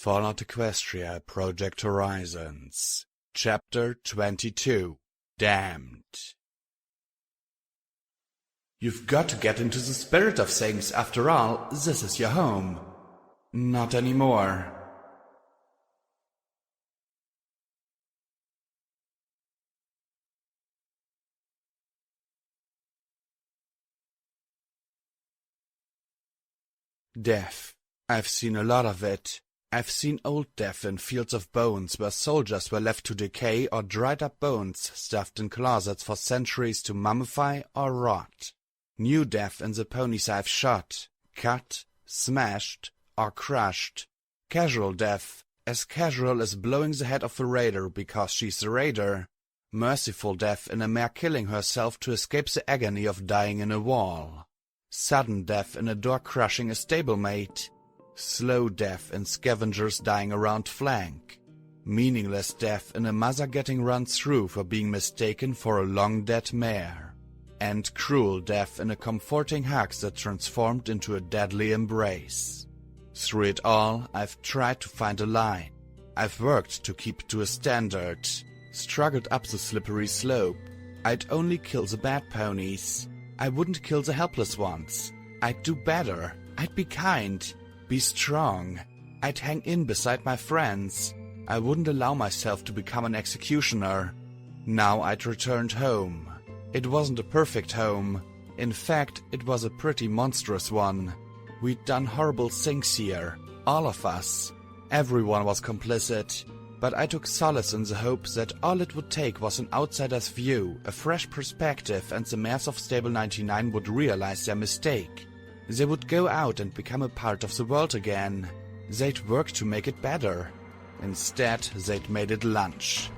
Fallout Equestria Project Horizons Chapter 22 Damned. You've got to get into the spirit of things. After all, this is your home. Not anymore. Death. I've seen a lot of it. I've seen old death in fields of bones where soldiers were left to decay, or dried up bones stuffed in closets for centuries to mummify or rot. New death in the ponies I've shot, cut, smashed, or crushed. Casual death, as casual as blowing the head off a raider because she's the raider. Merciful death in a mare killing herself to escape the agony of dying in a wall. Sudden death in a door crushing a stablemate. Slow death in scavengers dying around flank. Meaningless death in a mother getting run through for being mistaken for a long-dead mare. And cruel death in a comforting hug that transformed into a deadly embrace. Through it all, I've tried to find a line. I've worked to keep to a standard. Struggled up the slippery slope. I'd only kill the bad ponies. I wouldn't kill the helpless ones. I'd do better. I'd be kind. Be strong. I'd hang in beside my friends. I wouldn't allow myself to become an executioner. Now I'd returned home. It wasn't a perfect home. In fact, it was a pretty monstrous one. We'd done horrible things here. All of us. Everyone was complicit. But I took solace in the hope that all it would take was an outsider's view, a fresh perspective, and the mares of Stable 99 would realize their mistake. They would go out and become a part of the world again. They'd work to make it better. Instead, they'd made it lunch.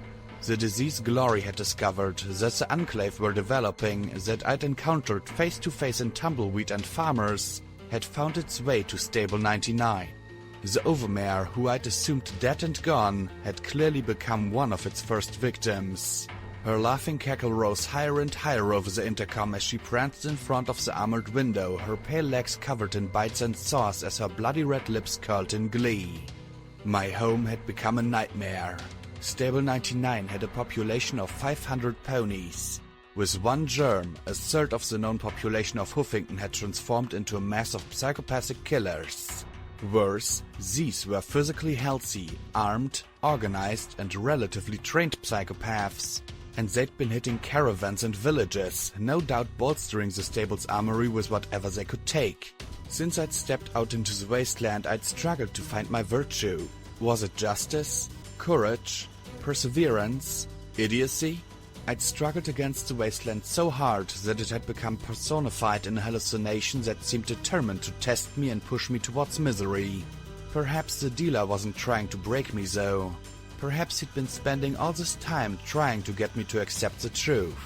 The disease Glory had discovered, that the Enclave were developing, that I'd encountered face to face in Tumbleweed and Farmers, had found its way to Stable 99. The overmare, who I'd assumed dead and gone, had clearly become one of its first victims. Her laughing cackle rose higher and higher over the intercom as she pranced in front of the armored window, her pale legs covered in bites and saws as her bloody red lips curled in glee. My home had become a nightmare. Stable 99 had a population of 500 ponies. With one germ, a third of the known population of Huffington had transformed into a mass of psychopathic killers. Worse, these were physically healthy, armed, organized, and relatively trained psychopaths. And they'd been hitting caravans and villages, no doubt bolstering the stable's armory with whatever they could take. Since I'd stepped out into the wasteland, I'd struggled to find my virtue. Was it justice? Courage? Perseverance? Idiocy? I'd struggled against the wasteland so hard that it had become personified in a hallucination that seemed determined to test me and push me towards misery. Perhaps the dealer wasn't trying to break me though. Perhaps he'd been spending all this time trying to get me to accept the truth.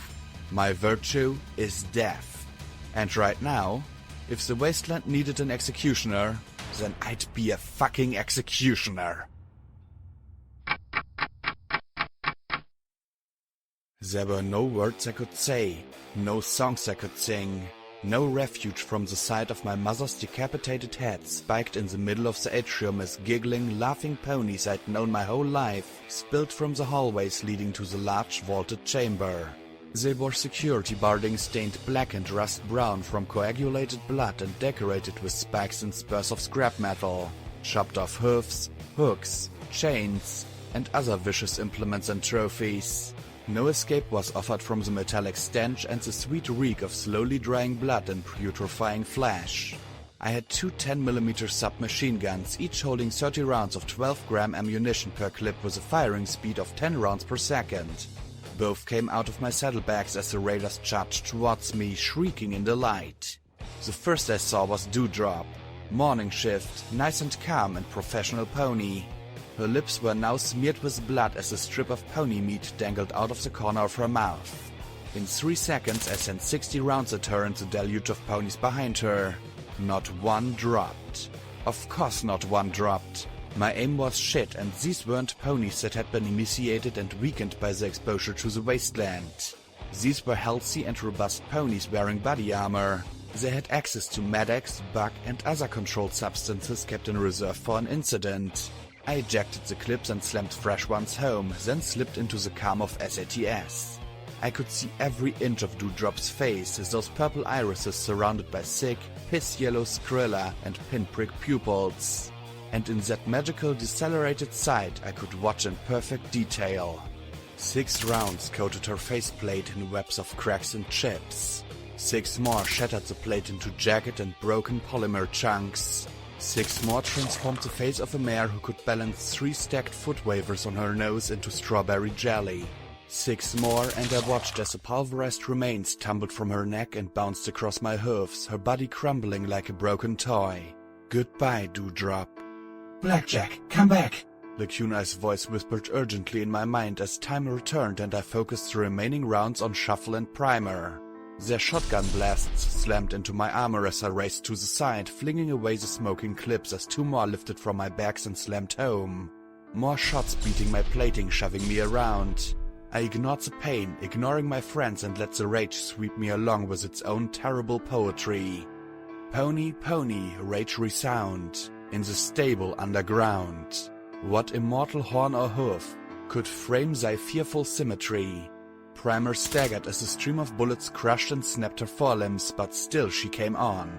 My virtue is death. And right now, if the wasteland needed an executioner, then I'd be a fucking executioner. There were no words I could say, no songs I could sing, no refuge from the sight of my mother's decapitated head spiked in the middle of the atrium as giggling, laughing ponies I'd known my whole life spilled from the hallways leading to the large vaulted chamber. They wore security barding stained black and rust brown from coagulated blood and decorated with spikes and spurs of scrap metal, chopped off hoofs, hooks, chains, and other vicious implements and trophies. No escape was offered from the metallic stench and the sweet reek of slowly drying blood and putrefying flesh. I had two 10mm submachine guns, each holding 30 rounds of 12-gram ammunition per clip with a firing speed of 10 rounds per second. Both came out of my saddlebags as the raiders charged towards me, shrieking in delight. The first I saw was Dewdrop. Morning shift, nice and calm and professional pony. Her lips were now smeared with blood as a strip of pony meat dangled out of the corner of her mouth. In 3 seconds I sent 60 rounds at her and the deluge of ponies behind her. Not one dropped. Of course not one dropped. My aim was shit, and these weren't ponies that had been emaciated and weakened by the exposure to the wasteland. These were healthy and robust ponies wearing body armor. They had access to Medex, bug and other controlled substances kept in reserve for an incident. I ejected the clips and slammed fresh ones home, then slipped into the calm of SATS. I could see every inch of Dewdrop's face, those purple irises surrounded by thick, piss-yellow scrilla and pinprick pupils. And in that magical decelerated sight I could watch in perfect detail. 6 rounds coated her faceplate in webs of cracks and chips. 6 more shattered the plate into jagged and broken polymer chunks. 6 more transformed the face of a mare who could balance 3 stacked foot wafers on her nose into strawberry jelly. 6 more, and I watched as the pulverized remains tumbled from her neck and bounced across my hooves, her body crumbling like a broken toy. Goodbye, Dewdrop. Blackjack, come back! Lacuna's voice whispered urgently in my mind as time returned and I focused the remaining rounds on shuffle and primer. Their shotgun blasts slammed into my armor as I raced to the side, flinging away the smoking clips as 2 more lifted from my backs and slammed home. More shots beating my plating, shoving me around. I ignored the pain, ignoring my friends, and let the rage sweep me along with its own terrible poetry. Pony, pony, rage resound, in the stable underground. What immortal horn or hoof could frame thy fearful symmetry? Primer staggered as a stream of bullets crushed and snapped her forelimbs, but still she came on.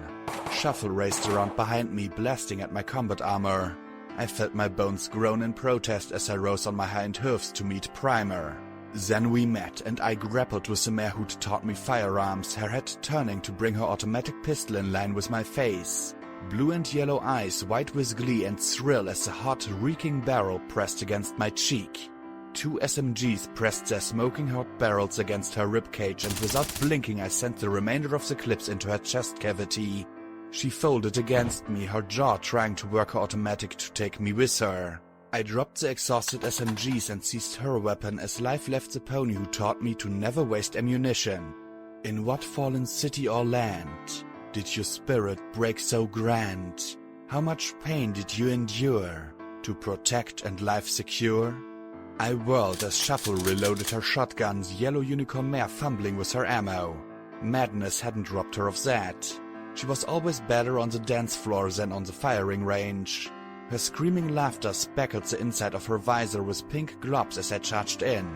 Shuffle raced around behind me, blasting at my combat armor. I felt my bones groan in protest as I rose on my hind hoofs to meet Primer. Then we met, and I grappled with the mare who'd taught me firearms, her head turning to bring her automatic pistol in line with my face. Blue and yellow eyes wide with glee and thrill as the hot, reeking barrel pressed against my cheek. 2 SMGs pressed their smoking hot barrels against her ribcage, and without blinking I sent the remainder of the clips into her chest cavity. She folded against me, her jaw trying to work her automatic to take me with her. I dropped the exhausted SMGs and seized her weapon as life left the pony who taught me to never waste ammunition. In what fallen city or land did your spirit break so grand? How much pain did you endure to protect and life secure? I whirled as Shuffle reloaded her shotgun's yellow unicorn mare fumbling with her ammo. Madness hadn't robbed her of that. She was always better on the dance floor than on the firing range. Her screaming laughter speckled the inside of her visor with pink globs as I charged in.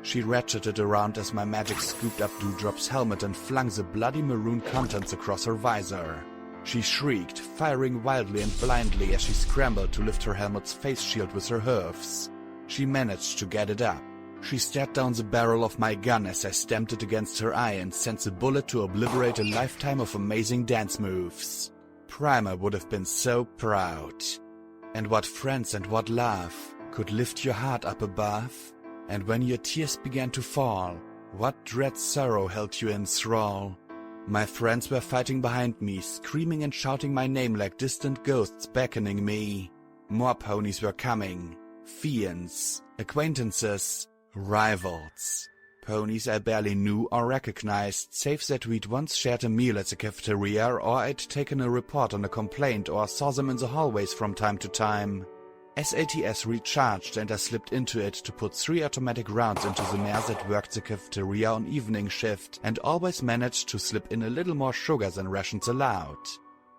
She ratcheted around as my magic scooped up Dewdrop's helmet and flung the bloody maroon contents across her visor. She shrieked, firing wildly and blindly as she scrambled to lift her helmet's face shield with her hoofs. She managed to get it up. She stared down the barrel of my gun as I stamped it against her eye and sent the bullet to obliterate a lifetime of amazing dance moves. Primer would have been so proud. And what friends and what love could lift your heart up above? And when your tears began to fall, what dread sorrow held you in thrall? My friends were fighting behind me, screaming and shouting my name like distant ghosts beckoning me. More ponies were coming. Fiends, acquaintances, rivals. Ponies I barely knew or recognized, save that we'd once shared a meal at the cafeteria or I'd taken a report on a complaint or saw them in the hallways from time to time. SATS recharged and I slipped into it to put 3 automatic rounds into the mare that worked the cafeteria on evening shift and always managed to slip in a little more sugar than rations allowed.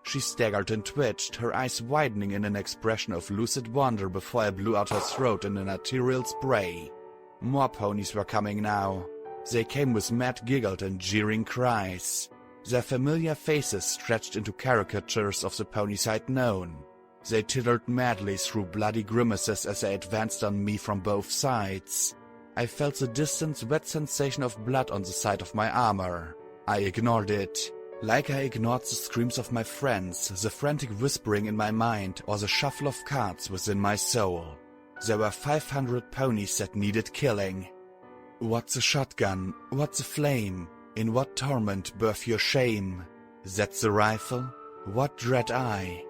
She staggered and twitched, her eyes widening in an expression of lucid wonder before I blew out her throat in an arterial spray. More ponies were coming now. They came with mad giggles and jeering cries. Their familiar faces stretched into caricatures of the ponies I'd known. They tittered madly through bloody grimaces as they advanced on me from both sides. I felt the distant wet sensation of blood on the side of my armor. I ignored it. Like I ignored the screams of my friends, the frantic whispering in my mind, or the shuffle of cards within my soul. There were 500 ponies that needed killing. What's a shotgun? What's a flame? In what torment birth your shame? That's the rifle? What dread eye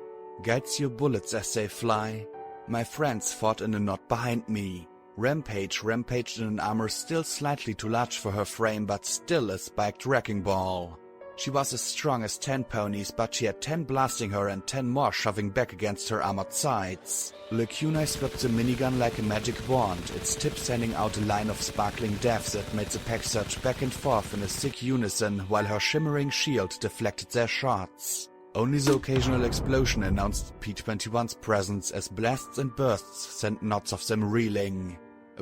guides your bullets as they fly? My friends fought in a knot behind me. Rampage rampaged in an armor still slightly too large for her frame, but still a spiked wrecking ball. She was as strong as 10 ponies, but she had 10 blasting her and 10 more shoving back against her armored sides. Lacuna swept the minigun like a magic wand, its tip sending out a line of sparkling deaths that made the pack surge back and forth in a sick unison while her shimmering shield deflected their shots. Only the occasional explosion announced P-21's presence as blasts and bursts sent knots of them reeling.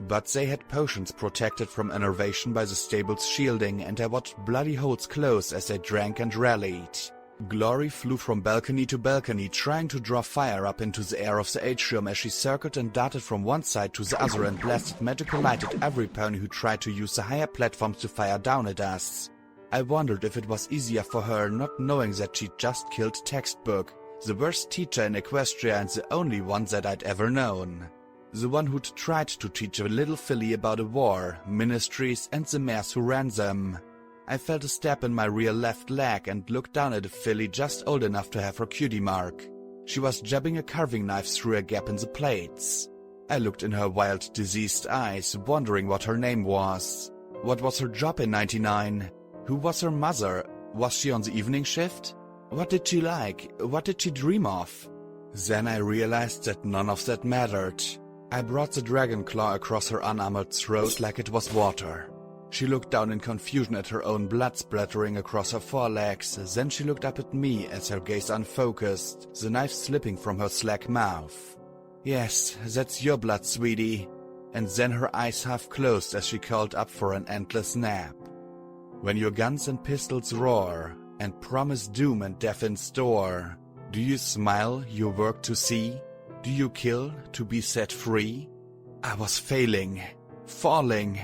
But they had potions protected from enervation by the stable's shielding, and I watched bloody holes close as they drank and rallied. Glory flew from balcony to balcony, trying to draw fire up into the air of the atrium as she circled and darted from one side to the other and blasted magical light at every pony who tried to use the higher platforms to fire down at us. I wondered if it was easier for her not knowing that she'd just killed Textbook, the worst teacher in Equestria and the only one that I'd ever known. The one who'd tried to teach a little filly about a war, ministries, and the mares who ran them. I felt a stab in my rear left leg and looked down at a filly just old enough to have her cutie mark. She was jabbing a carving knife through a gap in the plates. I looked in her wild, diseased eyes, wondering what her name was. What was her job in 99? Who was her mother? Was she on the evening shift? What did she like? What did she dream of? Then I realized that none of that mattered. I brought the dragon claw across her unarmored throat like it was water. She looked down in confusion at her own blood splattering across her forelegs, then she looked up at me as her gaze unfocused, the knife slipping from her slack mouth. "Yes, that's your blood, sweetie." And then her eyes half closed as she curled up for an endless nap. When your guns and pistols roar, and promise doom and death in store, do you smile your work to see? Do you kill to be set free? I was failing, falling.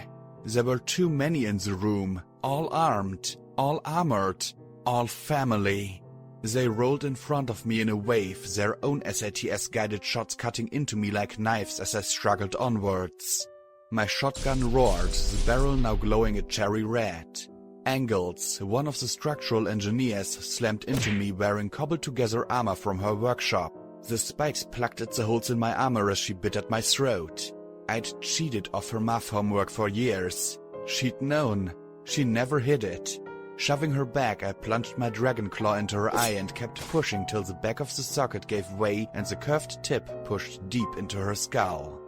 There were too many in the room, all armed, all armored, all family. They rolled in front of me in a wave, their own SATS-guided shots cutting into me like knives as I struggled onwards. My shotgun roared, the barrel now glowing a cherry red. Angles, one of the structural engineers, slammed into me wearing cobbled-together armor from her workshop. The spikes plucked at the holes in my armor as she bit at my throat. I'd cheated off her math homework for years. She'd known. She never hid it. Shoving her back, I plunged my dragon claw into her eye and kept pushing till the back of the socket gave way and the curved tip pushed deep into her skull.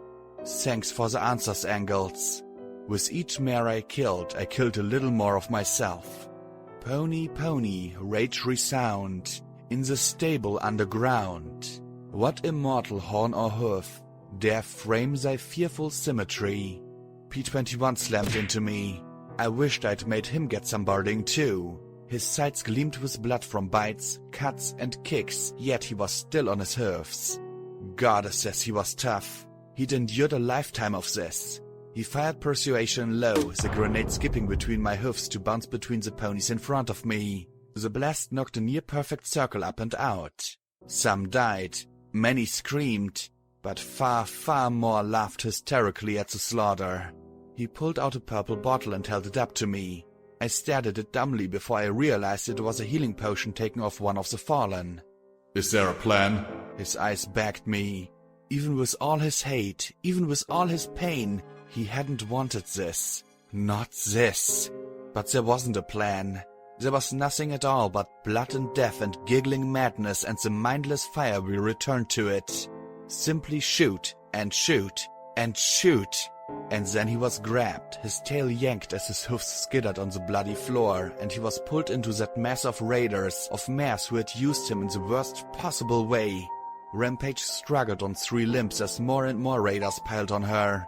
Thanks for the answers, Angles. With each mare I killed a little more of myself. Pony, pony, rage resound, in the stable underground. What immortal horn or hoof dare frame thy fearful symmetry? P-21 slammed into me. I wished I'd made him get some barding too. His sides gleamed with blood from bites, cuts, and kicks, yet he was still on his hooves. Goddesses, he was tough. He'd endured a lifetime of this. He fired persuasion low, the grenade skipping between my hoofs to bounce between the ponies in front of me. The blast knocked a near-perfect circle up and out. Some died, many screamed, but far, far more laughed hysterically at the slaughter. He pulled out a purple bottle and held it up to me. I stared at it dumbly before I realized it was a healing potion taken off one of the fallen. "Is there a plan?" His eyes begged me. Even with all his hate, even with all his pain, he hadn't wanted this. Not this. But there wasn't a plan. There was nothing at all but blood and death and giggling madness and the mindless fire we returned to it. Simply shoot, and shoot, and shoot. And then he was grabbed, his tail yanked as his hoofs skittered on the bloody floor, and he was pulled into that mass of raiders, of mares who had used him in the worst possible way. Rampage struggled on three limbs as more and more raiders piled on her.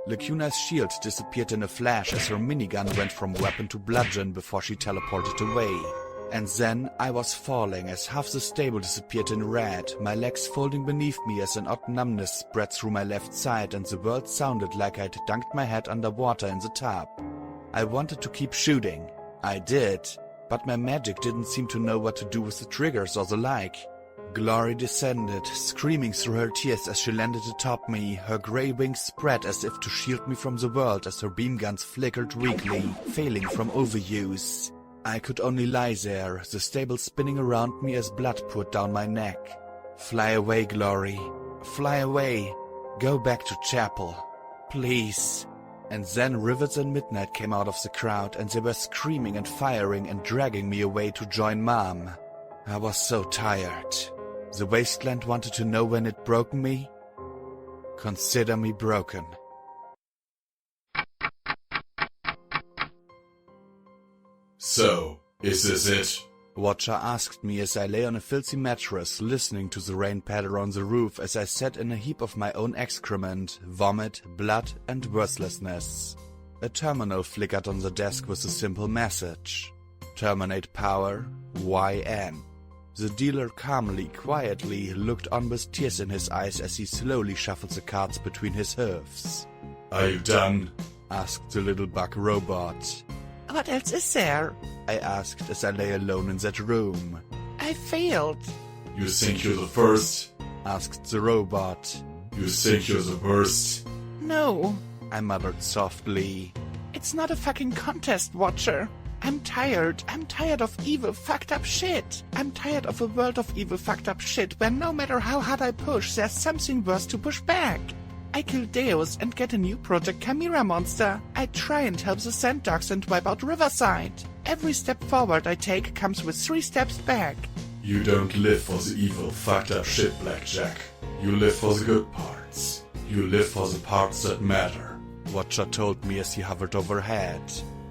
Lacuna's shield disappeared in a flash as her minigun went from weapon to bludgeon before she teleported away. And then I was falling as half the stable disappeared in red, my legs folding beneath me as an odd numbness spread through my left side and the world sounded like I'd dunked my head underwater in the tub. I wanted to keep shooting. I did. But my magic didn't seem to know what to do with the triggers or the like. Glory descended, screaming through her tears as she landed atop me, her grey wings spread as if to shield me from the world as her beam guns flickered weakly, failing from overuse. I could only lie there, the stable spinning around me as blood poured down my neck. Fly away, Glory. Fly away. Go back to chapel. Please. And then Rivets and Midnight came out of the crowd and they were screaming and firing and dragging me away to join Mom. I was so tired. The wasteland wanted to know when it broke me. Consider me broken. So, is this it? Watcher asked me as I lay on a filthy mattress, listening to the rain patter on the roof as I sat in a heap of my own excrement, vomit, blood, and worthlessness. A terminal flickered on the desk with a simple message. Terminate power, YN. The dealer calmly, quietly looked on with tears in his eyes as he slowly shuffled the cards between his hooves. Are you done? Asked the little bug robot. What else is there? I asked as I lay alone in that room. I failed. You think you're the first? Asked the robot. You think you're the worst? No, I muttered softly. it's not a fucking contest, Watcher. I'm tired. I'm tired of evil, fucked up shit. I'm tired of a world of evil, fucked up shit where no matter how hard I push, there's something worse to push back. I kill Deus and get a new Project Chimera monster. I try and help the Sand Dogs and wipe out Riverside. Every step forward I take comes with 3 steps back. You don't live for the evil, fucked up shit, Blackjack. You live for the good parts. You live for the parts that matter. Watcher told me as he hovered overhead.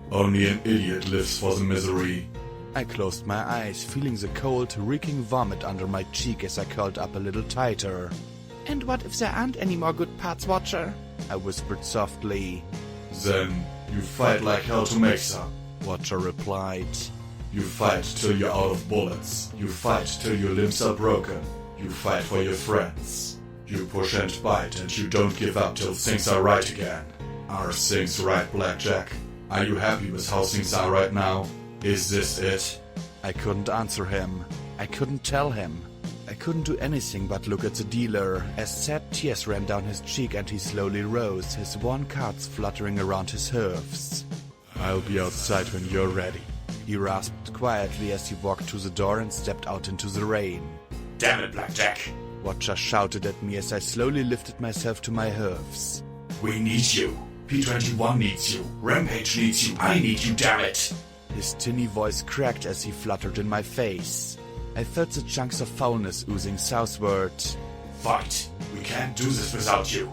Only an idiot lives for the misery. I closed my eyes, feeling the cold, reeking vomit under my cheek as I curled up a little tighter. And what if there aren't any more good parts, Watcher? I whispered softly. Then you fight like hell to make some. Watcher replied. You fight till you're out of bullets. You fight till your limbs are broken. You fight for your friends. You push and bite and you don't give up till things are right again. Are things right, Blackjack? Are you happy with how things are right now? Is this it? I couldn't answer him. I couldn't tell him. I couldn't do anything but look at the dealer as sad tears ran down his cheek and he slowly rose, his worn cards fluttering around his hooves. I'll be outside when you're ready. He rasped quietly as he walked to the door and stepped out into the rain. Damn it, Blackjack! Watcher shouted at me as I slowly lifted myself to my hooves. We need you. P21 needs you. Rampage needs you. I need you, damn it! His tinny voice cracked as he fluttered in my face. I felt the chunks of foulness oozing southward. Fight! We can't do this without you.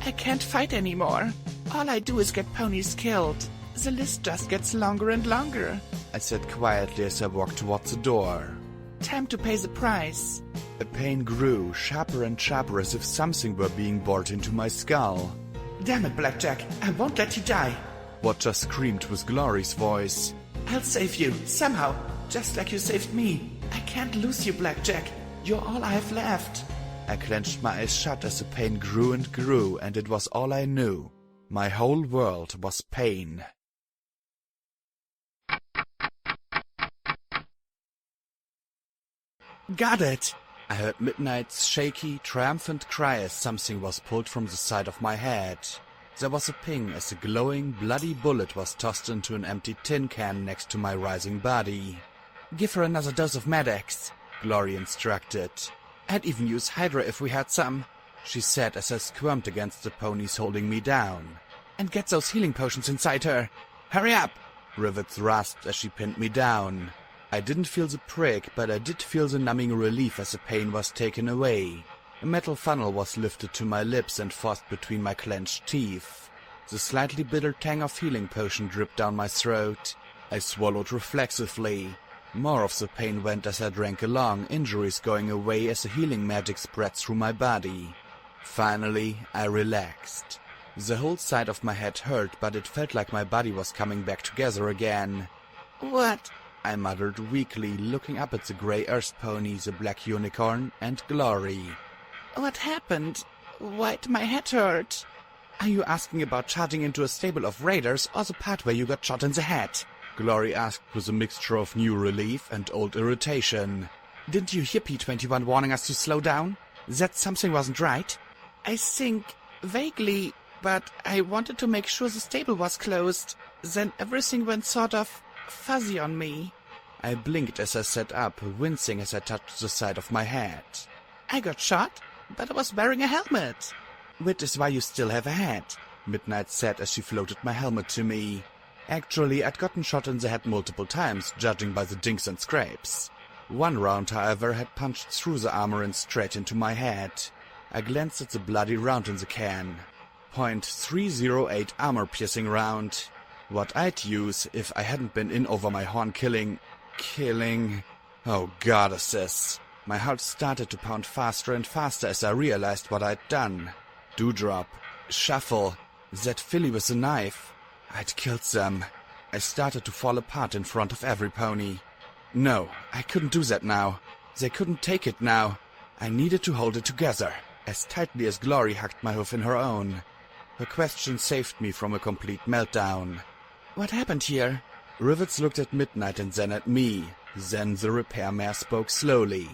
I can't fight anymore. All I do is get ponies killed. The list just gets longer and longer. I said quietly as I walked towards the door. Time to pay the price. The pain grew, sharper and sharper, as if something were being bored into my skull. Damn it, Blackjack. I won't let you die. Watcher screamed with Glory's voice. I'll save you, somehow, just like you saved me. I can't lose you, Blackjack. You're all I have left. I clenched my eyes shut as the pain grew, and it was all I knew. My whole world was pain. Got it! I heard Midnight's shaky, triumphant cry as something was pulled from the side of my head. There was a ping as a glowing, bloody bullet was tossed into an empty tin can next to my rising body. Give her another dose of Med-X, Glory instructed. I'd even use Hydra if we had some, she said as I squirmed against the ponies holding me down. And get those healing potions inside her. Hurry up! Rivets rasped as she pinned me down. I didn't feel the prick, but I did feel the numbing relief as the pain was taken away. A metal funnel was lifted to my lips and forced between my clenched teeth. The slightly bitter tang of healing potion dripped down my throat. I swallowed reflexively. More of the pain went as I drank along, injuries going away as the healing magic spread through my body. Finally, I relaxed. The whole side of my head hurt, but it felt like my body was coming back together again. What? I muttered weakly, looking up at the grey earth pony, the black unicorn, and Glory. What happened? Why'd my head hurt? Are you asking about charging into a stable of raiders, or the part where you got shot in the head? Glory asked with a mixture of new relief and old irritation. Didn't you hear P21 warning us to slow down? That something wasn't right? I think, vaguely, but I wanted to make sure the stable was closed. Then everything went sort of fuzzy on me. I blinked as I sat up, wincing as I touched the side of my head. I got shot, but I was wearing a helmet. Which is why you still have a head, Midnight said as she floated my helmet to me. Actually, I'd gotten shot in the head multiple times, judging by the dinks and scrapes. One round, however, had punched through the armor and straight into my head. I glanced at the bloody round in the can. .308 armor-piercing round. What I'd use if I hadn't been in over my horn killing... Oh, goddesses. My heart started to pound faster and faster as I realized what I'd done. Dewdrop, Shuffle, that filly with the knife. I'd killed them. I started to fall apart in front of every pony. No, I couldn't do that now. They couldn't take it now. I needed to hold it together, as tightly as Glory hugged my hoof in her own. Her question saved me from a complete meltdown. What happened here? Rivets looked at Midnight and then at me. Then the repairman spoke slowly.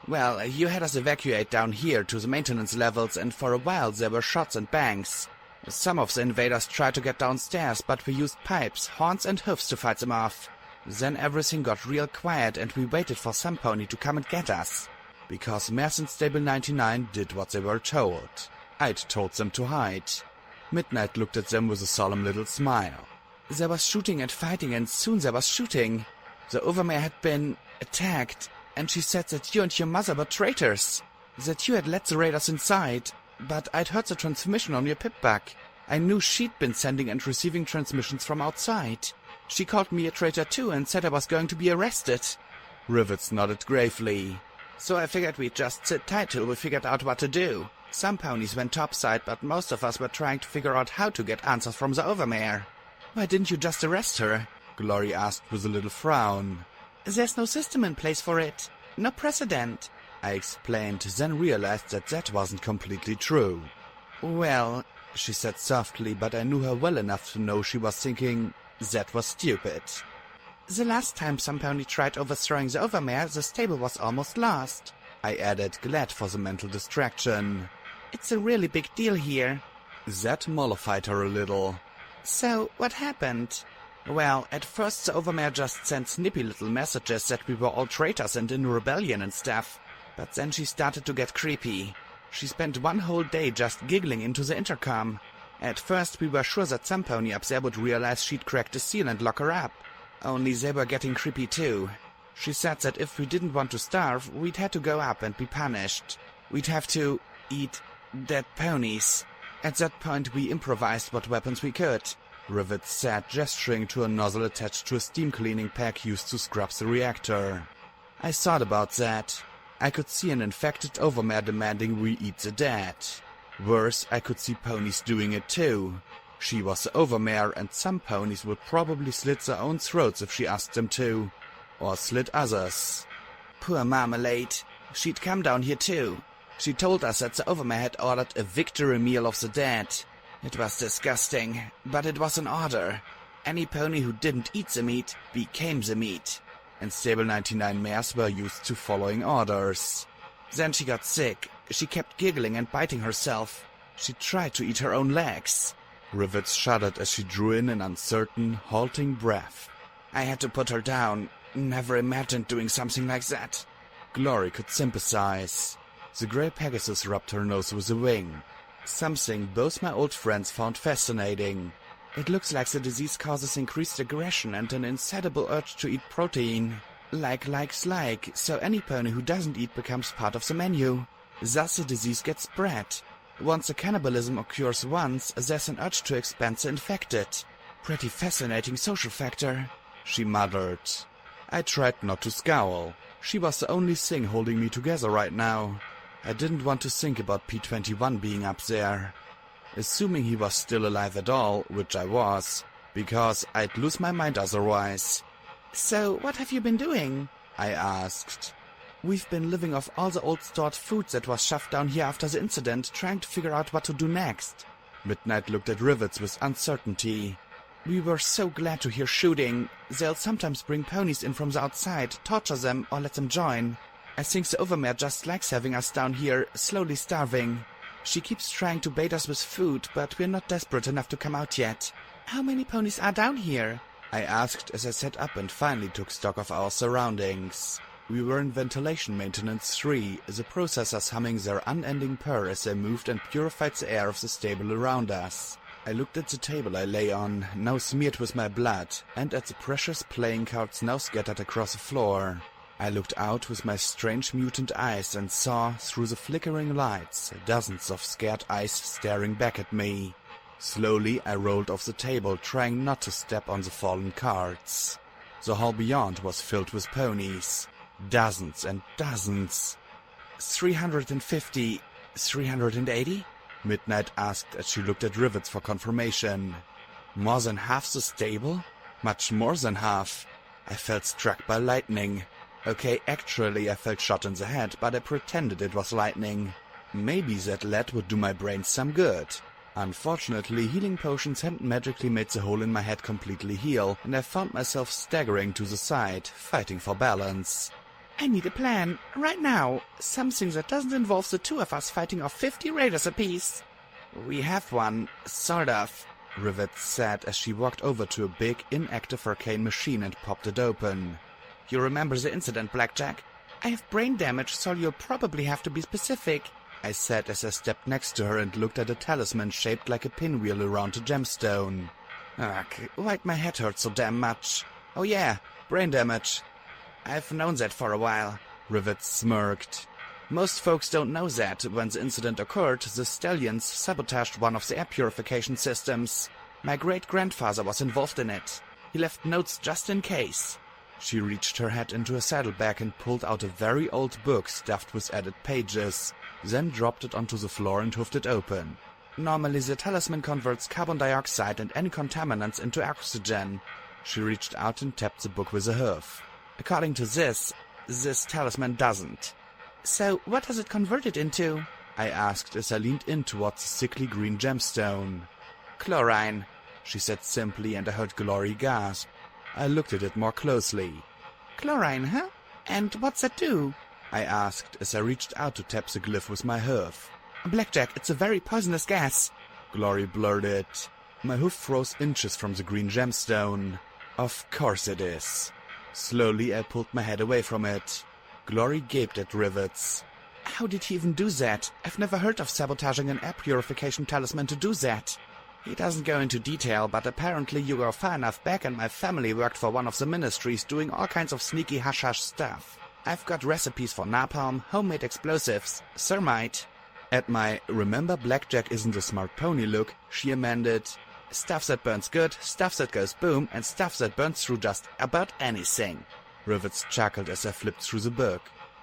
Well, you had us evacuate down here to the maintenance levels, and for a while there were shots and bangs. Some of the invaders tried to get downstairs, but we used pipes, horns and hoofs to fight them off. Then everything got real quiet and we waited for some pony to come and get us. Because Mares in Stable 99 did what they were told. I'd told them to hide. Midnight looked at them with a solemn little smile. There was shooting and fighting, and soon there was shooting. The Overmare had been attacked, and she said that you and your mother were traitors. That you had let the raiders inside, but I'd heard the transmission on your pip-bug. I knew she'd been sending and receiving transmissions from outside. She called me a traitor too and said I was going to be arrested. Rivets nodded gravely. So I figured we'd just sit tight till we figured out what to do. Some ponies went topside, but most of us were trying to figure out how to get answers from the Overmare. Why didn't you just arrest her? Glory asked with a little frown. There's no system in place for it. No precedent. I explained, then realized that that wasn't completely true. Well, she said softly, but I knew her well enough to know she was thinking that was stupid. The last time some pony tried overthrowing the Overmare, the stable was almost lost. I added, glad for the mental distraction. It's a really big deal here. That mollified her a little. So, what happened? Well, at first the Overmare just sent snippy little messages that we were all traitors and in rebellion and stuff. But then she started to get creepy. She spent one whole day just giggling into the intercom. At first we were sure that some pony up there would realize she'd cracked the seal and lock her up. Only they were getting creepy too. She said that if we didn't want to starve, we'd have to go up and be punished. We'd have to eat dead ponies. At that point we improvised what weapons we could. Rivets said, gesturing to a nozzle attached to a steam cleaning pack used to scrub the reactor. I thought about that. I could see an infected Overmare demanding we eat the dead. Worse, I could see ponies doing it too. She was the Overmare, and some ponies would probably slit their own throats if she asked them to. Or slit others. Poor Marmalade. She'd come down here too. She told us that the Overmare had ordered a victory meal of the dead. It was disgusting, but it was an order. Any pony who didn't eat the meat became the meat. And Stable 99 mares were used to following orders. Then she got sick. She kept giggling and biting herself. She tried to eat her own legs. Rivets shuddered as she drew in an uncertain, halting breath. I had to put her down. Never imagined doing something like that. Glory could sympathize. The grey Pegasus rubbed her nose with a wing. Something both my old friends found fascinating. It looks like the disease causes increased aggression and an insatiable urge to eat protein. Like, so any pony who doesn't eat becomes part of the menu. Thus the disease gets spread. Once the cannibalism occurs once, there's an urge to expand the infected. Pretty fascinating social factor, she muttered. I tried not to scowl. She was the only thing holding me together right now. I didn't want to think about P-21 being up there. Assuming he was still alive at all, which I was, because I'd lose my mind otherwise. So, what have you been doing? I asked. We've been living off all the old stored food that was shoved down here after the incident, trying to figure out what to do next. Midnight looked at Rivets with uncertainty. We were so glad to hear shooting. They'll sometimes bring ponies in from the outside, torture them, or let them join. I think the Overmare just likes having us down here, slowly starving. She keeps trying to bait us with food, but we're not desperate enough to come out yet. How many ponies are down here? I asked as I sat up and finally took stock of our surroundings. We were in Ventilation Maintenance 3, the processors humming their unending purr as they moved and purified the air of the stable around us. I looked at the table I lay on, now smeared with my blood, and at the precious playing cards now scattered across the floor. I looked out with my strange mutant eyes and saw, through the flickering lights, dozens of scared eyes staring back at me. Slowly I rolled off the table, trying not to step on the fallen cards. The hall beyond was filled with ponies. Dozens and dozens. 350, 380? Midnight asked as she looked at rivets for confirmation. More than half the stable? Much more than half. I felt struck by lightning. Okay, actually I felt shot in the head, but I pretended it was lightning. Maybe that lead would do my brain some good. Unfortunately, healing potions hadn't magically made the hole in my head completely heal, and I found myself staggering to the side, fighting for balance. I need a plan, right now. Something that doesn't involve the two of us fighting off 50 raiders apiece. We have one, sort of, Rivet said as she walked over to a big, inactive arcane machine and popped it open. You remember the incident, Blackjack? I have brain damage, so you'll probably have to be specific, I said as I stepped next to her and looked at a talisman shaped like a pinwheel around a gemstone. Ugh, why'd my head hurt so damn much? Oh yeah, brain damage. I've known that for a while, Rivet smirked. Most folks don't know that. When the incident occurred, the Stallions sabotaged one of the air purification systems. My great-grandfather was involved in it. He left notes just in case. She reached her head into a saddlebag and pulled out a very old book stuffed with added pages, then dropped it onto the floor and hoofed it open. Normally the talisman converts carbon dioxide and any contaminants into oxygen. She reached out and tapped the book with a hoof. According to this talisman doesn't. So what does it convert it into? I asked as I leaned in towards the sickly green gemstone. Chlorine, she said simply, and I heard Glory gasp. I looked at it more closely. Chlorine, huh? And what's that do? I asked as I reached out to tap the glyph with my hoof. Blackjack, it's a very poisonous gas, Glory blurted. My hoof froze inches from the green gemstone. Of course it is. Slowly I pulled my head away from it. Glory gaped at Rivets. How did he even do that? I've never heard of sabotaging an air purification talisman to do that. He doesn't go into detail, but apparently you go far enough back and my family worked for one of the ministries doing all kinds of sneaky hush-hush stuff. I've got recipes for napalm, homemade explosives, thermite. At my "remember Blackjack isn't a smart pony" look, she amended, stuff that burns good, stuff that goes boom, and stuff that burns through just about anything. Rivets chuckled as I flipped through the book.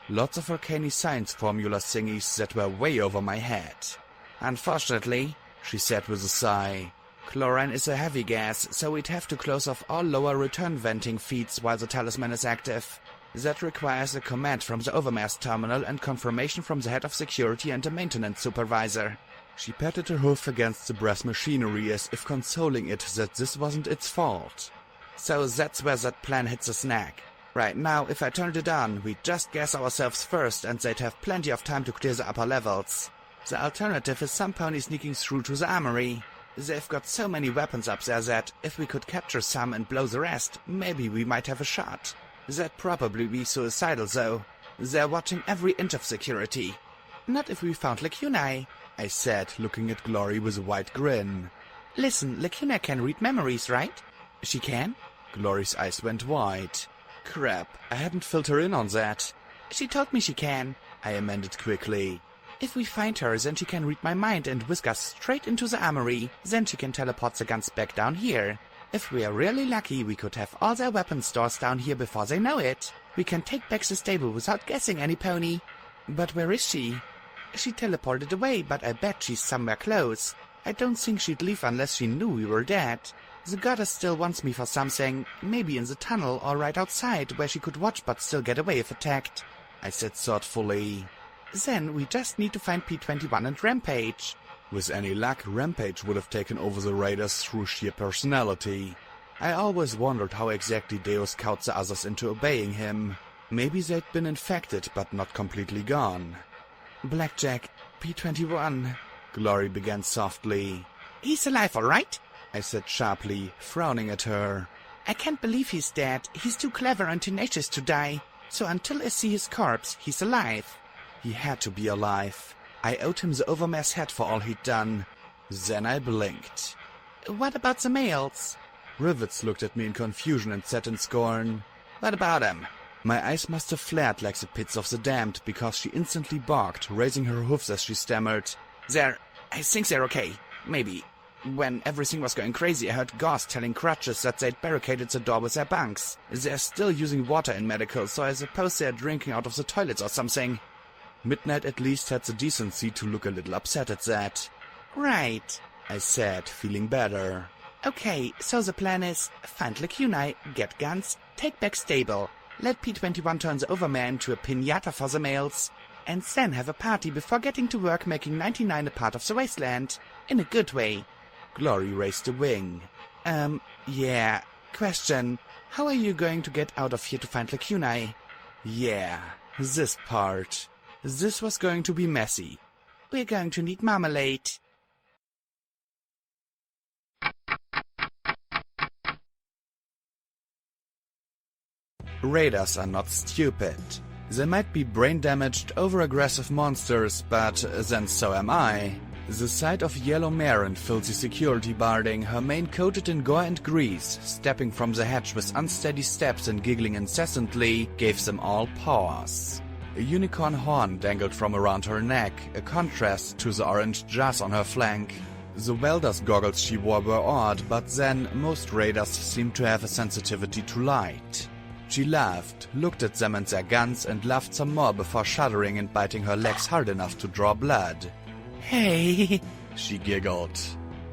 Lots of arcane science formula thingies that were way over my head. Unfortunately, she said with a sigh, chlorine is a heavy gas, so we'd have to close off all lower return venting feeds while the talisman is active. That requires a command from the overmast terminal and confirmation from the head of security and a maintenance supervisor. She patted her hoof against the brass machinery as if consoling it that this wasn't its fault. So that's where that plan hits a snag. Right now, if I turned it on, we'd just gas ourselves first and they'd have plenty of time to clear the upper levels. The alternative is some pony sneaking through to the armory. They've got so many weapons up there that, if we could capture some and blow the rest, maybe we might have a shot. That'd probably be suicidal, though. They're watching every inch of security. Not if we found Lacunae, I said, looking at Glory with a wide grin. Listen, Lacunae can read memories, right? She can? Glory's eyes went wide. Crap, I hadn't filled her in on that. She told me she can, I amended quickly. If we find her, then she can read my mind and whisk us straight into the armory. Then she can teleport the guns back down here. If we are really lucky, we could have all their weapon stores down here before they know it. We can take back the stable without guessing any pony. But where is she? She teleported away, but I bet she's somewhere close. I don't think she'd leave unless she knew we were dead. The goddess still wants me for something, maybe in the tunnel or right outside, where she could watch but still get away if attacked, I said thoughtfully. Then we just need to find P21 and Rampage. With any luck, Rampage would have taken over the raiders through sheer personality. I always wondered how exactly Deus cowed the others into obeying him. Maybe they'd been infected, but not completely gone. Blackjack, P21, Glory began softly. He's alive, all right? I said sharply, frowning at her. I can't believe he's dead. He's too clever and tenacious to die. So until I see his corpse, he's alive. He had to be alive. I owed him the overmass head for all he'd done. Then I blinked. What about the males? Rivets looked at me in confusion and said in scorn, What about him? My eyes must have flared like the pits of the damned, because she instantly barked, raising her hoofs as she stammered. I think they're okay. Maybe. When everything was going crazy, I heard guards telling crutches that they'd barricaded the door with their bunks. They're still using water in medical, so I suppose they're drinking out of the toilets or something. Midnight at least had the decency to look a little upset at that. Right, I said, feeling better. Okay, so the plan is find Lacuna, get guns, take back stable, let P-21 turn the Overmare into a piñata for the males, and then have a party before getting to work making 99 a part of the wasteland. In a good way. Glory raised a wing. Yeah. Question. How are you going to get out of here to find Lacuna? Yeah, this part. This was going to be messy. We're going to need marmalade. Raiders are not stupid. They might be brain-damaged, over-aggressive monsters, but then so am I. The sight of yellow mare in filthy security barding, her mane coated in gore and grease, stepping from the hatch with unsteady steps and giggling incessantly, gave them all pause. A unicorn horn dangled from around her neck, a contrast to the orange jazz on her flank. The welder's goggles she wore were odd, but then most raiders seemed to have a sensitivity to light. She laughed, looked at them and their guns, and laughed some more before shuddering and biting her legs hard enough to draw blood. Hey, she giggled.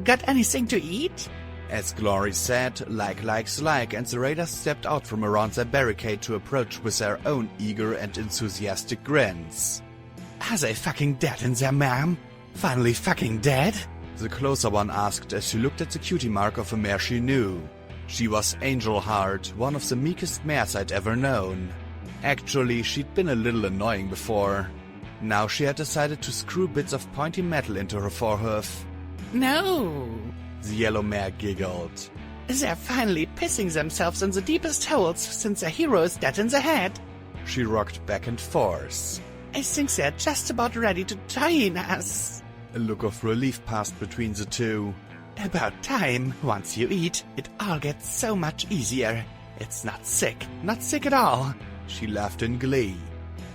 Got anything to eat? As Glory said, like, and the raiders stepped out from around their barricade to approach with their own eager and enthusiastic grins. Are they fucking dead in there, ma'am? Finally fucking dead? The closer one asked as she looked at the cutie mark of a mare she knew. She was Angel Heart, one of the meekest mares I'd ever known. Actually, she'd been a little annoying before. Now she had decided to screw bits of pointy metal into her forehoof. No! The yellow mare giggled. They're finally pissing themselves in the deepest holes since their hero is dead in the head. She rocked back and forth. I think they're just about ready to join us. A look of relief passed between the two. About time. Once you eat, it all gets so much easier. It's not sick at all. She laughed in glee.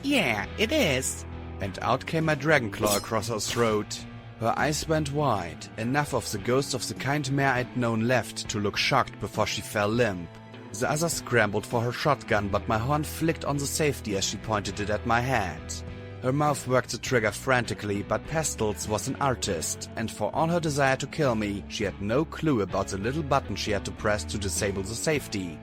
Yeah, it is. And out came my dragon claw across her throat. Her eyes went wide, enough of the ghost of the kind mare I'd known left to look shocked before she fell limp. The other scrambled for her shotgun, but my horn flicked on the safety as she pointed it at my head. Her mouth worked the trigger frantically, but Pestles was an artist, and for all her desire to kill me, she had no clue about the little button she had to press to disable the safety.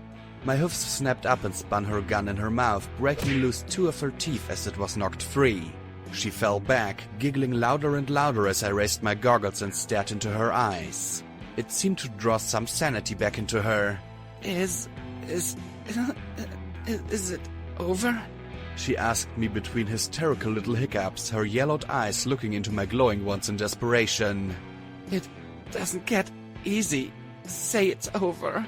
My hoofs snapped up and spun her gun in her mouth, breaking loose 2 of her teeth as it was knocked free. She fell back, giggling louder and louder as I raised my goggles and stared into her eyes. It seemed to draw some sanity back into her. Is it over? She asked me between hysterical little hiccups, her yellowed eyes looking into my glowing ones in desperation. It doesn't get easy. Say it's over.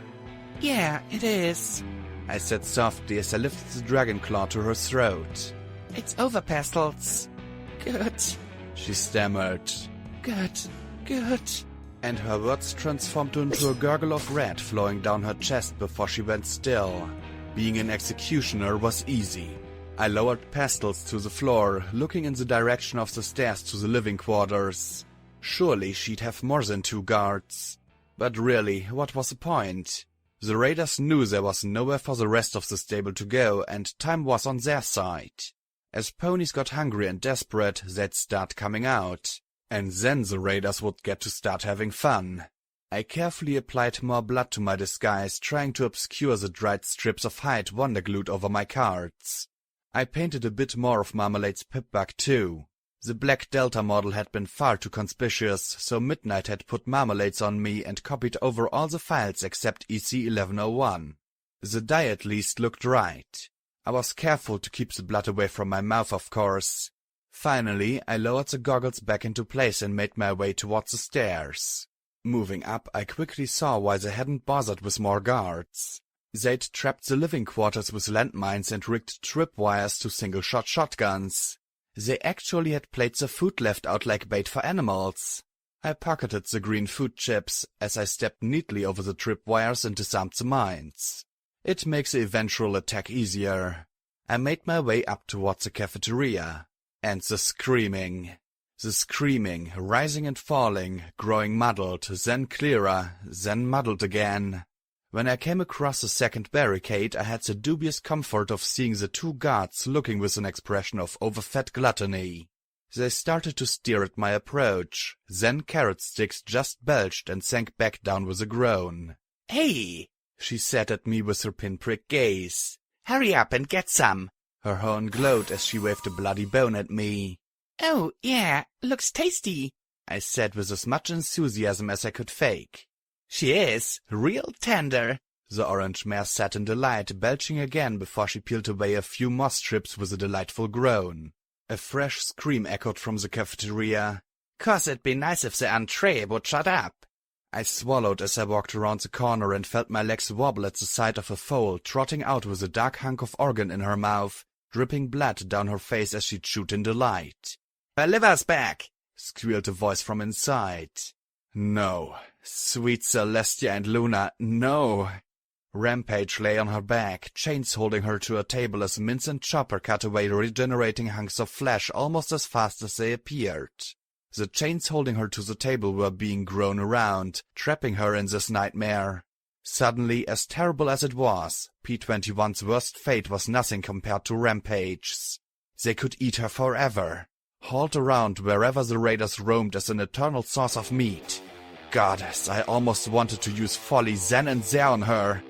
Yeah, it is, I said softly as I lifted the dragon claw to her throat. It's over, Pestles. Good, she stammered. Good. And her words transformed into a gurgle of red flowing down her chest before she went still. Being an executioner was easy. I lowered Pestles to the floor, looking in the direction of the stairs to the living quarters. Surely she'd have more than 2 guards. But really, what was the point? The raiders knew there was nowhere for the rest of the stable to go, and time was on their side. As ponies got hungry and desperate, they'd start coming out. And then the raiders would get to start having fun. I carefully applied more blood to my disguise, trying to obscure the dried strips of hide wonder-glued over my cards. I painted a bit more of Marmalade's pip-bug too. The Black Delta model had been far too conspicuous, so Midnight had put Marmalades on me and copied over all the files except EC-1101. The dye at least looked right. I was careful to keep the blood away from my mouth, of course. Finally, I lowered the goggles back into place and made my way towards the stairs. Moving up, I quickly saw why they hadn't bothered with more guards. They'd trapped the living quarters with landmines and rigged tripwires to single-shot shotguns. They actually had plates of food left out like bait for animals. I pocketed the green food chips as I stepped neatly over the tripwires and disarmed the mines. It makes the eventual attack easier. I made my way up towards the cafeteria. And the screaming. The screaming, rising and falling, growing muddled, then clearer, then muddled again. When I came across the second barricade, I had the dubious comfort of seeing the two guards looking with an expression of overfed gluttony. They started to steer at my approach, then Carrot Sticks just belched and sank back down with a groan. "Hey," she said at me with her pinprick gaze. "hurry up and get some." Her horn glowed as she waved a bloody bone at me. "Oh, yeah, looks tasty," I said with as much enthusiasm as I could fake. "She is real tender," the orange mare said in delight, belching again before she peeled away a few moss strips with a delightful groan. A fresh scream echoed from the cafeteria. "'Cause it'd be nice if the entree would shut up." I swallowed as I walked around the corner and felt my legs wobble at the sight of a foal trotting out with a dark hunk of organ in her mouth, dripping blood down her face as she chewed in delight. "Her liver's back," squealed a voice from inside. No. Sweet Celestia and Luna, no. Rampage lay on her back, chains holding her to a table as Mince and Chopper cut away regenerating hunks of flesh almost as fast as they appeared. The chains holding her to the table were being grown around, trapping her in this nightmare. Suddenly, as terrible as it was, P-21's worst fate was nothing compared to Rampage's. They could eat her forever, hauled around wherever the raiders roamed as an eternal source of meat. Goddess, I almost wanted to use folly then and there on her.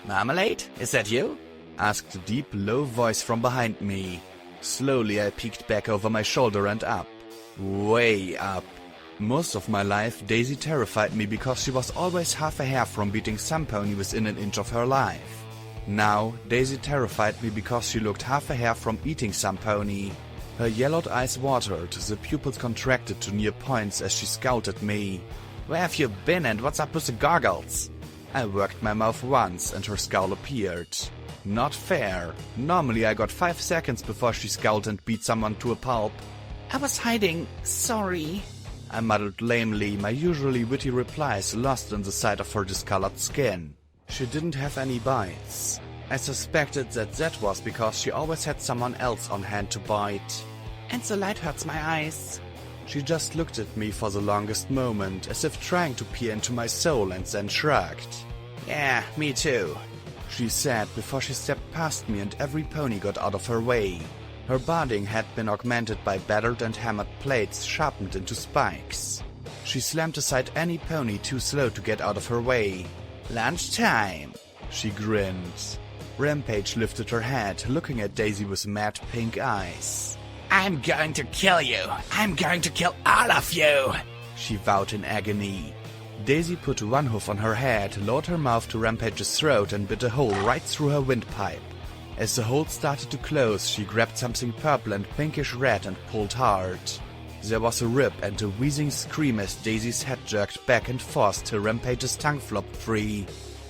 "Marmalade, is that you?" asked a deep, low voice from behind me. Slowly I peeked back over my shoulder and up. Way up. Most of my life, Daisy terrified me because she was always half a hair from beating some pony within an inch of her life. Now, Daisy terrified me because she looked half a hair from eating some pony. Her yellowed eyes watered, the pupils contracted to near points as she scowled at me. "Where have you been and what's up with the goggles?" I worked my mouth once and her scowl appeared. Not fair. Normally I got 5 seconds before she scowled and beat someone to a pulp. "I was hiding, sorry," I muttered lamely, my usually witty replies lost in the sight of her discolored skin. She didn't have any bites. I suspected that was because she always had someone else on hand to bite. "And the light hurts my eyes." She just looked at me for the longest moment, as if trying to peer into my soul, and then shrugged. "Yeah, me too," she said before she stepped past me and every pony got out of her way. Her barding had been augmented by battered and hammered plates sharpened into spikes. She slammed aside any pony too slow to get out of her way. "Lunchtime," she grinned. Rampage lifted her head, looking at Daisy with mad pink eyes. "I'm going to kill you. I'm going to kill all of you," she vowed in agony. Daisy put one hoof on her head, lowered her mouth to Rampage's throat and bit a hole right through her windpipe. As the hole started to close, she grabbed something purple and pinkish red and pulled hard. There was a rip and a wheezing scream as Daisy's head jerked back and forth till Rampage's tongue flopped free.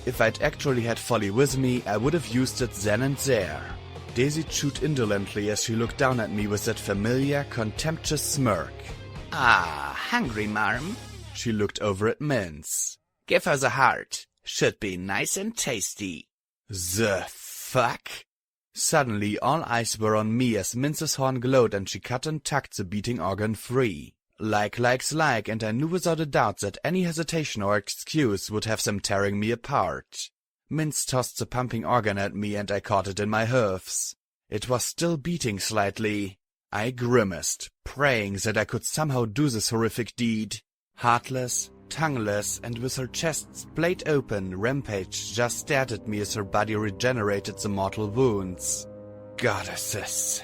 If I'd actually had folly with me, I would have used it then and there. Daisy chewed indolently as she looked down at me with that familiar, contemptuous smirk. "Ah, hungry, marm?" She looked over at Mince. "Give her the heart. Should be nice and tasty." The fuck? Suddenly, all eyes were on me as Mince's horn glowed and she cut and tucked the beating organ free. Likes like, and I knew without a doubt that any hesitation or excuse would have them tearing me apart. Mince tossed the pumping organ at me and I caught it in my hoofs. It was still beating slightly. I grimaced, praying that I could somehow do this horrific deed. Heartless, tongueless, and with her chest splayed open, Rampage just stared at me as her body regenerated the mortal wounds. Goddesses.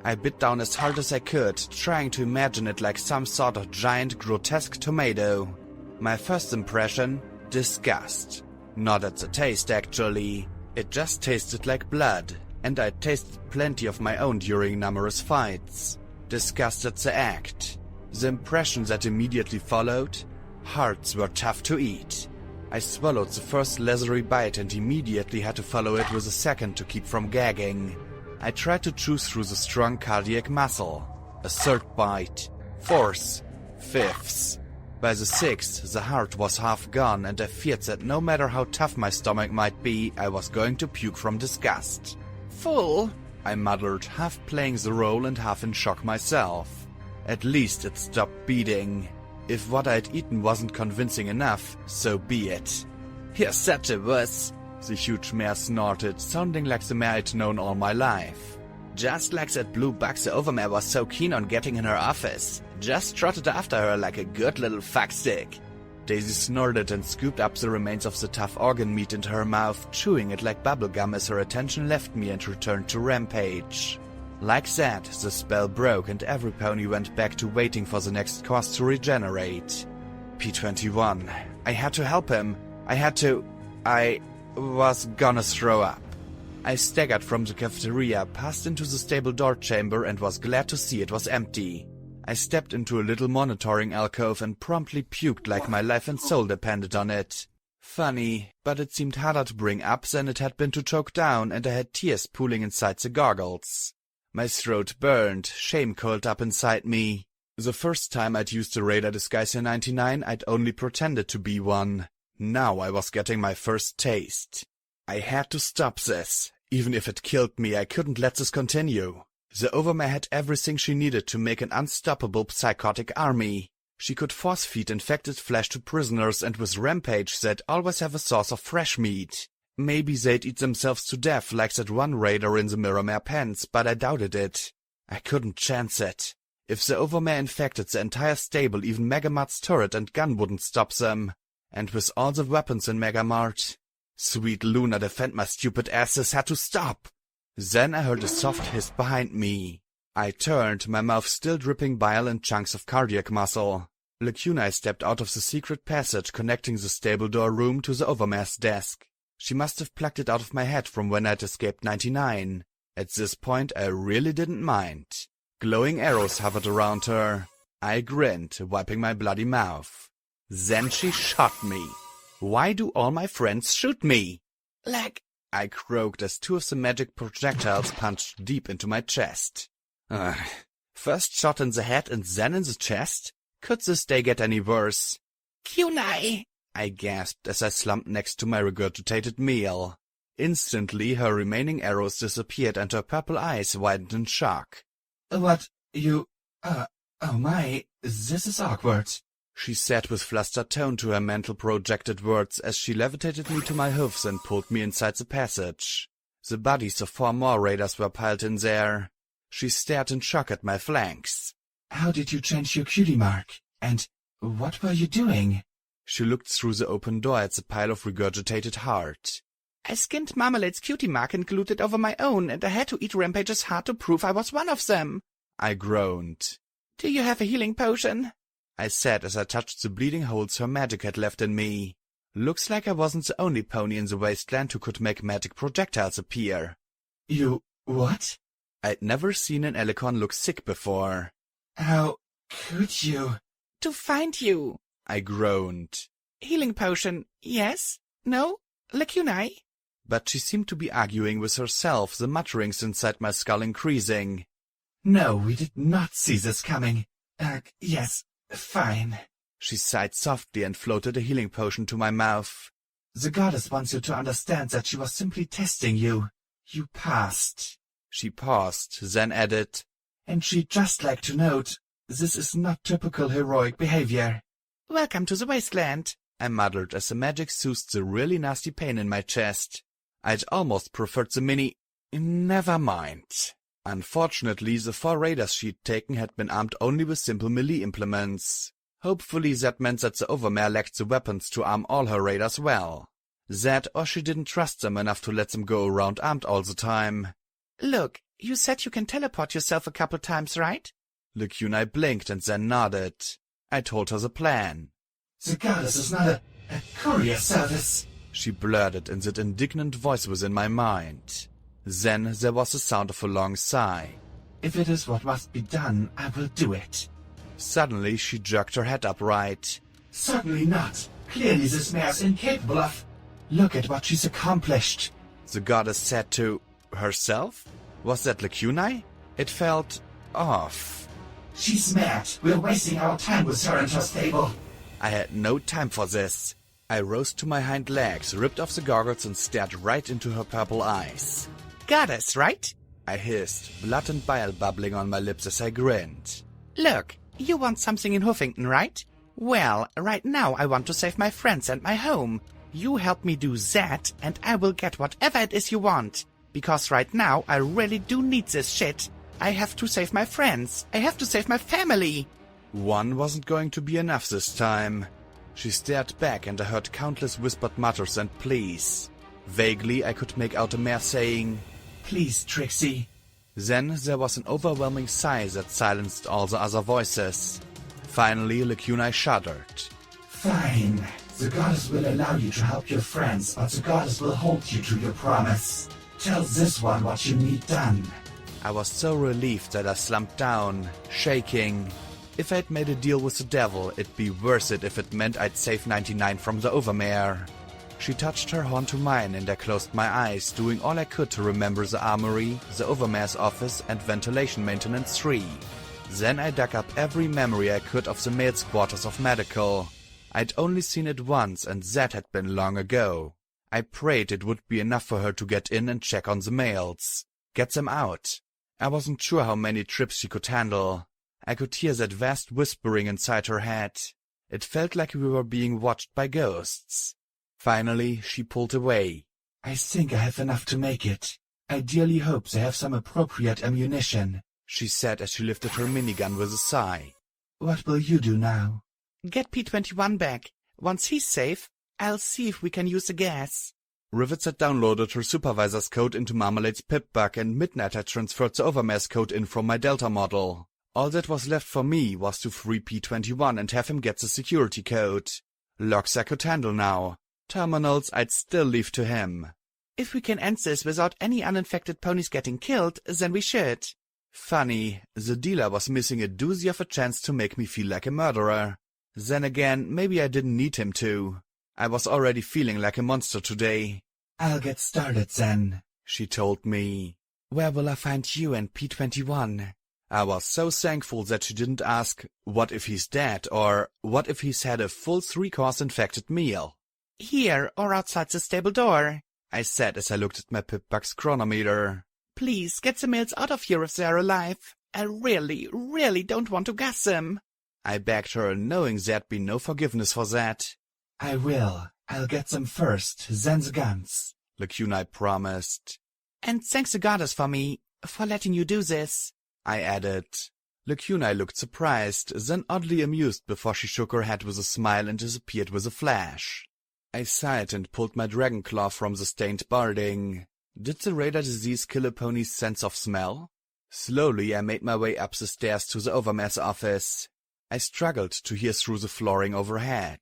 I bit down as hard as I could, trying to imagine it like some sort of giant, grotesque tomato. My first impression? Disgust. Not at the taste, actually. It just tasted like blood, and I tasted plenty of my own during numerous fights. Disgust at the act. The impression that immediately followed? Hearts were tough to eat. I swallowed the first leathery bite and immediately had to follow it with a second to keep from gagging. I tried to chew through the strong cardiac muscle. A third bite. Fourth. Fifth. By the sixth, the heart was half gone, and I feared that no matter how tough my stomach might be, I was going to puke from disgust. "Full," I muttered, half playing the role and half in shock myself. At least it stopped beating. If what I'd eaten wasn't convincing enough, so be it. "You're such a wuss," the huge mare snorted, sounding like the mare I'd known all my life. "Just like that blue bug the overmare was so keen on getting in her office. Just trotted after her like a good little fuckstick." Daisy snorted and scooped up the remains of the tough organ meat into her mouth, chewing it like bubblegum as her attention left me and returned to Rampage. Like that, the spell broke and every pony went back to waiting for the next course to regenerate. P21. I had to help him. I was gonna throw up. I staggered from the cafeteria, passed into the stable door chamber and was glad to see it was empty. I stepped into a little monitoring alcove and promptly puked like my life and soul depended on it. Funny, but it seemed harder to bring up than it had been to choke down, and I had tears pooling inside the goggles. My throat burned, shame curled up inside me. The first time I'd used the radar disguise in 99, I'd only pretended to be one. Now I was getting my first taste. I had to stop this. Even if it killed me, I couldn't let this continue. The Overmare had everything she needed to make an unstoppable psychotic army. She could force-feed infected flesh to prisoners, and with Rampage they'd always have a source of fresh meat. Maybe they'd eat themselves to death like that one raider in the Mirrormare pens, but I doubted it. I couldn't chance it. If the Overmare infected the entire stable, even Megamart's turret and gun wouldn't stop them. And with all the weapons in Megamart... Sweet Luna, defend my stupid asses had to stop! Then I heard a soft hiss behind me. I turned, my mouth still dripping bile and chunks of cardiac muscle. Lacuna stepped out of the secret passage connecting the stable door room to the Overmare's desk. She must have plucked it out of my head from when I'd escaped 99. At this point I really didn't mind. Glowing arrows hovered around her. I grinned, wiping my bloody mouth. Then she shot me. Why do all my friends shoot me? Leg, I croaked as two of the magic projectiles punched deep into my chest. First shot in the head and then in the chest? Could this day get any worse? Kunai! I gasped as I slumped next to my regurgitated meal. Instantly her remaining arrows disappeared and her purple eyes widened in shock. What? You... oh my, this is awkward. She said with flustered tone to her mental projected words as she levitated me to my hoofs and pulled me inside the passage. The bodies of 4 more raiders were piled in there. She stared in shock at my flanks. How did you change your cutie mark? And what were you doing? She looked through the open door at the pile of regurgitated heart. I skinned Marmalade's cutie mark and glued it over my own, and I had to eat Rampage's heart to prove I was one of them. I groaned. Do you have a healing potion? I said as I touched the bleeding holes her magic had left in me. Looks like I wasn't the only pony in the wasteland who could make magic projectiles appear. You... what? I'd never seen an Alicorn look sick before. How could you? To find you. I groaned. Healing potion, yes? No? Lacunai? But she seemed to be arguing with herself, the mutterings inside my skull increasing. No, we did not see this coming. Yes. Fine. She sighed softly and floated a healing potion to my mouth. The goddess wants you to understand that she was simply testing you. You passed. She paused, then added, And she'd just like to note, this is not typical heroic behavior. Welcome to the wasteland, I muttered as the magic soothed the really nasty pain in my chest. I'd almost preferred the mini... Never mind. Unfortunately, the 4 raiders she'd taken had been armed only with simple melee implements. Hopefully that meant that the Overmare lacked the weapons to arm all her raiders well. That, or she didn't trust them enough to let them go around armed all the time. Look, you said you can teleport yourself a couple times, right? Lacunai blinked and then nodded. I told her the plan. The goddess is not a courier service, she blurted in that indignant voice within my mind. Then there was the sound of a long sigh. If it is what must be done, I will do it. Suddenly she jerked her head upright. Certainly not. Clearly this mare's incapable of... Look at what she's accomplished. The goddess said to herself? Was that Lacunai? It felt off. She's mad. We're wasting our time with her and her stable. I had no time for this. I rose to my hind legs, ripped off the goggles and stared right into her purple eyes. Goddess, right? I hissed, blood and bile bubbling on my lips as I grinned. Look, you want something in Huffington, right? Well, right now I want to save my friends and my home. You help me do that, and I will get whatever it is you want. Because right now I really do need this shit. I have to save my friends. I have to save my family. One wasn't going to be enough this time. She stared back and I heard countless whispered mutters and pleas. Vaguely I could make out a mare saying, Please, Trixie. Then there was an overwhelming sigh that silenced all the other voices. Finally, Lacuna shuddered. Fine. The goddess will allow you to help your friends, but the goddess will hold you to your promise. Tell this one what you need done. I was so relieved that I slumped down, shaking. If I'd made a deal with the devil, it'd be worth it if it meant I'd save 99 from the overmare. She touched her horn to mine and I closed my eyes, doing all I could to remember the armory, the overmare's office and ventilation maintenance 3. Then I dug up every memory I could of the male's quarters of medical. I'd only seen it once and that had been long ago. I prayed it would be enough for her to get in and check on the males. Get them out. I wasn't sure how many trips she could handle. I could hear that vast whispering inside her head. It felt like we were being watched by ghosts. Finally, she pulled away. I think I have enough to make it. I dearly hope they have some appropriate ammunition, she said as she lifted her minigun with a sigh. What will you do now? Get P-21 back. Once he's safe, I'll see if we can use the gas. Rivets had downloaded her supervisor's code into Marmalade's pip-bug and Midnight had transferred the Overmare's code in from my Delta model. All that was left for me was to free P-21 and have him get the security code. Locks I could handle now. Terminals I'd still leave to him. If we can end this without any uninfected ponies getting killed, then we should. Funny, the dealer was missing a doozy of a chance to make me feel like a murderer. Then again, maybe I didn't need him to. I was already feeling like a monster today. I'll get started then, she told me. Where will I find you and P-21? I was so thankful that she didn't ask, what if he's dead, or what if he's had a full 3-course infected meal? Here, or outside the stable door, I said as I looked at my pip-bug's chronometer. Please, get the males out of here if they're alive. I really, really don't want to gas them. I begged her, knowing there'd be no forgiveness for that. I will. I'll get them first, then the guns, Lacuna promised. And thanks the goddess for letting you do this, I added. Lacuna looked surprised, then oddly amused before she shook her head with a smile and disappeared with a flash. I sighed and pulled my dragon claw from the stained barding. Did the radar disease kill a pony's sense of smell? Slowly I made my way up the stairs to the Overmare's office. I struggled to hear through the flooring overhead.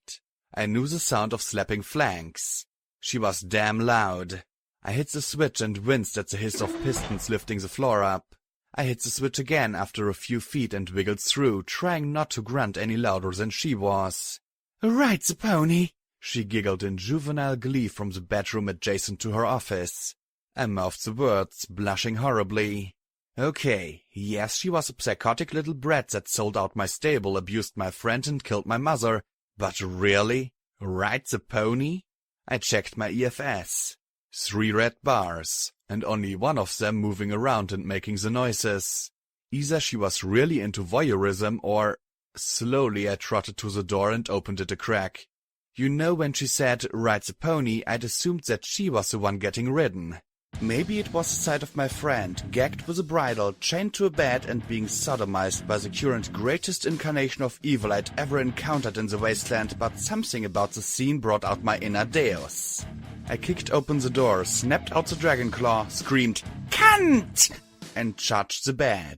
I knew the sound of slapping flanks. She was damn loud. I hit the switch and winced at the hiss of pistons lifting the floor up. I hit the switch again after a few feet and wiggled through, trying not to grunt any louder than she was. Right, the pony, she giggled in juvenile glee from the bedroom adjacent to her office. I mouthed the words, blushing horribly. Okay, yes, she was a psychotic little brat that sold out my stable, abused my friend and killed my mother. But really? Ride the pony? I checked my EFS. 3 red bars, and only one of them moving around and making the noises. Either she was really into voyeurism or... Slowly I trotted to the door and opened it a crack. You know, when she said, ride the pony, I'd assumed that she was the one getting ridden. Maybe it was the sight of my friend, gagged with a bridle, chained to a bed and being sodomized by the current greatest incarnation of evil I'd ever encountered in the wasteland, but something about the scene brought out my inner deus. I kicked open the door, snapped out the dragon claw, screamed, "Cunt!" and charged the bed.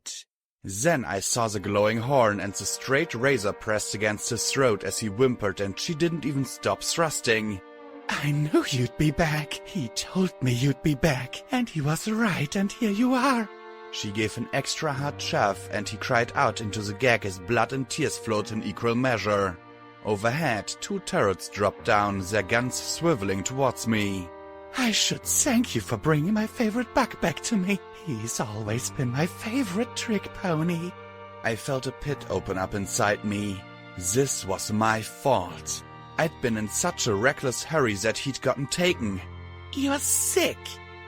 Then I saw the glowing horn and the straight razor pressed against his throat as he whimpered, and she didn't even stop thrusting. I knew you'd be back. He told me you'd be back, and he was right, and here you are. She gave an extra hard shove, and he cried out into the gag as blood and tears flowed in equal measure. Overhead, 2 turrets dropped down, their guns swiveling towards me. I should thank you for bringing my favorite bug back to me. He's always been my favorite trick pony. I felt a pit open up inside me. This was my fault. I'd been in such a reckless hurry that he'd gotten taken. You're sick,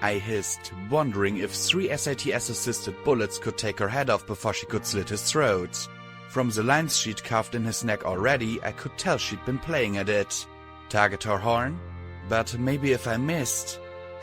I hissed, wondering if 3 SATS-assisted bullets could take her head off before she could slit his throat. From the lines she'd carved in his neck already, I could tell she'd been playing at it. Target her horn? But maybe if I missed...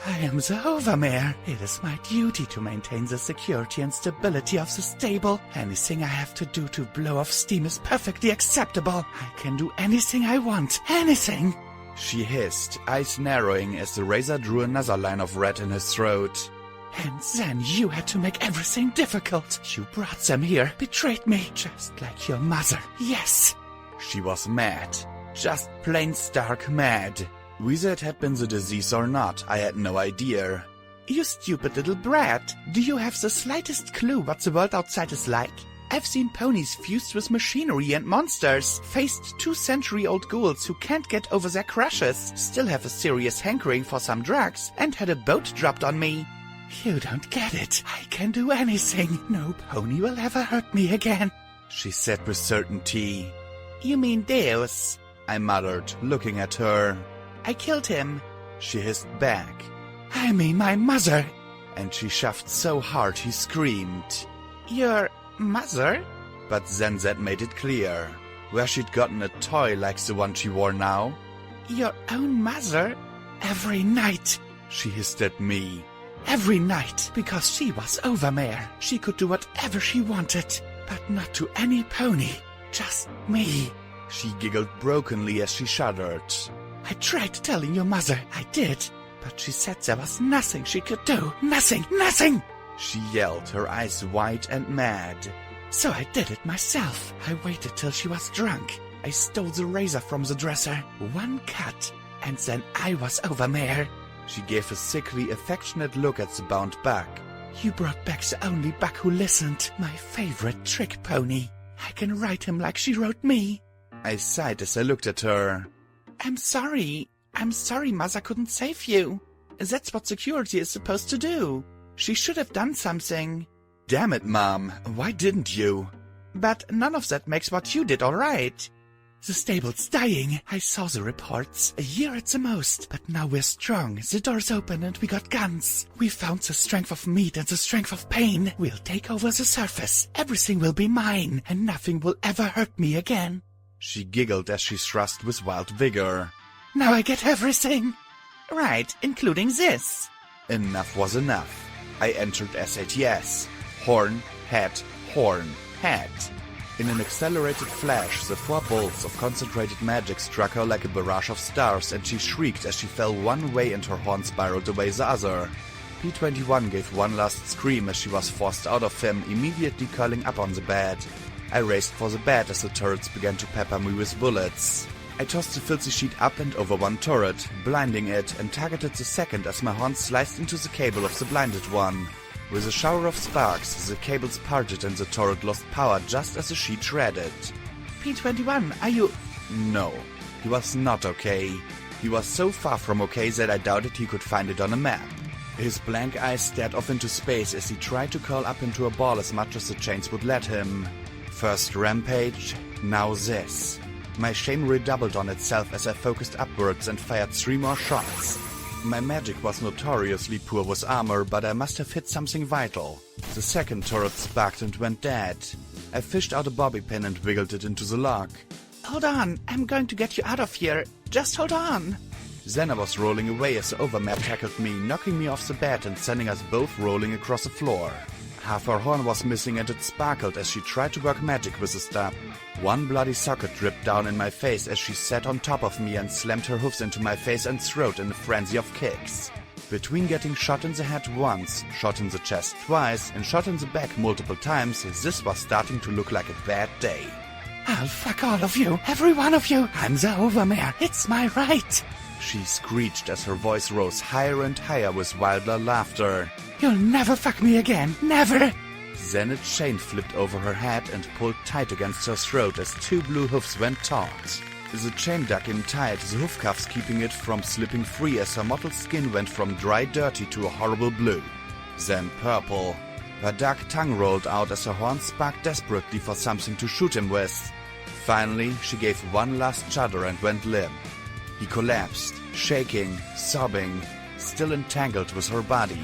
I am the Overmare. It is my duty to maintain the security and stability of the stable. Anything I have to do to blow off steam is perfectly acceptable. I can do anything I want. Anything! She hissed, eyes narrowing as the razor drew another line of red in his throat. And then you had to make everything difficult. You brought them here, betrayed me, just like your mother. Yes! She was mad. Just plain stark mad. Whether it had been the disease or not, I had no idea. You stupid little brat. Do you have the slightest clue what the world outside is like? I've seen ponies fused with machinery and monsters, faced 2-century-old ghouls who can't get over their crushes, still have a serious hankering for some drugs, and had a boat dropped on me. You don't get it. I can do anything. No pony will ever hurt me again, she said with certainty. You mean Deus? I muttered, looking at her. I killed him, she hissed back. I mean my mother. And she shoved so hard he screamed. Your mother? But then that made it clear. Where she'd gotten a toy like the one she wore now. Your own mother? Every night, she hissed at me. Every night, because she was Overmare. She could do whatever she wanted, but not to any pony. Just me. She giggled brokenly as she shuddered. I tried telling your mother, I did, but she said there was nothing she could do. Nothing, nothing! She yelled, her eyes wide and mad. So I did it myself. I waited till she was drunk. I stole the razor from the dresser. One cut, and then I was Overmare. She gave a sickly, affectionate look at the bound buck. You brought back the only buck who listened. My favorite trick pony. I can ride him like she rode me. I sighed as I looked at her. I'm sorry. I'm sorry Mother couldn't save you. That's what security is supposed to do. She should have done something. Damn it, Mom. Why didn't you? But none of that makes what you did all right. The stable's dying. I saw the reports. A year at the most. But now we're strong. The door's open and we got guns. We found the strength of meat and the strength of pain. We'll take over the surface. Everything will be mine. And nothing will ever hurt me again. She giggled as she thrust with wild vigor. Now I get everything. Right, including this. Enough was enough. I entered SATS. Horn, hat, horn, hat. In an accelerated flash, the 4 bolts of concentrated magic struck her like a barrage of stars, and she shrieked as she fell one way and her horn spiraled away the other. P-21 gave one last scream as she was forced out of him, immediately curling up on the bed. I raced for the bed as the turrets began to pepper me with bullets. I tossed the filthy sheet up and over one turret, blinding it, and targeted the second as my horn sliced into the cable of the blinded one. With a shower of sparks, the cables parted and the turret lost power just as the sheet shredded. P-21, are you... No, he was not okay. He was so far from okay that I doubted he could find it on a map. His blank eyes stared off into space as he tried to curl up into a ball as much as the chains would let him. First rampage, now this. My shame redoubled on itself as I focused upwards and fired 3 more shots. My magic was notoriously poor with armor, but I must have hit something vital. The second turret sparked and went dead. I fished out a bobby pin and wiggled it into the lock. Hold on, I'm going to get you out of here. Just hold on. Then I was rolling away as the Overmare tackled me, knocking me off the bed and sending us both rolling across the floor. Half her horn was missing and it sparkled as she tried to work magic with the stub. One bloody socket dripped down in my face as she sat on top of me and slammed her hoofs into my face and throat in a frenzy of kicks. Between getting shot in the head once, shot in the chest twice, and shot in the back multiple times, this was starting to look like a bad day. I'll fuck all of you, every one of you. I'm the Overmare. It's my right. She screeched as her voice rose higher and higher with wilder laughter. You'll never fuck me again. Never! Then a chain flipped over her head and pulled tight against her throat as 2 blue hoofs went taut. The chain dug in tight, the hoof cuffs keeping it from slipping free as her mottled skin went from dry dirty to a horrible blue. Then purple. Her dark tongue rolled out as her horn sparked desperately for something to shoot him with. Finally, she gave one last shudder and went limp. He collapsed, shaking, sobbing, still entangled with her body.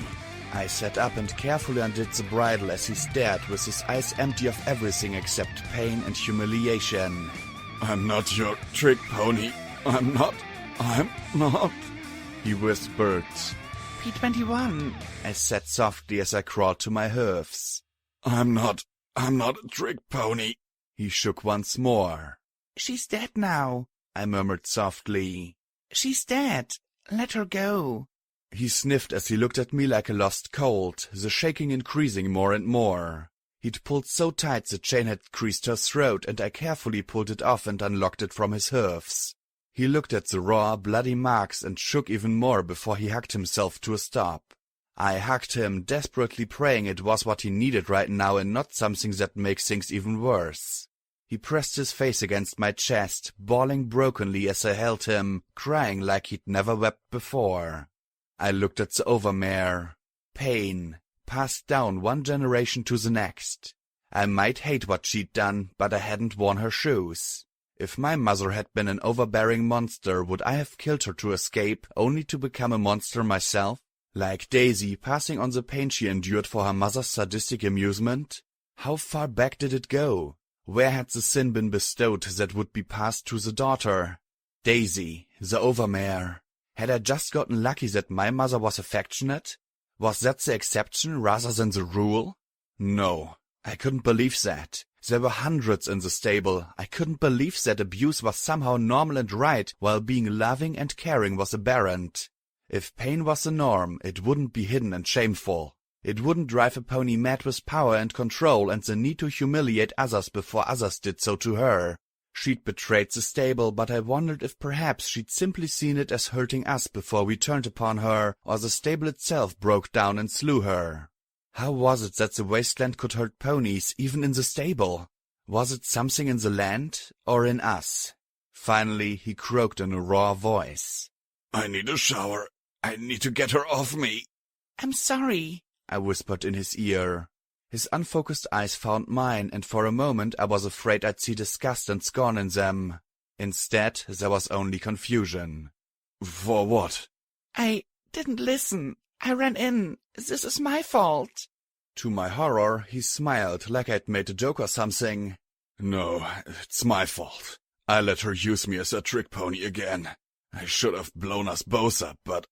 I sat up and carefully undid the bridle as he stared with his eyes empty of everything except pain and humiliation. I'm not your trick pony. I'm not. He whispered. P21, I said softly as I crawled to my hooves. I'm not a trick pony. He shook once more. she's dead now, I murmured softly. she's dead. Let her go. He sniffed as he looked at me like a lost colt, the shaking increasing more and more. He'd pulled so tight the chain had creased her throat, and I carefully pulled it off and unlocked it from his hooves. He looked at the raw, bloody marks and shook even more before he hugged himself to a stop. I hugged him, desperately praying it was what he needed right now and not something that makes things even worse. He pressed his face against my chest, bawling brokenly as I held him, crying like he'd never wept before. I looked at the overmare. Pain, passed down one generation to the next. I might hate what she'd done, but I hadn't worn her shoes. If my mother had been an overbearing monster, would I have killed her to escape, only to become a monster myself? Like Daisy, passing on the pain she endured for her mother's sadistic amusement? How far back did it go? Where had the sin been bestowed that would be passed to the daughter? Daisy, the overmare. Had I just gotten lucky that my mother was affectionate? Was that the exception rather than the rule? No, I couldn't believe that. There were hundreds in the stable. I couldn't believe that abuse was somehow normal and right, while being loving and caring was aberrant. If pain was the norm, it wouldn't be hidden and shameful. It wouldn't drive a pony mad with power and control and the need to humiliate others before others did so to her. She'd betrayed the stable, but I wondered if perhaps she'd simply seen it as hurting us before we turned upon her, or the stable itself broke down and slew her. How was it that the wasteland could hurt ponies, even in the stable? Was it something in the land, or in us? Finally, he croaked in a raw voice. I need a shower. I need to get her off me. I'm sorry, I whispered in his ear. His unfocused eyes found mine, and for a moment I was afraid I'd see disgust and scorn in them. Instead, there was only confusion. For what? I didn't listen. I ran in. This is my fault. To my horror, he smiled like I'd made a joke or something. No, it's my fault. I let her use me as a trick pony again. I should have blown us both up, but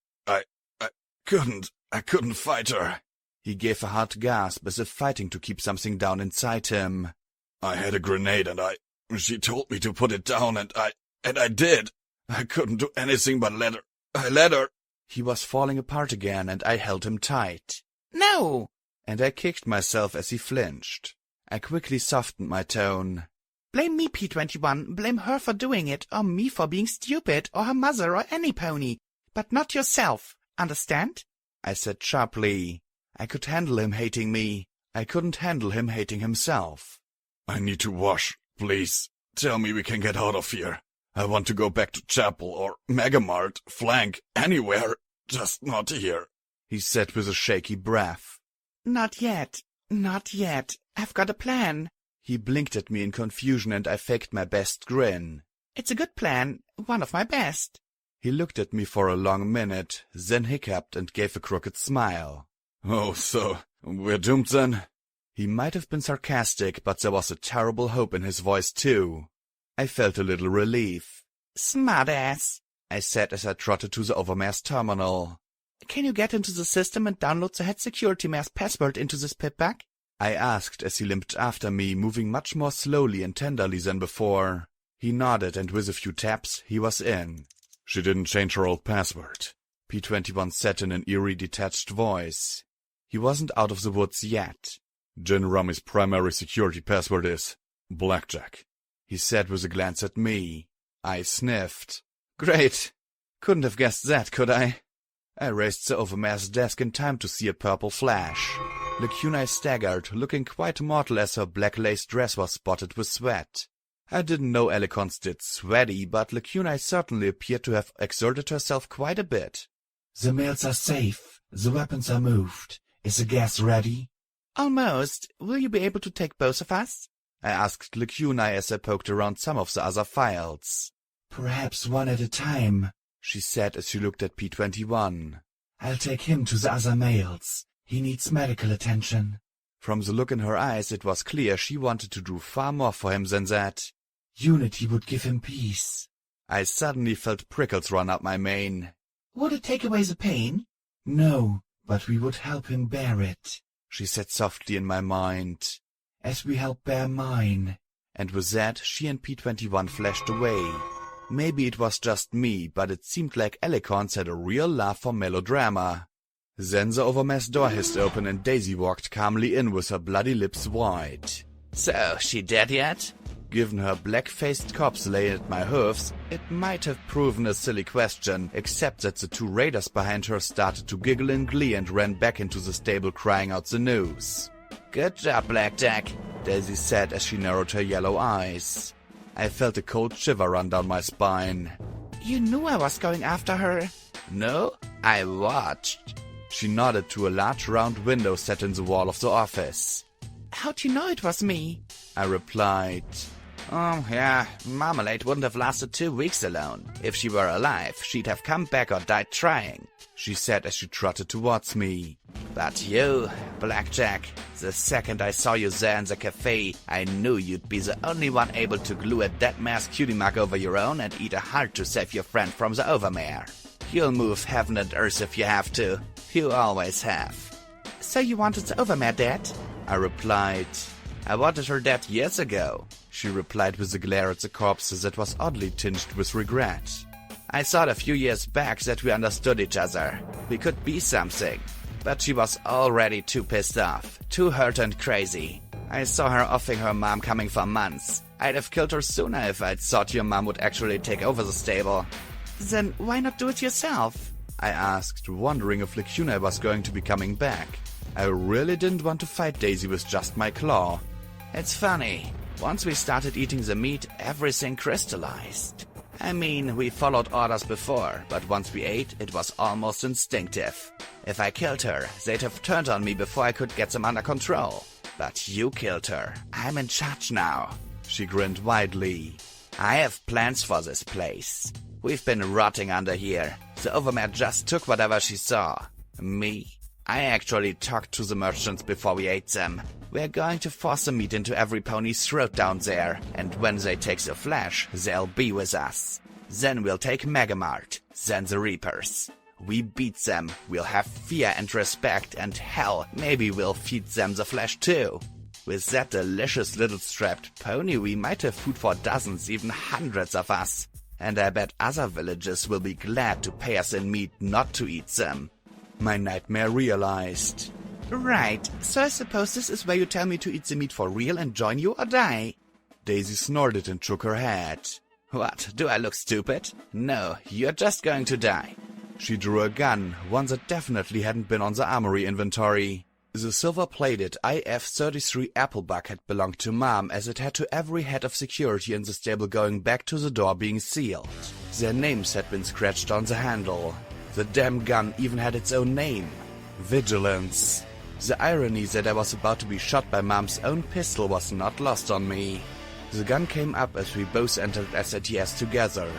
I couldn't fight her. He gave a hard gasp as if fighting to keep something down inside him. I had a grenade and she told me to put it down and I did. I couldn't do anything but let her. I let her. He was falling apart again and I held him tight. No! And I kicked myself as he flinched. I quickly softened my tone. Blame me, P21. Blame her for doing it, or me for being stupid, or her mother, or any pony. But not yourself. Understand? I said sharply. I could handle him hating me. I couldn't handle him hating himself. I need to wash, please. Tell me we can get out of here. I want to go back to Chapel or Megamart, Flank, anywhere, just not here, he said with a shaky breath. Not yet. Not yet. I've got a plan. He blinked at me in confusion and I faked my best grin. It's a good plan. One of my best. He looked at me for a long minute, then hiccuped and gave a crooked smile. Oh, so we're doomed then? He might have been sarcastic, but there was a terrible hope in his voice too. I felt a little relief. Smartass, I said as I trotted to the overmare's terminal. Can you get into the system and download the head security mare's password into this pip bag? I asked as he limped after me, moving much more slowly and tenderly than before. He nodded and with a few taps, he was in. She didn't change her old password, P21 said in an eerie, detached voice. He wasn't out of the woods yet. Gin Rummy's primary security password is Blackjack, he said with a glance at me. I sniffed. Great. Couldn't have guessed that, could I? I raised the overmare's desk in time to see a purple flash. Lacuna staggered, looking quite mortal as her black lace dress was spotted with sweat. I didn't know Alicon's did sweaty, but Lacuna certainly appeared to have exerted herself quite a bit. The mails are safe. The weapons are moved. Is the gas ready? Almost. Will you be able to take both of us? I asked Lacuna as I poked around some of the other files. Perhaps one at a time, she said as she looked at P21. I'll take him to the other mails. He needs medical attention. From the look in her eyes, it was clear she wanted to do far more for him than that. Unity would give him peace. I suddenly felt prickles run up my mane. Would it take away the pain? No, but we would help him bear it, she said softly in my mind. As we help bear mine. And with that, she and P21 flashed away. Maybe it was just me, but it seemed like Alicorns had a real love for melodrama. Then the overmess door hissed open and Daisy walked calmly in with her bloody lips wide. So, she dead yet? Given her black-faced corpse laying at my hoofs, it might have proven a silly question, except that the two raiders behind her started to giggle in glee and ran back into the stable crying out the news. Good job, Blackjack, Daisy said as she narrowed her yellow eyes. I felt a cold shiver run down my spine. You knew I was going after her. No, I watched. She nodded to a large round window set in the wall of the office. How'd you know it was me? I replied. Oh, yeah, Marmalade wouldn't have lasted 2 weeks alone. If she were alive, she'd have come back or died trying, she said as she trotted towards me. But you, Blackjack, the second I saw you there in the cafe, I knew you'd be the only one able to glue a dead mare's cutie mark over your own and eat a heart to save your friend from the overmare. You'll move heaven and earth if you have to. You always have. So you wanted the overmare dead? I replied. I wanted her dead years ago, she replied with a glare at the corpse that was oddly tinged with regret. I thought a few years back that we understood each other. We could be something. But she was already too pissed off, too hurt and crazy. I saw her offing her mom coming for months. I'd have killed her sooner if I'd thought your mom would actually take over the stable. Then why not do it yourself? I asked, wondering if Lacuna was going to be coming back. I really didn't want to fight Daisy with just my claw. It's funny. Once we started eating the meat, everything crystallized. I mean, we followed orders before, but once we ate, it was almost instinctive. If I killed her, they'd have turned on me before I could get them under control. But you killed her. I'm in charge now. She grinned widely. I have plans for this place. We've been rotting under here. The overmare just took whatever she saw. Me? I actually talked to the merchants before we ate them. We're going to force the meat into every pony's throat down there, and when they take the flesh, they'll be with us. Then we'll take Megamart, then the Reapers. We beat them, we'll have fear and respect, and hell, maybe we'll feed them the flesh too. With that delicious little strapped pony, we might have food for dozens, even hundreds of us. And I bet other villages will be glad to pay us in meat not to eat them. My nightmare realized. Right, so I suppose this is where you tell me to eat the meat for real and join you or die. Daisy snorted and shook her head. What, do I look stupid? No, you're just going to die. She drew a gun, one that definitely hadn't been on the armory inventory. The silver-plated IF-33 Applebuck had belonged to Mom, as it had to every head of security in the stable going back to the door being sealed. Their names had been scratched on the handle. The damn gun even had its own name. Vigilance. The irony that I was about to be shot by Mom's own pistol was not lost on me. The gun came up as we both entered SATS together.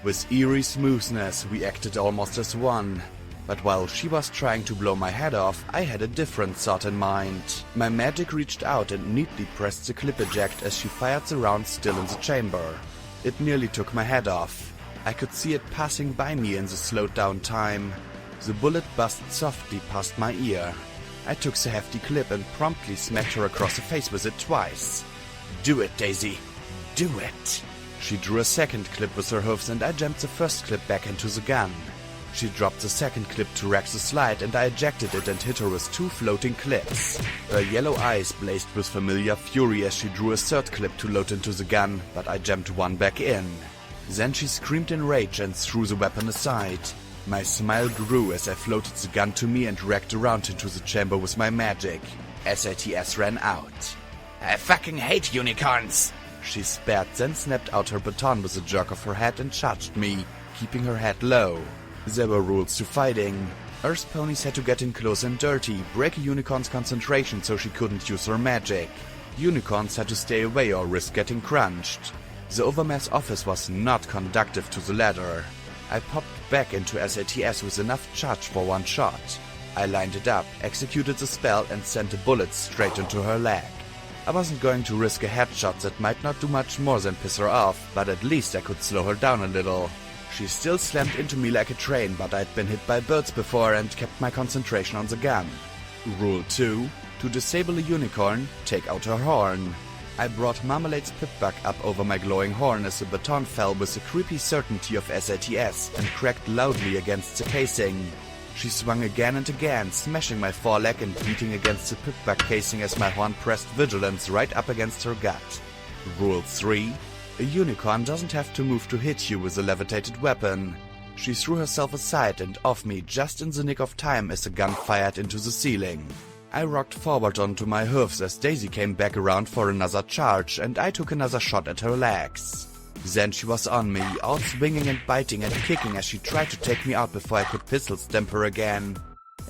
With eerie smoothness, we acted almost as one. But while she was trying to blow my head off, I had a different thought in mind. My magic reached out and neatly pressed the clip eject as she fired the round still in the chamber. It nearly took my head off. I could see it passing by me in the slowed down time. The bullet buzzed softly past my ear. I took the hefty clip and promptly smacked her across the face with it twice. Do it, Daisy. Do it. She drew a second clip with her hoofs and I jammed the first clip back into the gun. She dropped the second clip to rack the slide and I ejected it and hit her with 2 floating clips. Her yellow eyes blazed with familiar fury as she drew a third clip to load into the gun, but I jammed one back in. Then she screamed in rage and threw the weapon aside. My smile grew as I floated the gun to me and racked around into the chamber with my magic. SATS ran out. I fucking hate unicorns! She spat, then snapped out her baton with a jerk of her head and charged me, keeping her head low. There were rules to fighting. Earth ponies had to get in close and dirty, break a unicorn's concentration so she couldn't use her magic. Unicorns had to stay away or risk getting crunched. The Overmare's office was not conducive to the latter. I popped back into SATS with enough charge for one shot. I lined it up, executed the spell, and sent a bullet straight into her leg. I wasn't going to risk a headshot that might not do much more than piss her off, but at least I could slow her down a little. She still slammed into me like a train, but I'd been hit by birds before and kept my concentration on the gun. Rule 2. To disable a unicorn, take out her horn. I brought Marmalade's pipback up over my glowing horn as the baton fell with the creepy certainty of SATS and cracked loudly against the casing. She swung again and again, smashing my foreleg and beating against the pipback casing as my horn pressed vigilance right up against her gut. Rule 3. A unicorn doesn't have to move to hit you with a levitated weapon. She threw herself aside and off me just in the nick of time as the gun fired into the ceiling. I rocked forward onto my hoofs as Daisy came back around for another charge, and I took another shot at her legs. Then she was on me, all swinging and biting and kicking as she tried to take me out before I could pistol stamp her again.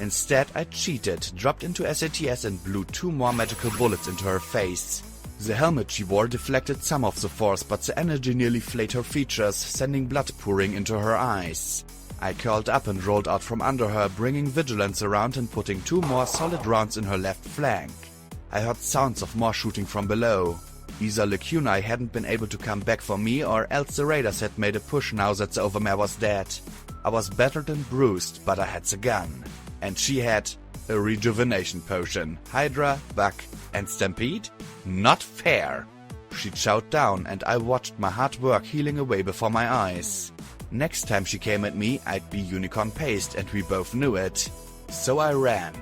Instead, I cheated, dropped into SATS and blew 2 more magical bullets into her face. The helmet she wore deflected some of the force, but the energy nearly flayed her features, sending blood pouring into her eyes. I curled up and rolled out from under her, bringing vigilance around and putting 2 more solid rounds in her left flank. I heard sounds of more shooting from below. Either Lacuna hadn't been able to come back for me, or else the raiders had made a push now that the Overmare was dead. I was battered and bruised, but I had the gun. And she had a rejuvenation potion, Hydra, Buck, and Stampede? Not fair! She chowed down, and I watched my hard work healing away before my eyes. Next time she came at me, I'd be unicorn-paced, and we both knew it. So I ran.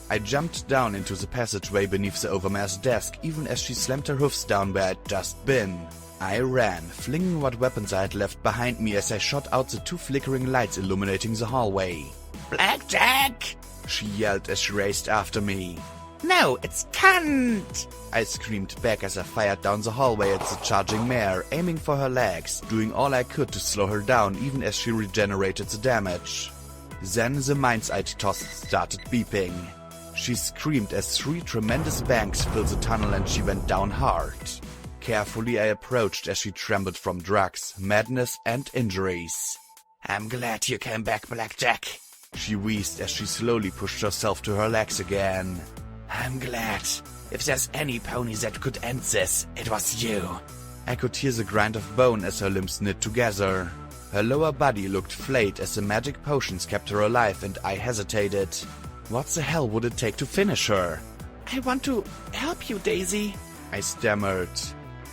I jumped down into the passageway beneath the Overmare's desk, even as she slammed her hoofs down where I'd just been. I ran, flinging what weapons I had left behind me as I shot out the 2 flickering lights illuminating the hallway. Blackjack! She yelled as she raced after me. No, it's cunt! I screamed back as I fired down the hallway at the charging mare, aiming for her legs, doing all I could to slow her down even as she regenerated the damage. Then the mines I'd tossed started beeping. She screamed as 3 tremendous bangs filled the tunnel and she went down hard. Carefully I approached as she trembled from drugs, madness, and injuries. I'm glad you came back, Blackjack. She wheezed as she slowly pushed herself to her legs again. I'm glad. If there's any pony that could end this, it was you. I could hear the grind of bone as her limbs knit together. Her lower body looked flayed as the magic potions kept her alive, and I hesitated. What the hell would it take to finish her? I want to help you, Daisy. I stammered.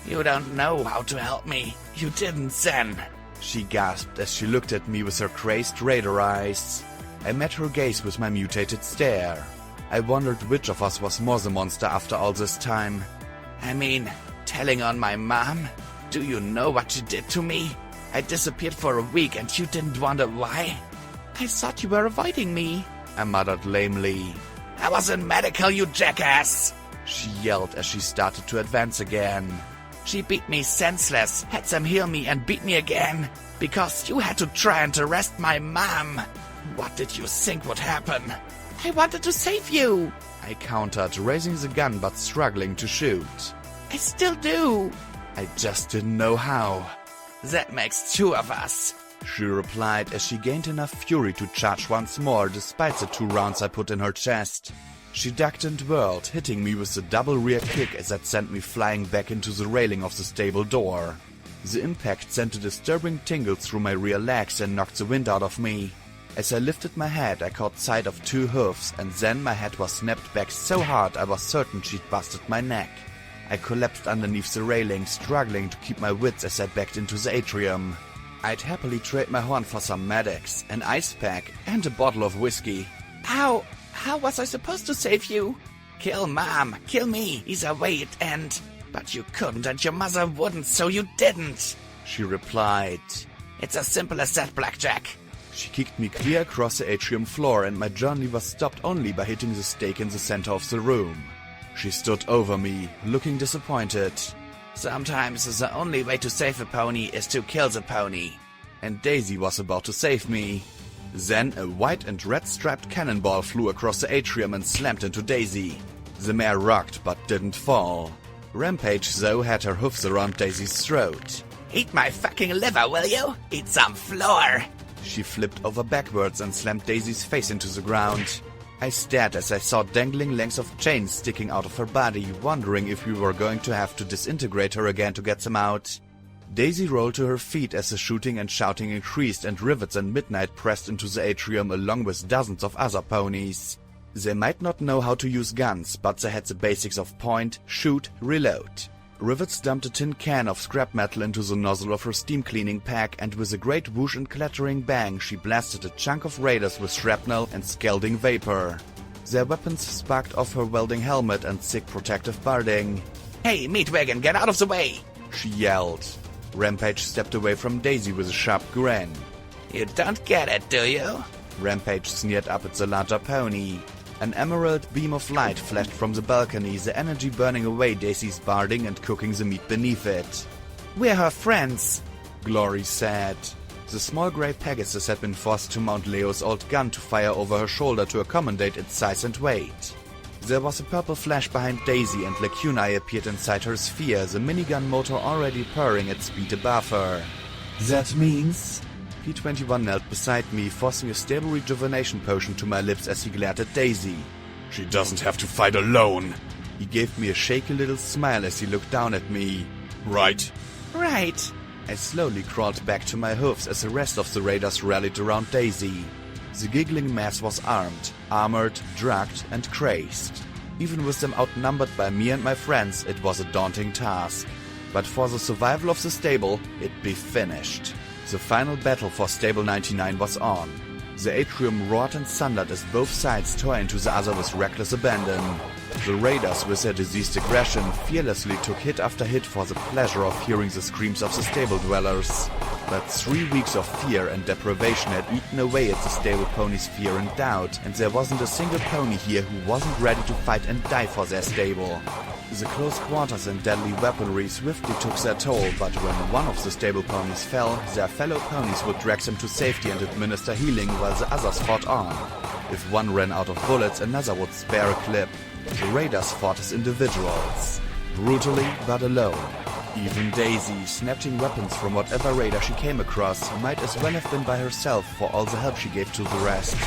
You don't know how to help me. You didn't, Zen. She gasped as she looked at me with her crazed raider eyes. I met her gaze with my mutated stare. I wondered which of us was more the monster after all this time. I mean, telling on my mom? Do you know what you did to me? I disappeared for a week and you didn't wonder why? I thought you were avoiding me, I muttered lamely. I was in medical, you jackass! She yelled as she started to advance again. She beat me senseless, had them heal me and beat me again, because you had to try and arrest my mom. What did you think would happen? I wanted to save you, I countered, raising the gun but struggling to shoot. I still do. I just didn't know how. That makes 2 of us, she replied as she gained enough fury to charge once more despite the 2 rounds I put in her chest. She ducked and whirled, hitting me with the double rear kick as that sent me flying back into the railing of the stable door. The impact sent a disturbing tingle through my rear legs and knocked the wind out of me. As I lifted my head, I caught sight of 2 hoofs, and then my head was snapped back so hard I was certain she'd busted my neck. I collapsed underneath the railing, struggling to keep my wits as I backed into the atrium. I'd happily trade my horn for some medics, an ice pack, and a bottle of whiskey. How was I supposed to save you? Kill Mom, kill me, either way it end. But you couldn't and your mother wouldn't, so you didn't, she replied. It's as simple as that, Blackjack. She kicked me clear across the atrium floor, and my journey was stopped only by hitting the stake in the center of the room. She stood over me, looking disappointed. Sometimes the only way to save a pony is to kill the pony. And Daisy was about to save me. Then a white and red striped cannonball flew across the atrium and slammed into Daisy. The mare rocked but didn't fall. Rampage, though, had her hoofs around Daisy's throat. Eat my fucking liver, will you? Eat some floor! She flipped over backwards and slammed Daisy's face into the ground. I stared as I saw dangling lengths of chains sticking out of her body, wondering if we were going to have to disintegrate her again to get them out. Daisy rolled to her feet as the shooting and shouting increased and Rivets and Midnight pressed into the atrium along with dozens of other ponies. They might not know how to use guns, but they had the basics of point, shoot, reload. Rivets dumped a tin can of scrap metal into the nozzle of her steam cleaning pack, and with a great whoosh and clattering bang she blasted a chunk of raiders with shrapnel and scalding vapor. Their weapons sparked off her welding helmet and thick protective barding. Hey, Meatwagon, get out of the way! She yelled. Rampage stepped away from Daisy with a sharp grin. You don't get it, do you? Rampage sneered up at the larger pony. An emerald beam of light flashed from the balcony, the energy burning away Daisy's barding and cooking the meat beneath it. We're her friends, Glory said. The small grey Pegasus had been forced to mount Leo's old gun to fire over her shoulder to accommodate its size and weight. There was a purple flash behind Daisy and Lacunae appeared inside her sphere, the minigun motor already purring at speed above her. That means... P-21 knelt beside me, forcing a stable rejuvenation potion to my lips as he glared at Daisy. She doesn't have to fight alone. He gave me a shaky little smile as he looked down at me. Right? Right. I slowly crawled back to my hoofs as the rest of the raiders rallied around Daisy. The giggling mass was armed, armored, drugged, and crazed. Even with them outnumbered by me and my friends, it was a daunting task. But for the survival of the stable, it'd be finished. The final battle for Stable 99 was on. The atrium roared and thundered as both sides tore into the other with reckless abandon. The raiders, with their diseased aggression, fearlessly took hit after hit for the pleasure of hearing the screams of the stable dwellers. But 3 weeks of fear and deprivation had eaten away at the stable ponies' fear and doubt, and there wasn't a single pony here who wasn't ready to fight and die for their stable. The close quarters and deadly weaponry swiftly took their toll, but when one of the stable ponies fell, their fellow ponies would drag them to safety and administer healing while the others fought on. If one ran out of bullets, another would spare a clip. The raiders fought as individuals. Brutally, but alone. Even Daisy, snatching weapons from whatever raider she came across, might as well have been by herself for all the help she gave to the rest.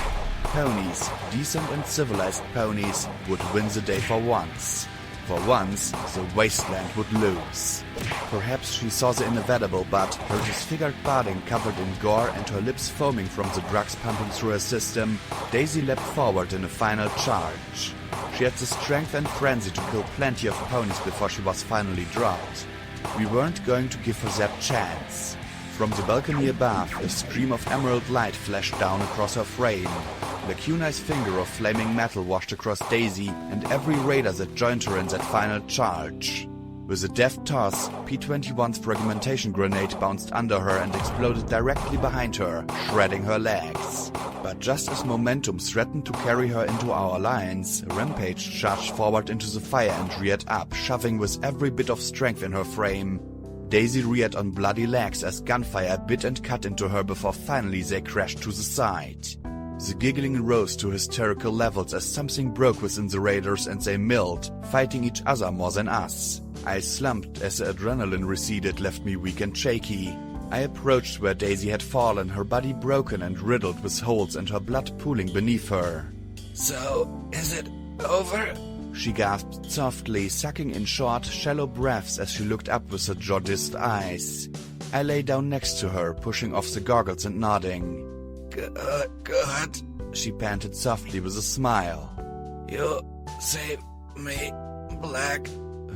Ponies, decent and civilized ponies, would win the day for once. For once, the wasteland would lose. Perhaps she saw the inevitable, but her disfigured barding covered in gore and her lips foaming from the drugs pumping through her system, Daisy leapt forward in a final charge. She had the strength and frenzy to kill plenty of ponies before she was finally dropped. We weren't going to give her that chance. From the balcony above, a stream of emerald light flashed down across her frame. Lacunae's finger of flaming metal washed across Daisy and every raider that joined her in that final charge. With a deft toss, P-21's fragmentation grenade bounced under her and exploded directly behind her, shredding her legs. But just as momentum threatened to carry her into our lines, Rampage charged forward into the fire and reared up, shoving with every bit of strength in her frame. Daisy reared on bloody legs as gunfire bit and cut into her before finally they crashed to the side. The giggling rose to hysterical levels as something broke within the raiders and they milled, fighting each other more than us. I slumped as the adrenaline receded, left me weak and shaky. I approached where Daisy had fallen, her body broken and riddled with holes and her blood pooling beneath her. So, is it over? She gasped softly, sucking in short, shallow breaths as she looked up with her jaundiced eyes. I lay down next to her, pushing off the goggles and nodding. Good. She panted softly with a smile. You saved me, Black.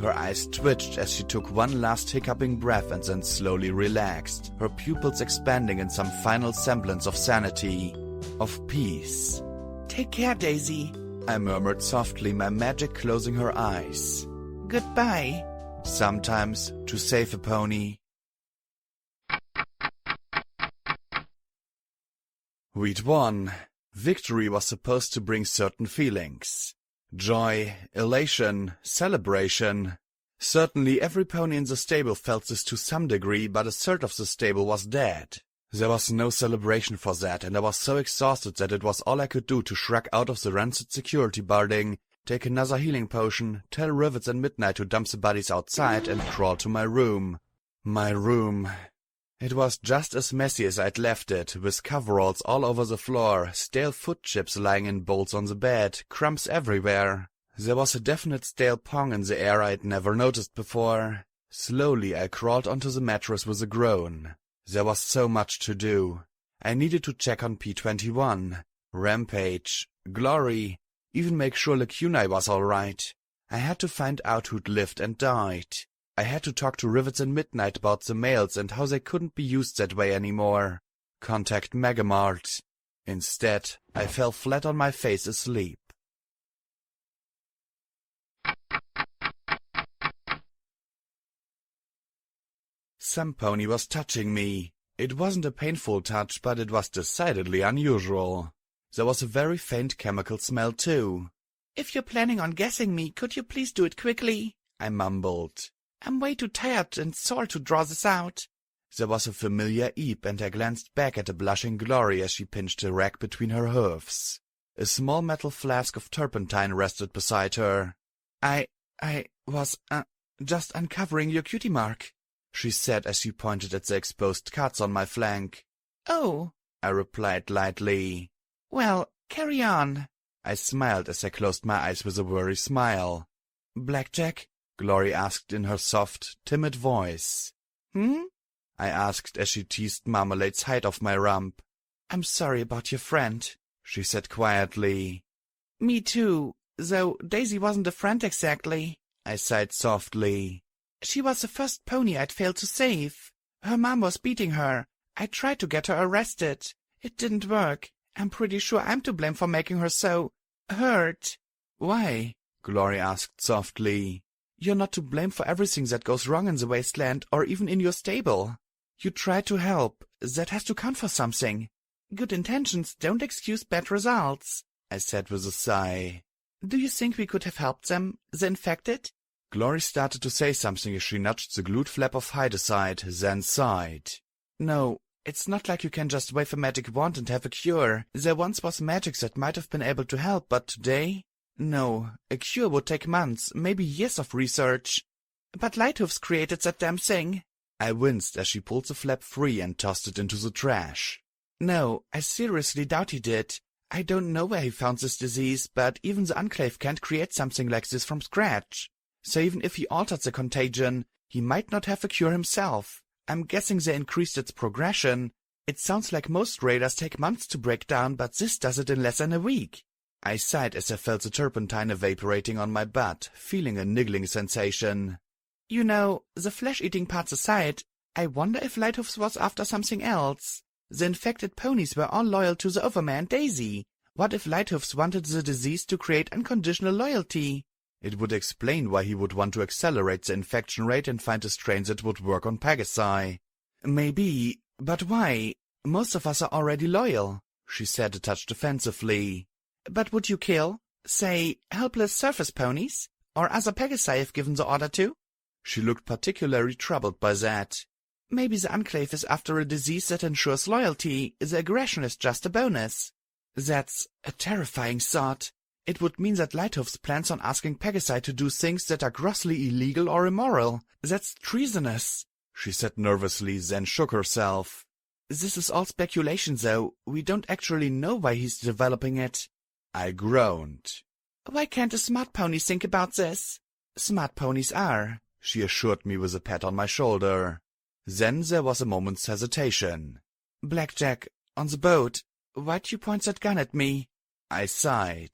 Her eyes twitched as she took one last hiccuping breath and then slowly relaxed, her pupils expanding in some final semblance of sanity, of peace. Take care, Daisy, I murmured softly, my magic closing her eyes. Goodbye. Sometimes, to save a pony. We'd won. Victory was supposed to bring certain feelings. Joy, elation, celebration. Certainly every pony in the stable felt this to some degree, but a third of the stable was dead. There was no celebration for that, and I was so exhausted that it was all I could do to shrug out of the rancid security barding, take another healing potion, tell Rivets and Midnight to dump the bodies outside, and crawl to my room. My room. It was just as messy as I'd left it, with coveralls all over the floor, stale foot chips lying in bowls on the bed, crumbs everywhere. There was a definite stale pong in the air I'd never noticed before. Slowly I crawled onto the mattress with a groan. There was so much to do. I needed to check on P21, Rampage, Glory, even make sure Lacuna was alright. I had to find out who'd lived and died. I had to talk to Rivets and Midnight about the mails and how they couldn't be used that way anymore. Contact Megamart. Instead, I fell flat on my face asleep. Some pony was touching me. It wasn't a painful touch, but it was decidedly unusual. There was a very faint chemical smell, too. "If you're planning on guessing me, could you please do it quickly?" I mumbled. "I'm way too tired and sore to draw this out." There was a familiar eep, and I glanced back at a blushing Glory as she pinched a rack between her hooves. A small metal flask of turpentine rested beside her. I was, just uncovering your cutie mark," she said as she pointed at the exposed cuts on my flank. "Oh," I replied lightly. "Well, carry on." I smiled as I closed my eyes with a weary smile. "Blackjack?" Glory asked in her soft, timid voice. "Hmm?" I asked as she teased Marmalade's height off my rump. "I'm sorry about your friend," she said quietly. "Me too, though Daisy wasn't a friend exactly," I sighed softly. "She was the first pony I'd failed to save. Her mom was beating her. I tried to get her arrested. It didn't work. I'm pretty sure I'm to blame for making her so hurt." "Why?" Glory asked softly. "You're not to blame for everything that goes wrong in the wasteland or even in your stable. You tried to help. That has to count for something." "Good intentions don't excuse bad results," I said with a sigh. "Do you think we could have helped them, the infected?" Glory started to say something as she nudged the glued flap of hide aside, then sighed. "No, it's not like you can just wave a magic wand and have a cure. There once was magic that might have been able to help, but today? No, a cure would take months, maybe years of research. But Lighthoof's created that damn thing." I winced as she pulled the flap free and tossed it into the trash. "No, I seriously doubt he did. I don't know where he found this disease, but even the Enclave can't create something like this from scratch. So even if he altered the contagion, he might not have a cure himself. I'm guessing they increased its progression. It sounds like most raiders take months to break down, but this does it in less than a week." I sighed as I felt the turpentine evaporating on my butt, feeling a niggling sensation. "You know, the flesh-eating parts aside, I wonder if Lighthoof's was after something else. The infected ponies were all loyal to the Overman Daisy. What if Lighthoof's wanted the disease to create unconditional loyalty?" It would explain why he would want to accelerate the infection rate and find a strain that would work on Pegasi. "Maybe, but why? Most of us are already loyal," she said a touch defensively. "But would you kill, say, helpless surface ponies? Or other Pegasi if given the order to?" She looked particularly troubled by that. "Maybe the Enclave is after a disease that ensures loyalty. The aggression is just a bonus." "That's a terrifying thought. It would mean that Lighthoof's plans on asking Pegasi to do things that are grossly illegal or immoral. That's treasonous," she said nervously, then shook herself. "This is all speculation, though. We don't actually know why he's developing it." I groaned. "Why can't a smart pony think about this?" "Smart ponies are," she assured me with a pat on my shoulder. Then there was a moment's hesitation. "Blackjack, on the boat, why'd you point that gun at me?" I sighed.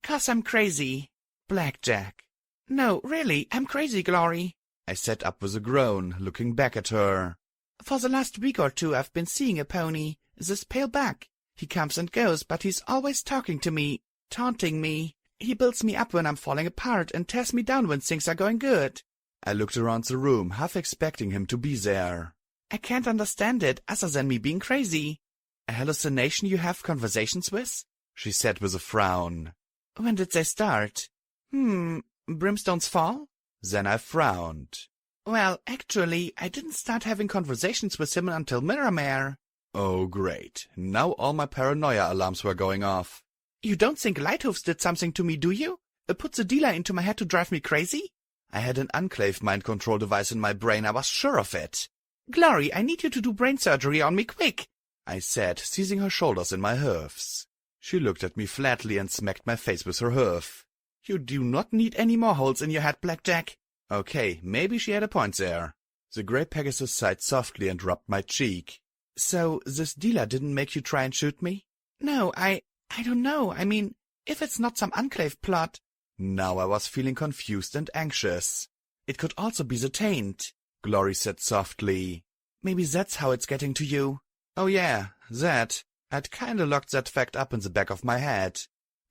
"'Cause I'm crazy." "Blackjack." "No, really, I'm crazy, Glory." I sat up with a groan, looking back at her. "For the last week or two I've been seeing a pony, this pale buck. He comes and goes, but he's always talking to me, taunting me. He builds me up when I'm falling apart and tears me down when things are going good." I looked around the room, half expecting him to be there. "I can't understand it, other than me being crazy." "A hallucination you have conversations with?" she said with a frown. "When did they start?" Brimstone's Fall?" Then I frowned. "Well, actually, I didn't start having conversations with him until Mirrormare." Oh, great. Now all my paranoia alarms were going off. "You don't think Lighthoof's did something to me, do you? Put the dealer into my head to drive me crazy?" I had an Enclave mind control device in my brain, I was sure of it. Glory, I need you to do brain surgery on me quick. I said, seizing her shoulders in my hoofs. She looked at me flatly and smacked my face with her hoof. You do not need any more holes in your head, Blackjack. Okay, maybe she had a point there. The grey Pegasus sighed softly and rubbed my cheek. So, this dealer didn't make you try and shoot me? No, I don't know. I mean, if it's not some Enclave plot. Now I was feeling confused and anxious. It could also be the taint, Glory said softly. Maybe that's how it's getting to you. Oh yeah, that. I'd kinda locked that fact up in the back of my head.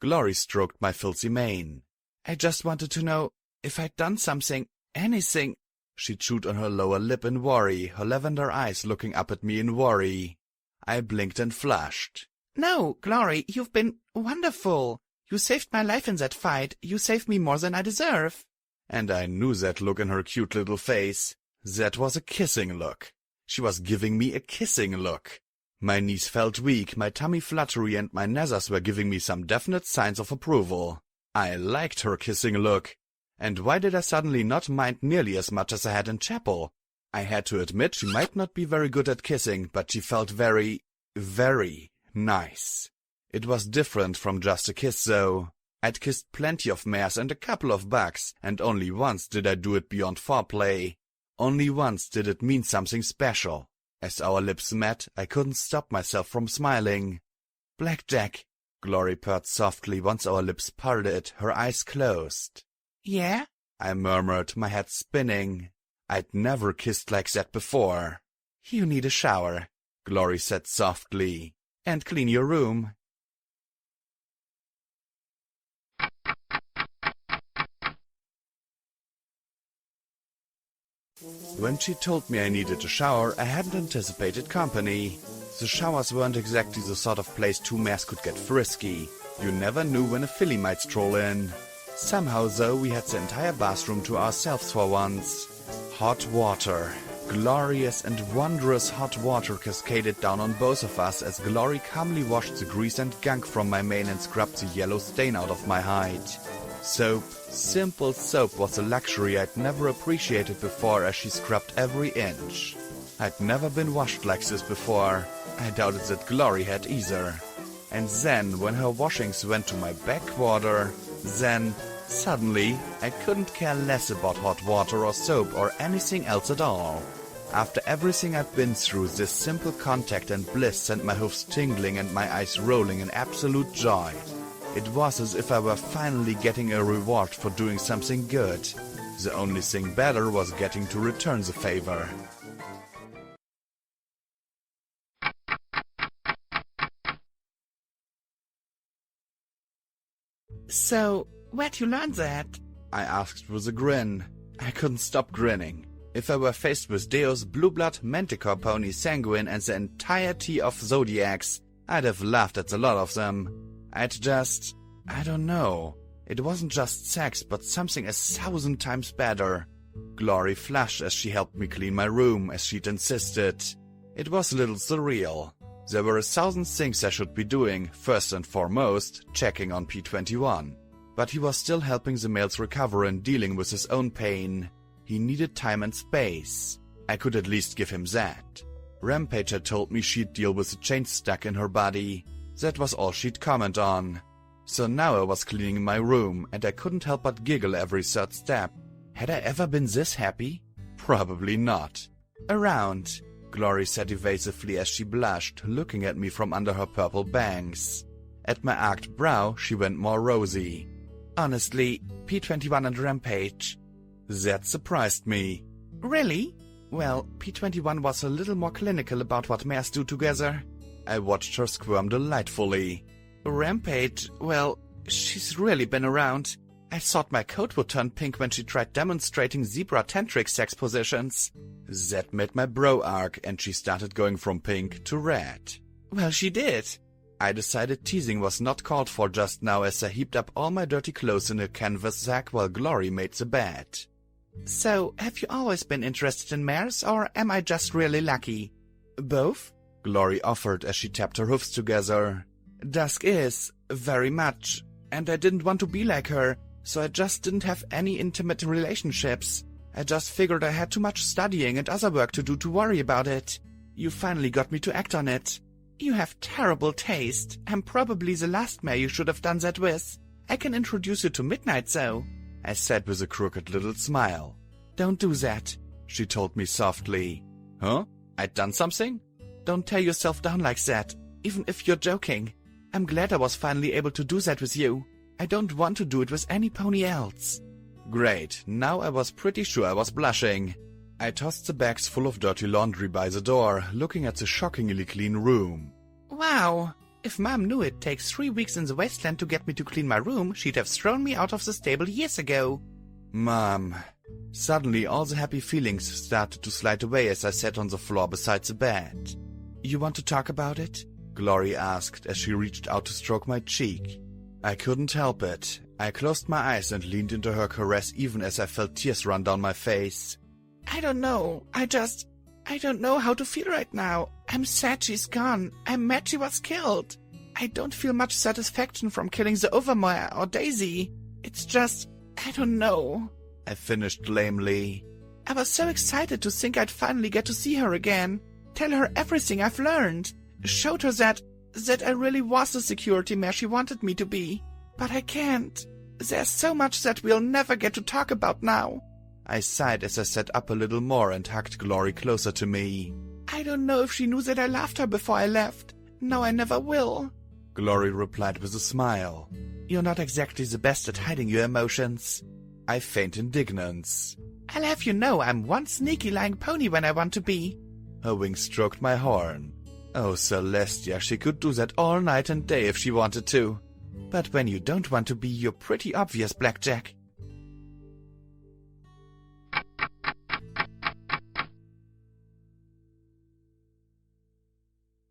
Glory stroked my filthy mane. I just wanted to know if I'd done something, anything. She chewed on her lower lip in worry, her lavender eyes looking up at me in worry. I blinked and flushed. No, Glory, you've been wonderful. You saved my life in that fight. You saved me more than I deserve. And I knew that look in her cute little face. That was a kissing look. She was giving me a kissing look. My knees felt weak, my tummy fluttery, and my nathers were giving me some definite signs of approval. I liked her kissing look. And why did I suddenly not mind nearly as much as I had in chapel? I had to admit she might not be very good at kissing, but she felt very, very nice. It was different from just a kiss, though. I'd kissed plenty of mares and a couple of bucks, and only once did I do it beyond foreplay. Only once did it mean something special. As our lips met, I couldn't stop myself from smiling. Blackjack, Glory purred softly once our lips parted, her eyes closed. Yeah? I murmured, my head spinning. I'd never kissed like that before. You need a shower, Glory said softly. And clean your room. When she told me I needed a shower, I hadn't anticipated company. The showers weren't exactly the sort of place two mares could get frisky. You never knew when a filly might stroll in. Somehow, though, we had the entire bathroom to ourselves for once. Hot water. Glorious and wondrous hot water cascaded down on both of us as Glory calmly washed the grease and gunk from my mane and scrubbed the yellow stain out of my hide. Soap, simple soap, was a luxury I'd never appreciated before as she scrubbed every inch. I'd never been washed like this before. I doubted that Glory had either. And then, when her washings went to my backwater, then, suddenly, I couldn't care less about hot water or soap or anything else at all. After everything I'd been through, this simple contact and bliss sent my hoofs tingling and my eyes rolling in absolute joy. It was as if I were finally getting a reward for doing something good. The only thing better was getting to return the favor. So, where'd you learn that? I asked with a grin. I couldn't stop grinning. If I were faced with Deus, Blueblood, Manticore Pony, Sanguine, and the entirety of Zodiacs, I'd have laughed at a lot of them. I don't know. It wasn't just sex, but something 1,000 times better. Glory flushed as she helped me clean my room, as she'd insisted. It was a little surreal. There were 1,000 things I should be doing, first and foremost, checking on P21. But he was still helping the males recover and dealing with his own pain. He needed time and space. I could at least give him that. Rampage had told me she'd deal with the chains stuck in her body. That was all she'd comment on. So now I was cleaning my room, and I couldn't help but giggle every third step. Had I ever been this happy? Probably not. Around, Glory said evasively as she blushed, looking at me from under her purple bangs. At my arched brow, she went more rosy. Honestly, P21 and Rampage. That surprised me. Really? Well, P21 was a little more clinical about what mares do together. I watched her squirm delightfully. Rampage, well, she's really been around. I thought my coat would turn pink when she tried demonstrating zebra tantric sex positions. That made my brow arc, and she started going from pink to red. Well, she did. I decided teasing was not called for just now as I heaped up all my dirty clothes in a canvas sack while Glory made the bed. So, have you always been interested in mares, or am I just really lucky? Both, Glory offered as she tapped her hoofs together. Dusk is, very much, and I didn't want to be like her, so I just didn't have any intimate relationships. I just figured I had too much studying and other work to do to worry about it. You finally got me to act on it. You have terrible taste. I'm probably the last mayor you should have done that with. I can introduce you to Midnight, though, I said with a crooked little smile. Don't do that, she told me softly. Huh? I'd done something? Don't tear yourself down like that, even if you're joking. I'm glad I was finally able to do that with you. I don't want to do it with any pony else. Great, now I was pretty sure I was blushing. I tossed the bags full of dirty laundry by the door, looking at the shockingly clean room. Wow, if Mom knew it takes 3 weeks in the wasteland to get me to clean my room, she'd have thrown me out of the stable years ago. Mom. Suddenly all the happy feelings started to slide away as I sat on the floor beside the bed. You want to talk about it? Glory asked as she reached out to stroke my cheek. I couldn't help it. I closed my eyes and leaned into her caress even as I felt tears run down my face. I don't know. I don't know how to feel right now. I'm sad she's gone. I'm mad she was killed. I don't feel much satisfaction from killing the Overmore or Daisy. It's just, I don't know, I finished lamely. I was so excited to think I'd finally get to see her again. Tell her everything I've learned. Showed her that I really was the security mayor she wanted me to be. But I can't. There's so much that we'll never get to talk about now. I sighed as I sat up a little more and hugged Glory closer to me. I don't know if she knew that I loved her before I left. No, I never will. Glory replied with a smile. You're not exactly the best at hiding your emotions. I feigned indignance. I'll have you know I'm one sneaky lying pony when I want to be. Her wings stroked my horn. Oh, Celestia, she could do that all night and day if she wanted to. But when you don't want to be, you're pretty obvious, Blackjack.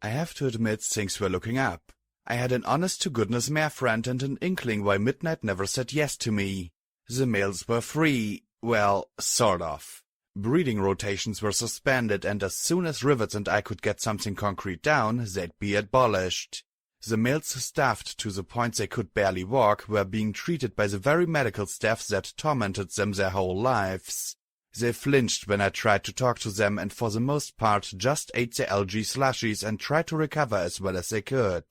I have to admit things were looking up. I had an honest-to-goodness mare friend and an inkling why Midnight never said yes to me. The males were free, well, sort of. Breeding rotations were suspended, and as soon as Rivets and I could get something concrete down, they'd be abolished. The males staffed to the point they could barely walk were being treated by the very medical staff that tormented them their whole lives. They flinched when I tried to talk to them and for the most part just ate the algae slushies and tried to recover as well as they could.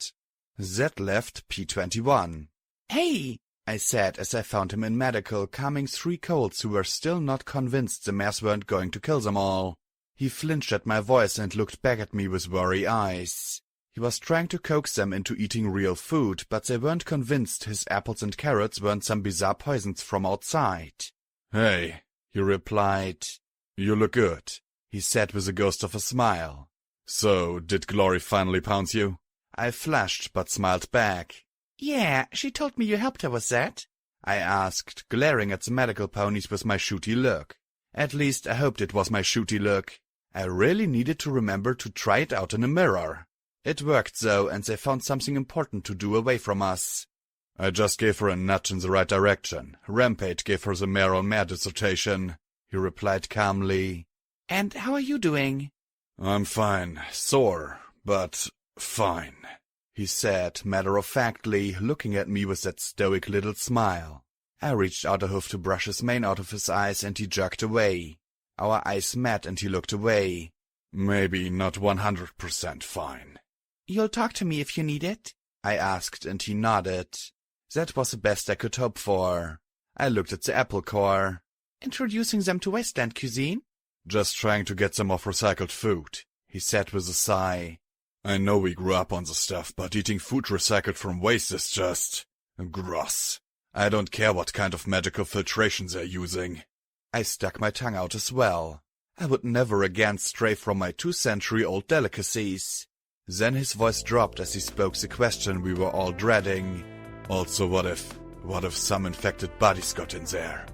That left P21. Hey, I said as I found him in medical, calming 3 colts who were still not convinced the mares weren't going to kill them all. He flinched at my voice and looked back at me with worry eyes. He was trying to coax them into eating real food, but they weren't convinced his apples and carrots weren't some bizarre poisons from outside. Hey, he replied. You look good, he said with a ghost of a smile. So, did Glory finally pounce you? I flushed but smiled back. Yeah, she told me you helped her with that. I asked, glaring at the medical ponies with my shooty look. At least I hoped it was my shooty look. I really needed to remember to try it out in a mirror. It worked though, and they found something important to do away from us. I just gave her a nudge in the right direction. Rampage gave her the mare-on-mare dissertation, he replied calmly. And how are you doing? I'm fine. Sore, but fine, he said matter-of-factly, looking at me with that stoic little smile. I reached out a hoof to brush his mane out of his eyes, and he jerked away. Our eyes met, and he looked away. Maybe not 100% fine. You'll talk to me if you need it? I asked, and he nodded. That was the best I could hope for. I looked at the apple core. Introducing them to Wasteland cuisine? Just trying to get some of recycled food, he said with a sigh. I know we grew up on the stuff, but eating food recycled from waste is just gross. I don't care what kind of magical filtration they're using. I stuck my tongue out as well. I would never again stray from my 2-century-old delicacies. Then his voice dropped as he spoke the question we were all dreading. Also, what if some infected bodies got in there?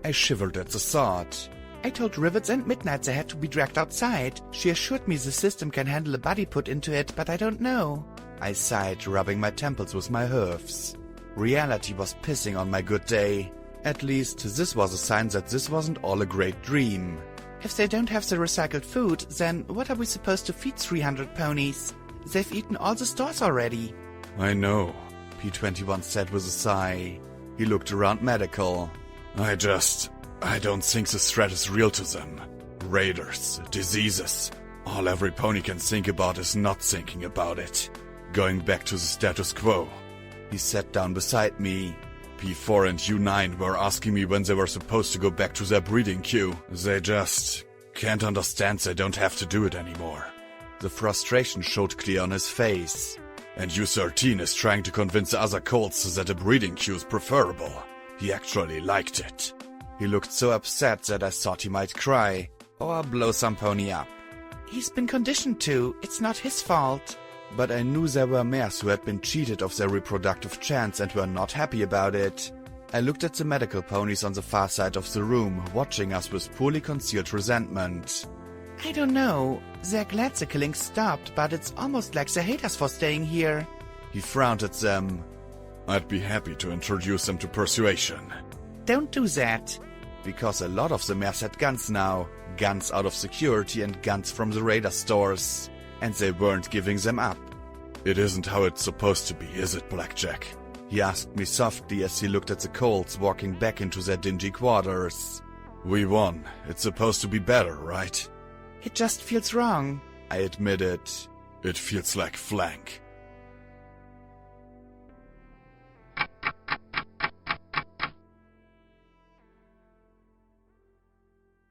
I shivered at the thought. I told Rivets and Midnight they had to be dragged outside. She assured me the system can handle a body put into it, but I don't know. I sighed, rubbing my temples with my hoofs. Reality was pissing on my good day. At least, this was a sign that this wasn't all a great dream. If they don't have the recycled food, then what are we supposed to feed 300 ponies? They've eaten all the stores already. I know, P21 said with a sigh. He looked around medical. I I don't think this threat is real to them. Raiders, diseases. All every pony can think about is not thinking about it. Going back to the status quo. He sat down beside me. P4 and U9 were asking me when they were supposed to go back to their breeding queue. They just can't understand they don't have to do it anymore. The frustration showed clear on his face. And U13 is trying to convince the other colts that a breeding queue is preferable. He actually liked it. He looked so upset that I thought he might cry or blow some pony up. He's been conditioned to. It's not his fault. But I knew there were mares who had been cheated of their reproductive chance and were not happy about it. I looked at the medical ponies on the far side of the room, watching us with poorly concealed resentment. I don't know. They're glad the killing stopped, but it's almost like they hate us for staying here. He frowned at them. I'd be happy to introduce them to persuasion. Don't do that. Because a lot of the mares had guns now. Guns out of security and guns from the raider stores. And they weren't giving them up. It isn't how it's supposed to be, is it, Blackjack? He asked me softly as he looked at the colts walking back into their dingy quarters. We won. It's supposed to be better, right? It just feels wrong, I admitted. It feels like flank.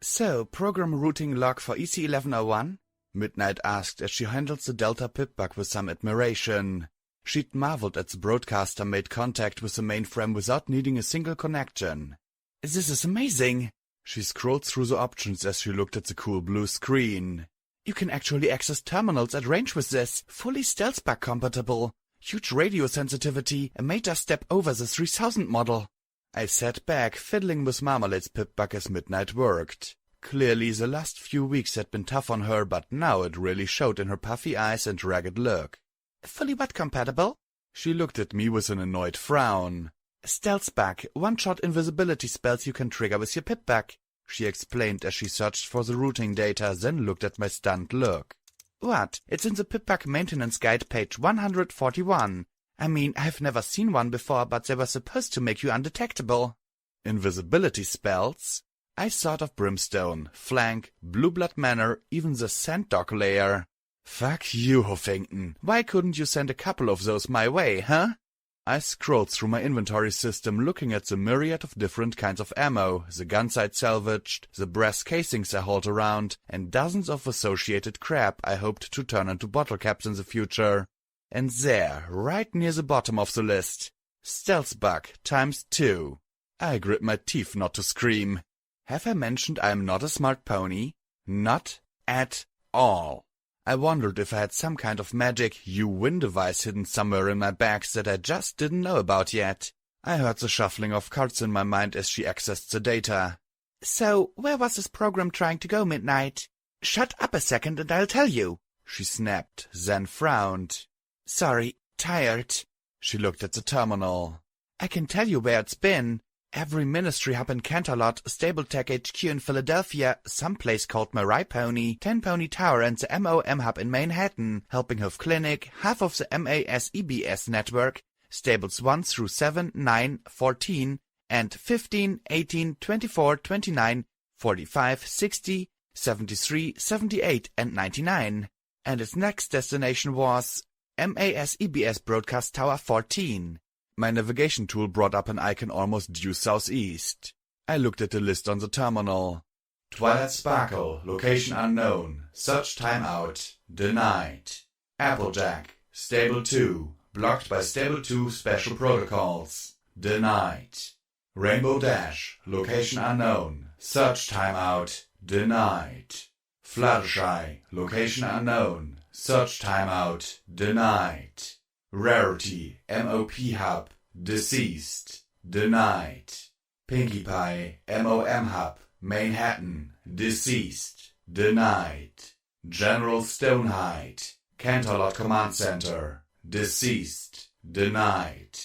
So, program routing log for EC1101? Midnight asked as she handled the Delta pip-bug with some admiration. She'd marveled at the broadcaster made contact with the mainframe without needing a single connection. This is amazing! She scrolled through the options as she looked at the cool blue screen. You can actually access terminals at range with this, fully stealth bug compatible. Huge radio sensitivity, a major step over the 3000 model. I sat back, fiddling with Marmalade's pip-bug as Midnight worked. Clearly, the last few weeks had been tough on her, but now it really showed in her puffy eyes and ragged look. Fully what compatible? She looked at me with an annoyed frown. Stealth bug, one-shot invisibility spells you can trigger with your pip-bug, she explained as she searched for the routing data, then looked at my stunned look. What? It's in the pip-bug maintenance guide, page 141. I mean, I've never seen one before, but they were supposed to make you undetectable. Invisibility spells? I thought of Brimstone, Flank, Blue Blood Manor, even the Sand Dog layer. Fuck you, Huffington. Why couldn't you send a couple of those my way, huh? I scrolled through my inventory system looking at the myriad of different kinds of ammo, the guns I'd salvaged, the brass casings I hauled around, and dozens of associated crap I hoped to turn into bottle caps in the future. And there, right near the bottom of the list, Stealth Bug ×2. I grit my teeth not to scream. Have I mentioned I am not a smart pony? Not at all. I wondered if I had some kind of magic you-win device hidden somewhere in my bags that I just didn't know about yet. I heard the shuffling of cards in my mind as she accessed the data. So, where was this program trying to go, Midnight? Shut up a second and I'll tell you, she snapped, then frowned. Sorry, tired. She looked at the terminal. I can tell you where it's been. Every ministry hub in Canterlot, Stable Tech HQ in Philadelphia, some place called Mirai Pony, 10 Pony Tower and the MOM hub in Manhattan, Helping Hoof Clinic, half of the MAS-EBS network, Stables 1 through 7, 9, 14, and 15, 18, 24, 29, 45, 60, 73, 78, and 99. And its next destination was MAS-EBS Broadcast Tower 14. My navigation tool brought up an icon almost due southeast. I looked at the list on the terminal. Twilight Sparkle, location unknown, search timeout, denied. Applejack, Stable 2, blocked by Stable 2 special protocols, denied. Rainbow Dash, location unknown, search timeout, denied. Fluttershy, location unknown, search timeout, denied. Rarity, MOP Hub, deceased, denied. Pinkie Pie, MOM Hub, Manhattan, deceased, denied. General Stonehide, Canterlot Command Center, deceased, denied.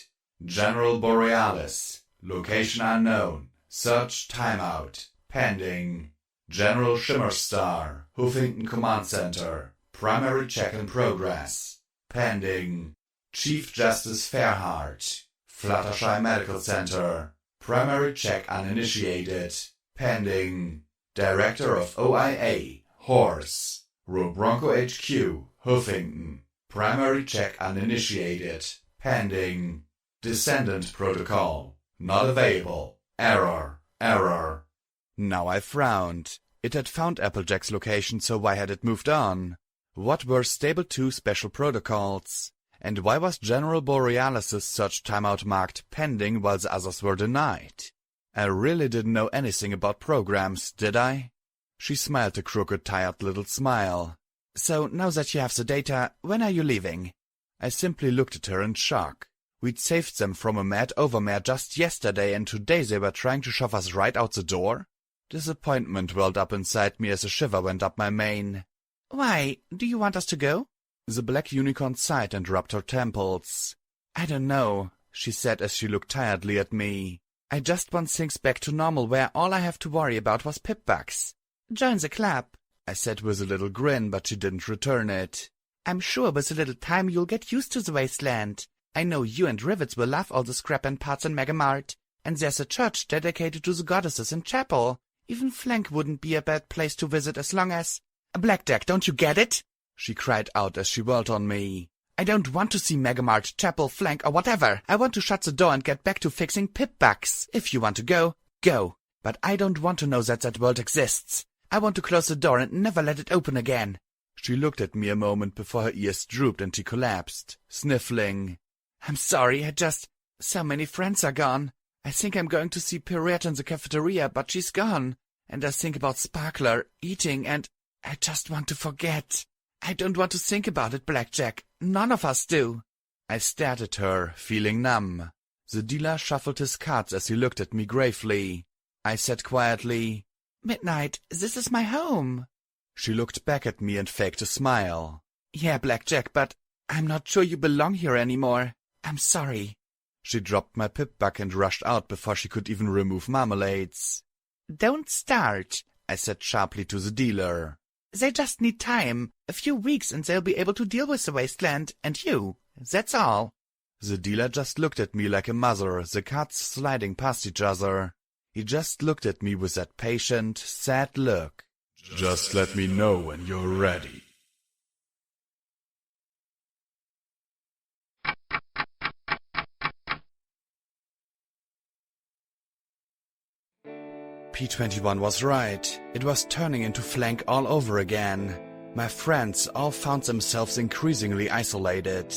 General Borealis, location unknown, search timeout, pending. General Shimmerstar, Huffington Command Center, primary check in progress, pending. Chief Justice Fairheart, Fluttershy Medical Center, primary check uninitiated, pending. Director of OIA, Horse. Row Bronco HQ, Huffington. Primary check uninitiated, pending. Descendant protocol, not available. Error. Now I frowned. It had found Applejack's location, so why had it moved on? What were Stable 2 special protocols? And why was General Borealis' search timeout marked pending while the others were denied? I really didn't know anything about programs, did I? She smiled a crooked, tired little smile. So, now that you have the data, when are you leaving? I simply looked at her in shock. We'd saved them from a mad overmare just yesterday, and today they were trying to shove us right out the door? Disappointment welled up inside me as a shiver went up my mane. Why, do you want us to go? The black unicorn sighed and rubbed her temples. I don't know, she said as she looked tiredly at me. I just want things back to normal where all I have to worry about was pip-bugs. Join the club, I said with a little grin, but she didn't return it. I'm sure with a little time you'll get used to the wasteland. I know you and Rivets will love all the scrap and parts in Megamart. And there's a church dedicated to the goddesses in chapel. Even Flank wouldn't be a bad place to visit as long as— Blackjack, don't you get it? She cried out as she whirled on me. I don't want to see Megamart, chapel, Flank, or whatever. I want to shut the door and get back to fixing pip-bugs. If you want to go, go. But I don't want to know that world exists. I want to close the door and never let it open again. She looked at me a moment before her ears drooped and she collapsed, sniffling. I'm sorry, so many friends are gone. I think I'm going to see Pirate in the cafeteria, but she's gone. And I think about Sparkler, eating, and I just want to forget. I don't want to think about it, Blackjack. None of us do. I stared at her, feeling numb. The dealer shuffled his cards as he looked at me gravely. I said quietly, Midnight, this is my home. She looked back at me and faked a smile. Yeah, Blackjack, but I'm not sure you belong here anymore. I'm sorry. She dropped my pip-bug and rushed out before she could even remove marmalades. Don't start, I said sharply to the dealer. They just need time, a few weeks, and they'll be able to deal with the wasteland, and you. That's all. The dealer just looked at me like a mother, the cards sliding past each other. He just looked at me with that patient, sad look. Just let me know when you're ready. P21 was right. It was turning into Flank all over again. My friends all found themselves increasingly isolated.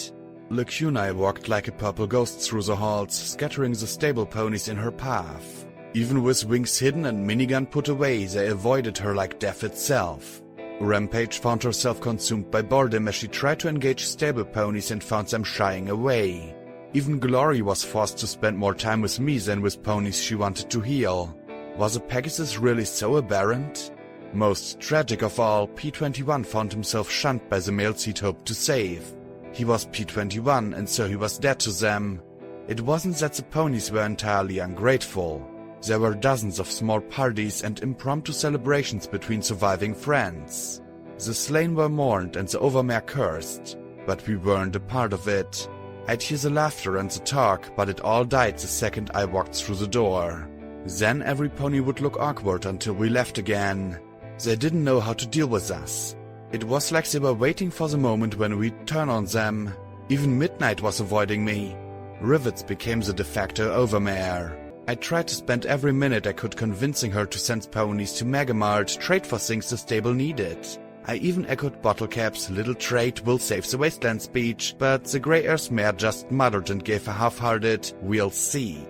Lacuna walked like a purple ghost through the halls, scattering the stable ponies in her path. Even with wings hidden and minigun put away, they avoided her like death itself. Rampage found herself consumed by boredom as she tried to engage stable ponies and found them shying away. Even Glory was forced to spend more time with me than with ponies she wanted to heal. Was a Pegasus really so aberrant? Most tragic of all, P21 found himself shunned by the males he'd hoped to save. He was P21, and so he was dead to them. It wasn't that the ponies were entirely ungrateful. There were dozens of small parties and impromptu celebrations between surviving friends. The slain were mourned and the overmare cursed, but we weren't a part of it. I'd hear the laughter and the talk, but it all died the second I walked through the door. Then every pony would look awkward until we left again. They didn't know how to deal with us. It was like they were waiting for the moment when we'd turn on them. Even Midnight was avoiding me. Rivets became the de facto overmare. I tried to spend every minute I could convincing her to send ponies to Megamart, trade for things the stable needed. I even echoed Bottlecap's little trade will save the wasteland speech, but the Grey Earth mare just muttered and gave a half-hearted, we'll see.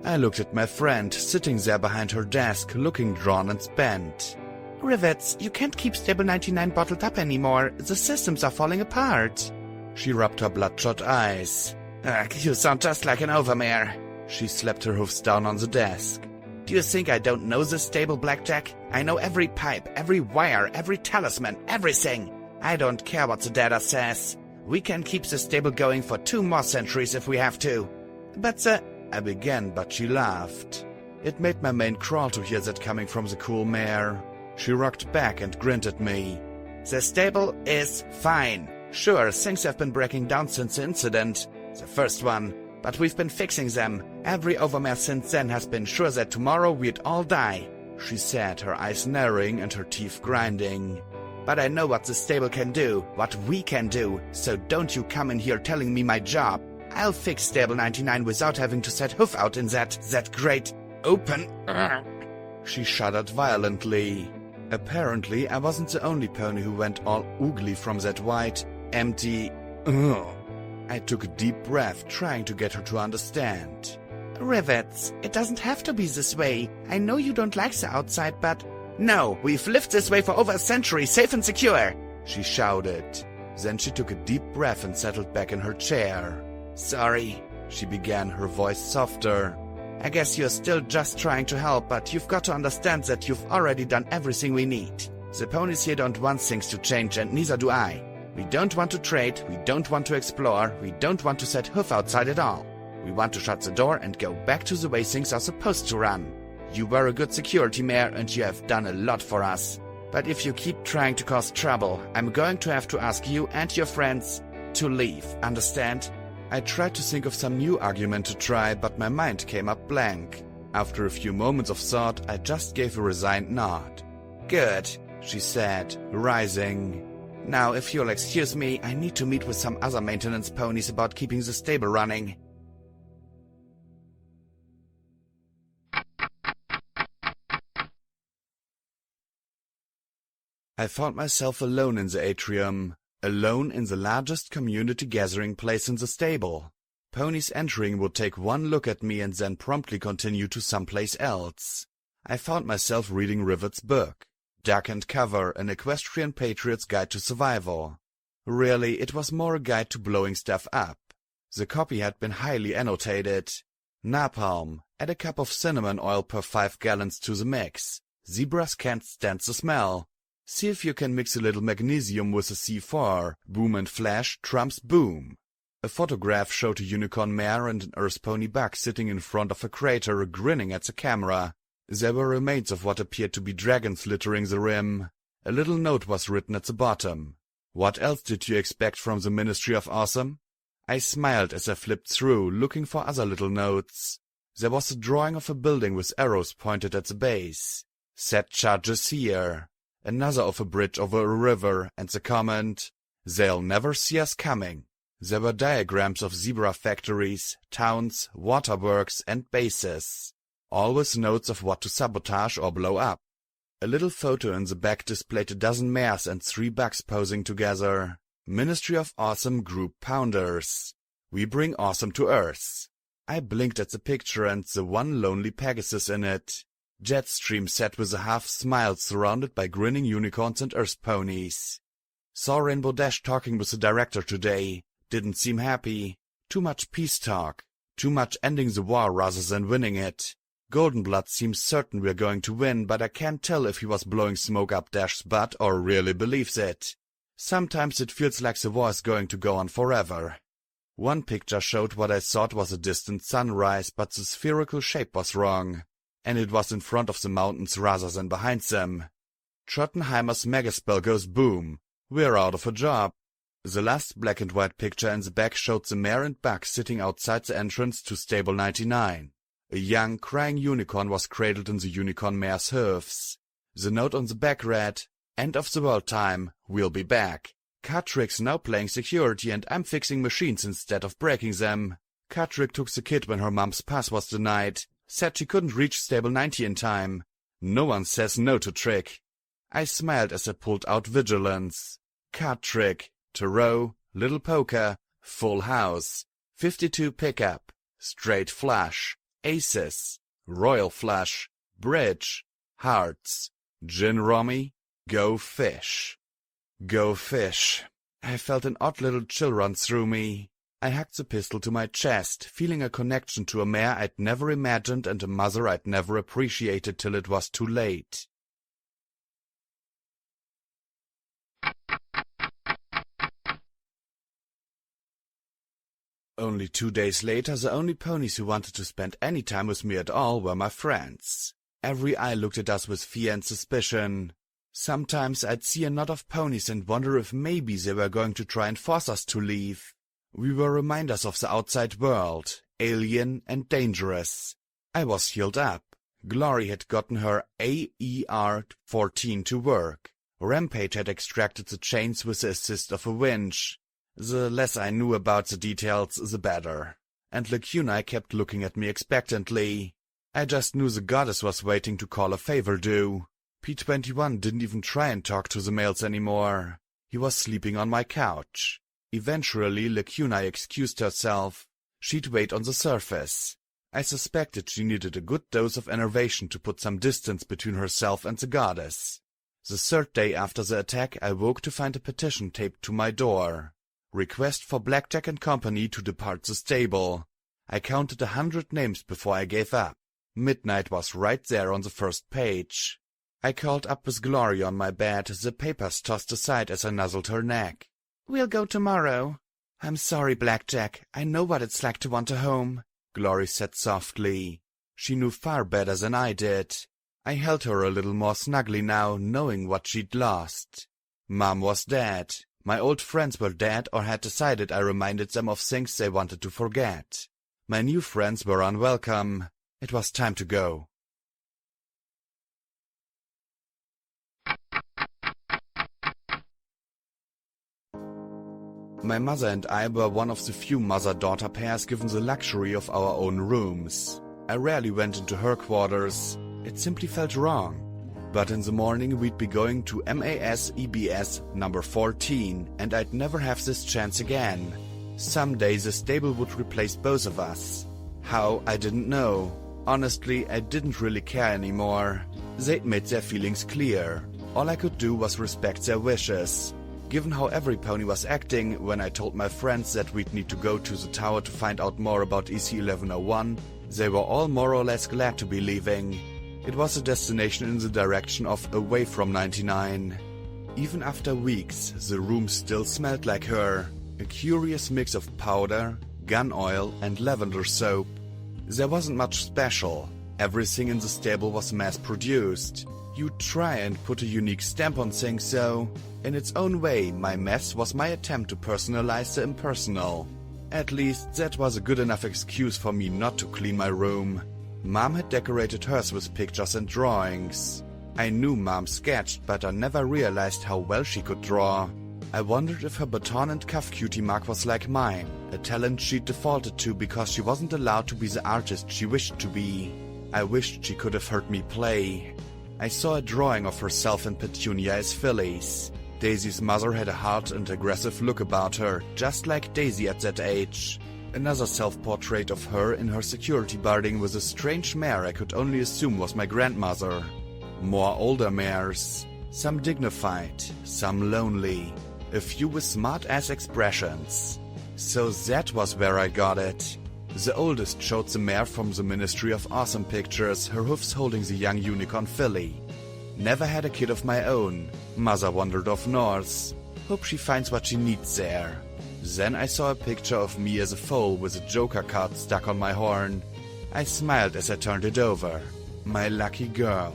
I looked at my friend, sitting there behind her desk, looking drawn and spent. Rivets, you can't keep Stable 99 bottled up anymore. The systems are falling apart. She rubbed her bloodshot eyes. You sound just like an overmare. She slapped her hoofs down on the desk. Do you think I don't know this stable, Blackjack? I know every pipe, every wire, every talisman, everything. I don't care what the data says. We can keep the stable going for 2 more centuries if we have to. But I began, but she laughed. It made my mane crawl to hear that coming from the cool mare. She rocked back and grinned at me. The stable is fine. Sure, things have been breaking down since the incident. The first one. But we've been fixing them. Every overmare since then has been sure that tomorrow we'd all die. she said, her eyes narrowing and her teeth grinding. "But I know what the stable can do, what we can do, so don't you come in here telling me my job. I'll fix Stable 99 without having to set hoof out in that great open..." She shuddered violently. Apparently, I wasn't the only pony who went all oogly from that white, empty... Ugh. I took a deep breath, trying to get her to understand. "Rivets, it doesn't have to be this way. I know you don't like the outside, but..." "No, we've lived this way for over a century, safe and secure," she shouted. Then she took a deep breath and settled back in her chair. "Sorry," she began, her voice softer. "I guess you're still just trying to help, but you've got to understand that you've already done everything we need. The ponies here don't want things to change, and neither do I. We don't want to trade, we don't want to explore, we don't want to set hoof outside at all. We want to shut the door and go back to the way things are supposed to run. You were a good security mare and you have done a lot for us. But if you keep trying to cause trouble, I'm going to have to ask you and your friends to leave, understand?" I tried to think of some new argument to try, but my mind came up blank. After a few moments of thought, I just gave a resigned nod. "Good," she said, rising. "Now, if you'll excuse me, I need to meet with some other maintenance ponies about keeping the stable running." I found myself alone in the atrium, alone in the largest community gathering place in the stable. Ponies entering would take one look at me and then promptly continue to someplace else. I found myself reading Rivet's book, Duck and Cover, an Equestrian Patriot's Guide to Survival. Really, it was more a guide to blowing stuff up. The copy had been highly annotated. Napalm, add a cup of cinnamon oil per 5 gallons to the mix. Zebras can't stand the smell. See if you can mix a little magnesium with a C4. Boom and flash trumps boom. A photograph showed a unicorn mare and an earth pony buck sitting in front of a crater, grinning at the camera. There were remains of what appeared to be dragons littering the rim. A little note was written at the bottom. "What else did you expect from the Ministry of Awesome?" I smiled as I flipped through, looking for other little notes. There was a drawing of a building with arrows pointed at the base. "Set charges here." Another of a bridge over a river, and the comment, "They'll never see us coming." There were diagrams of zebra factories, towns, waterworks, and bases. All with notes of what to sabotage or blow up. A little photo in the back displayed a dozen mares and 3 bucks posing together. Ministry of Awesome Group Pounders. We bring awesome to Earth. I blinked at the picture and the one lonely Pegasus in it. Jetstream sat with a half smile surrounded by grinning unicorns and earth ponies. Saw Rainbow Dash talking with the director today. Didn't seem happy. Too much peace talk. Too much ending the war rather than winning it. Goldenblood seems certain we're going to win, but I can't tell if he was blowing smoke up Dash's butt or really believes it. Sometimes it feels like the war is going to go on forever. One picture showed what I thought was a distant sunrise, but the spherical shape was wrong. And it was in front of the mountains rather than behind them. Trottenheimer's megaspell goes boom. We're out of a job. The last black and white picture in the back showed the mare and buck sitting outside the entrance to Stable 99. A young, crying unicorn was cradled in the unicorn mare's hooves. The note on the back read, "End of the world time, we'll be back. Cartrick's now playing security and I'm fixing machines instead of breaking them. Cartrick took the kid when her mom's pass was denied. Said she couldn't reach Stable 90 in time. No one says no to Trick." I smiled as I pulled out Vigilance. Card Trick, Tarot, Little Poker, Full House, 52 Pickup, Straight Flush, Aces, Royal Flush, Bridge, Hearts, Gin Rummy, Go Fish. Go Fish. I felt an odd little chill run through me. I hugged the pistol to my chest, feeling a connection to a mare I'd never imagined and a mother I'd never appreciated till it was too late. Only 2 days later, the only ponies who wanted to spend any time with me at all were my friends. Every eye looked at us with fear and suspicion. Sometimes I'd see a knot of ponies and wonder if maybe they were going to try and force us to leave. We were reminders of the outside world, alien and dangerous. I was healed up, Glory had gotten her AER-14 to work. Rampage had extracted the chains with the assist of a winch. The less I knew about the details, the better. And Lacuna kept looking at me expectantly. I just knew the goddess was waiting to call a favor due. P21 didn't even try and talk to the males anymore. He was sleeping on my couch. Eventually, Lacuna excused herself. She'd wait on the surface. I suspected she needed a good dose of enervation to put some distance between herself and the goddess. The third day after the attack, I woke to find a petition taped to my door. Request for Blackjack and Company to depart the stable. I counted 100 names before I gave up. Midnight was right there on the first page. I curled up with Glory on my bed, the papers tossed aside as I nuzzled her neck. We'll go tomorrow. I'm sorry, Blackjack. I know what it's like to want a home, Glory said softly. She knew far better than I did. I held her a little more snugly now, knowing what she'd lost. Mom was dead. My old friends were dead or had decided I reminded them of things they wanted to forget. My new friends were unwelcome. It was time to go. My mother and I were one of the few mother-daughter pairs given the luxury of our own rooms. I rarely went into her quarters. It simply felt wrong. But in the morning we'd be going to MAS EBS number 14, and I'd never have this chance again. Someday the stable would replace both of us. How, I didn't know. Honestly, I didn't really care anymore. They'd made their feelings clear. All I could do was respect their wishes. Given how every pony was acting when I told my friends that we'd need to go to the tower to find out more about EC1101, they were all more or less glad to be leaving. It was a destination in the direction of away from 99. Even after weeks, the room still smelled like her. A curious mix of powder, gun oil, and lavender soap. There wasn't much special. Everything in the stable was mass-produced. You'd try and put a unique stamp on things, so in its own way, my mess was my attempt to personalize the impersonal. At least that was a good enough excuse for me not to clean my room. Mom had decorated hers with pictures and drawings. I knew Mom sketched, but I never realized how well she could draw. I wondered if her baton and cuff cutie mark was like mine, a talent she'd defaulted to because she wasn't allowed to be the artist she wished to be. I wished she could have heard me play. I saw a drawing of herself and Petunia as fillies. Daisy's mother had a hard and aggressive look about her, just like Daisy at that age. Another self-portrait of her in her security building with a strange mare I could only assume was my grandmother. More older mares. Some dignified, some lonely. A few with smart-ass expressions. So that was where I got it. The oldest showed the mare from the Ministry of Awesome Pictures, her hoofs holding the young unicorn filly. Never had a kid of my own. Mother wandered off north. Hope she finds what she needs there. Then I saw a picture of me as a foal with a joker card stuck on my horn. I smiled as I turned it over. My lucky girl.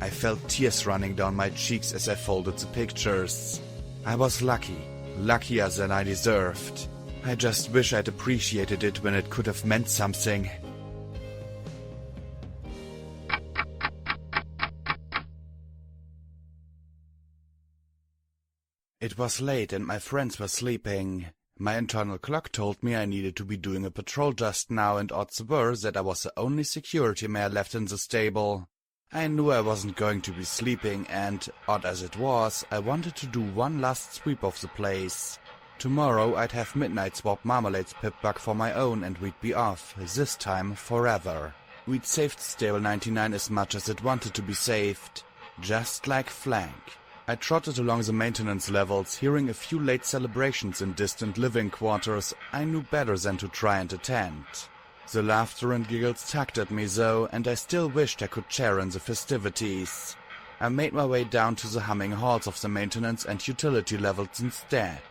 I felt tears running down my cheeks as I folded the pictures. I was lucky. Luckier than I deserved. I just wish I'd appreciated it when it could have meant something. It was late and my friends were sleeping. My internal clock told me I needed to be doing a patrol just now, and odds were that I was the only security mare left in the stable. I knew I wasn't going to be sleeping and, odd as it was, I wanted to do one last sweep of the place. Tomorrow I'd have Midnight swap Marmalade's pip-bug for my own and we'd be off, this time forever. We'd saved Stable 99 as much as it wanted to be saved. Just like Flank. I trotted along the maintenance levels, hearing a few late celebrations in distant living quarters I knew better than to try and attend. The laughter and giggles tugged at me though, and I still wished I could share in the festivities. I made my way down to the humming halls of the maintenance and utility levels instead.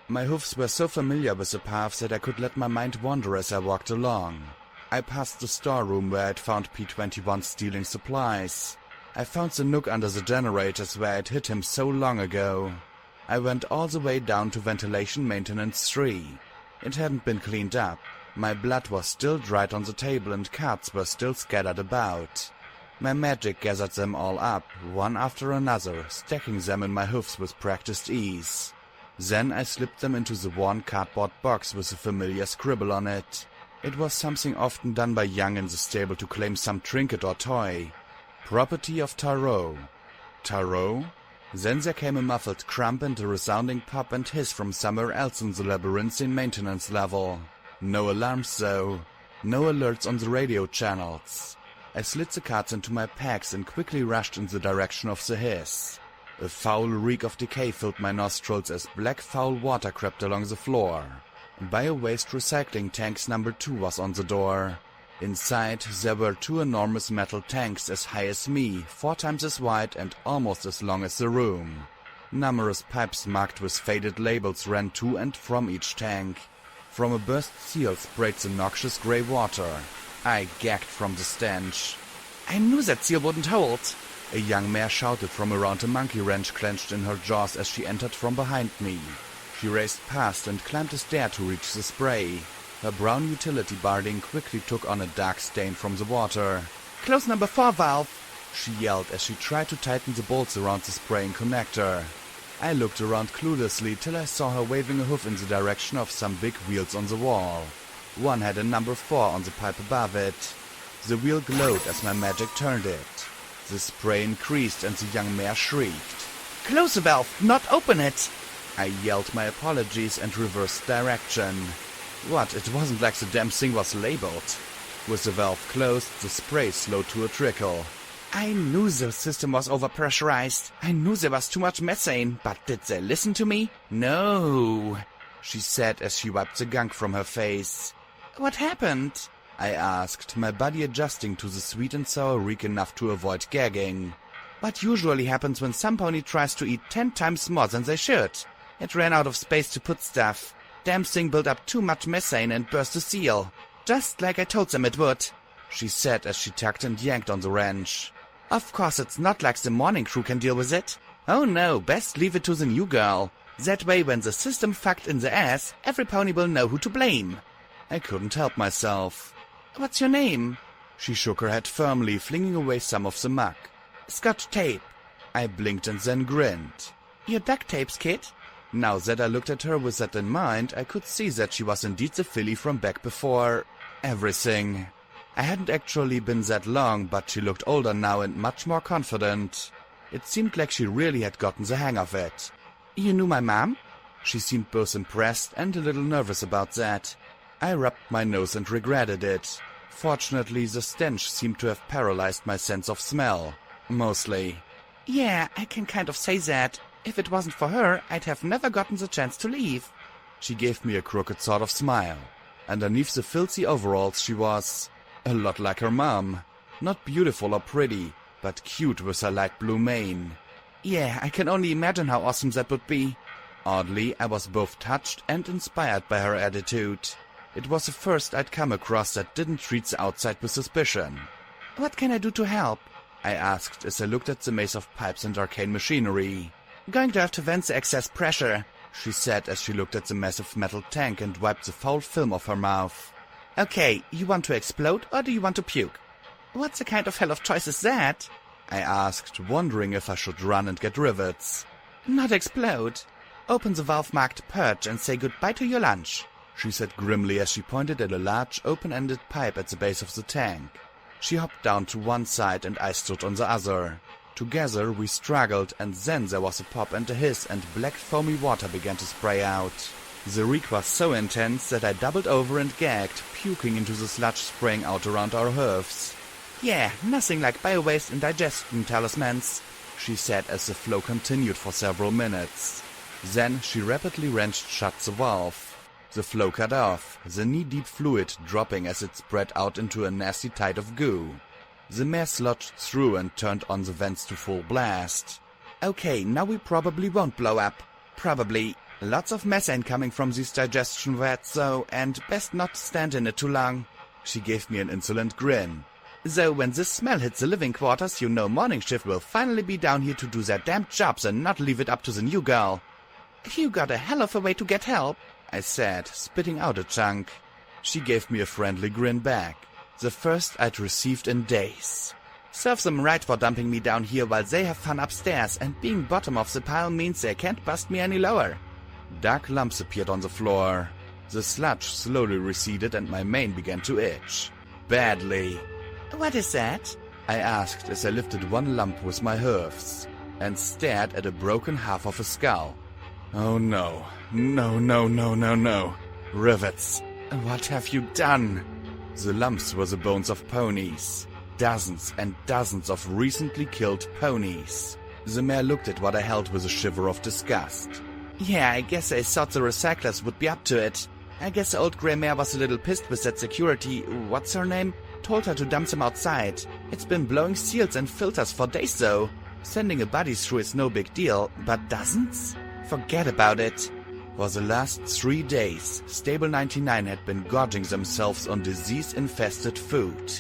My hoofs were so familiar with the paths that I could let my mind wander as I walked along. I passed the storeroom where I'd found P21 stealing supplies. I found the nook under the generators where I'd hit him so long ago. I went all the way down to Ventilation Maintenance 3. It hadn't been cleaned up. My blood was still dried on the table and cards were still scattered about. My magic gathered them all up, one after another, stacking them in my hoofs with practiced ease. Then I slipped them into the worn cardboard box with a familiar scribble on it. It was something often done by young in the stable to claim some trinket or toy. Property of Tarot. Tarot? Then there came a muffled crump and a resounding pop and hiss from somewhere else in the labyrinthine maintenance level. No alarms though. No alerts on the radio channels. I slid the cards into my packs and quickly rushed in the direction of the hiss. A foul reek of decay filled my nostrils as black foul water crept along the floor. Bio-waste recycling tanks number 2 was on the door. Inside there were 2 enormous metal tanks as high as me, 4 times as wide and almost as long as the room. Numerous pipes marked with faded labels ran to and from each tank. From a burst seal sprayed the noxious grey water. I gagged from the stench. I knew that seal wouldn't hold. A young mare shouted from around a monkey wrench clenched in her jaws as she entered from behind me. She raced past and climbed a stair to reach the spray. Her brown utility barding quickly took on a dark stain from the water. Close number 4 valve, she yelled as she tried to tighten the bolts around the spraying connector. I looked around cluelessly till I saw her waving a hoof in the direction of some big wheels on the wall. One had a number 4 on the pipe above it. The wheel glowed as my magic turned it. The spray increased and the young mare shrieked. Close the valve, not open it! I yelled my apologies and reversed direction. What, it wasn't like the damn thing was labeled. With the valve closed, the spray slowed to a trickle. I knew the system was overpressurized. I knew there was too much methane, but did they listen to me? No, she said as she wiped the gunk from her face. What happened? I asked, my body adjusting to the sweet and sour reek enough to avoid gagging. What usually happens when some pony tries to eat 10 times more than they should? It ran out of space to put stuff. Damn thing built up too much methane and burst the seal. Just like I told them it would, she said as she tugged and yanked on the wrench. Of course it's not like the morning crew can deal with it. Oh no, best leave it to the new girl. That way when the system fucked in the ass, every pony will know who to blame. I couldn't help myself. What's your name? She shook her head firmly, flinging away some of the muck. Scotch tape. I blinked and then grinned. Your duct tapes, kid? Now that I looked at her with that in mind, I could see that she was indeed the filly from back before everything. I hadn't actually been that long, but she looked older now and much more confident. It seemed like she really had gotten the hang of it. You knew my mom? She seemed both impressed and a little nervous about that. I rubbed my nose and regretted it. Fortunately, the stench seemed to have paralyzed my sense of smell. Mostly. Yeah, I can kind of say that. If it wasn't for her, I'd have never gotten the chance to leave. She gave me a crooked sort of smile. Underneath the filthy overalls she was a lot like her mom. Not beautiful or pretty, but cute with her light blue mane. Yeah, I can only imagine how awesome that would be. Oddly, I was both touched and inspired by her attitude. It was the first I'd come across that didn't treat the outside with suspicion. What can I do to help? I asked as I looked at the maze of pipes and arcane machinery. Going to have to vent the excess pressure, she said as she looked at the massive metal tank and wiped the foul film off her mouth. Okay, you want to explode or do you want to puke? What the kind of hell of choice is that? I asked, wondering if I should run and get rivets. Not explode. Open the valve marked purge and say goodbye to your lunch, she said grimly as she pointed at a large, open-ended pipe at the base of the tank. She hopped down to one side and I stood on the other. Together we struggled, and then there was a pop and a hiss, and black foamy water began to spray out. The reek was so intense that I doubled over and gagged, puking into the sludge spraying out around our hoofs. Yeah, nothing like bio-waste and digestion talismans, she said as the flow continued for several minutes. Then she rapidly wrenched shut the valve. The flow cut off, the knee-deep fluid dropping as it spread out into a nasty tide of goo. The mare sludged through and turned on the vents to full blast. Okay, now we probably won't blow up. Probably. Lots of methane coming from these digestion vats, though, and best not stand in it too long. She gave me an insolent grin. Though when this smell hits the living quarters, you know morning shift will finally be down here to do their damn jobs and not leave it up to the new girl. You got a hell of a way to get help, I said, spitting out a chunk. She gave me a friendly grin back. The first I'd received in days. Serves them right for dumping me down here while they have fun upstairs, and being bottom of the pile means they can't bust me any lower. Dark lumps appeared on the floor. The sludge slowly receded and my mane began to itch. Badly. What is that? I asked as I lifted one lump with my hoofs and stared at a broken half of a skull. Oh no. No. Rivets. What have you done? The lumps were the bones of ponies. Dozens and dozens of recently killed ponies. The mayor looked at what I held with a shiver of disgust. Yeah, I guess I thought the recyclers would be up to it. I guess the old grey mare was a little pissed with that security, what's her name? Told her to dump them outside. It's been blowing seals and filters for days though. Sending a body through is no big deal, but dozens? Forget about it. For the last 3 days, Stable 99 had been gorging themselves on disease-infested food.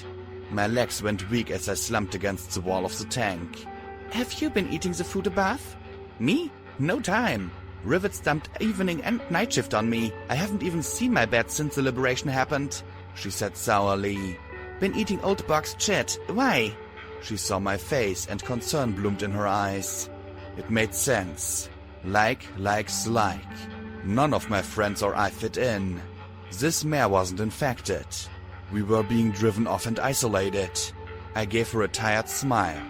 My legs went weak as I slumped against the wall of the tank. Have you been eating the food above? Me? No time. Rivets dumped evening and night shift on me. I haven't even seen my bed since the liberation happened, she said sourly. Been eating old boxed shit. Why? She saw my face and concern bloomed in her eyes. It made sense. Like. None of my friends or I fit in. This mare wasn't infected. We were being driven off and isolated. I gave her a tired smile.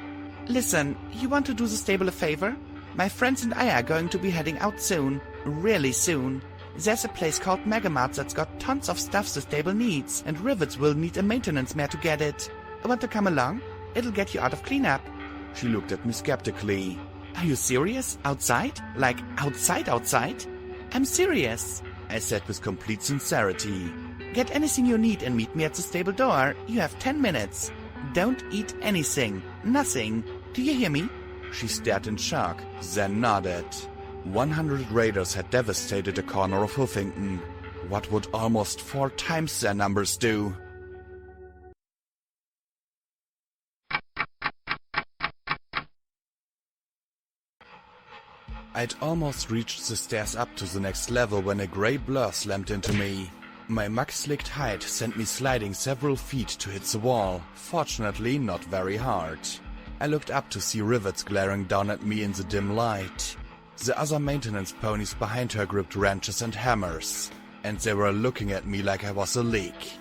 Listen, you want to do the stable a favor? My friends and I are going to be heading out soon. Really soon. There's a place called Megamart that's got tons of stuff the stable needs, and Rivets will need a maintenance mare to get it. Want to come along? It'll get you out of cleanup. She looked at me skeptically. Are you serious? Outside? Like outside? I'm serious, I said with complete sincerity. Get anything you need and meet me at the stable door. You have 10 minutes. Don't eat anything. Nothing. Do you hear me? She stared in shock, then nodded. 100 raiders had devastated a corner of Huffington. What would almost 4 times their numbers do? I'd almost reached the stairs up to the next level when a grey blur slammed into me. My mud-slicked height sent me sliding several feet to hit the wall, fortunately not very hard. I looked up to see Rivets glaring down at me in the dim light. The other maintenance ponies behind her gripped wrenches and hammers, and they were looking at me like I was a leak.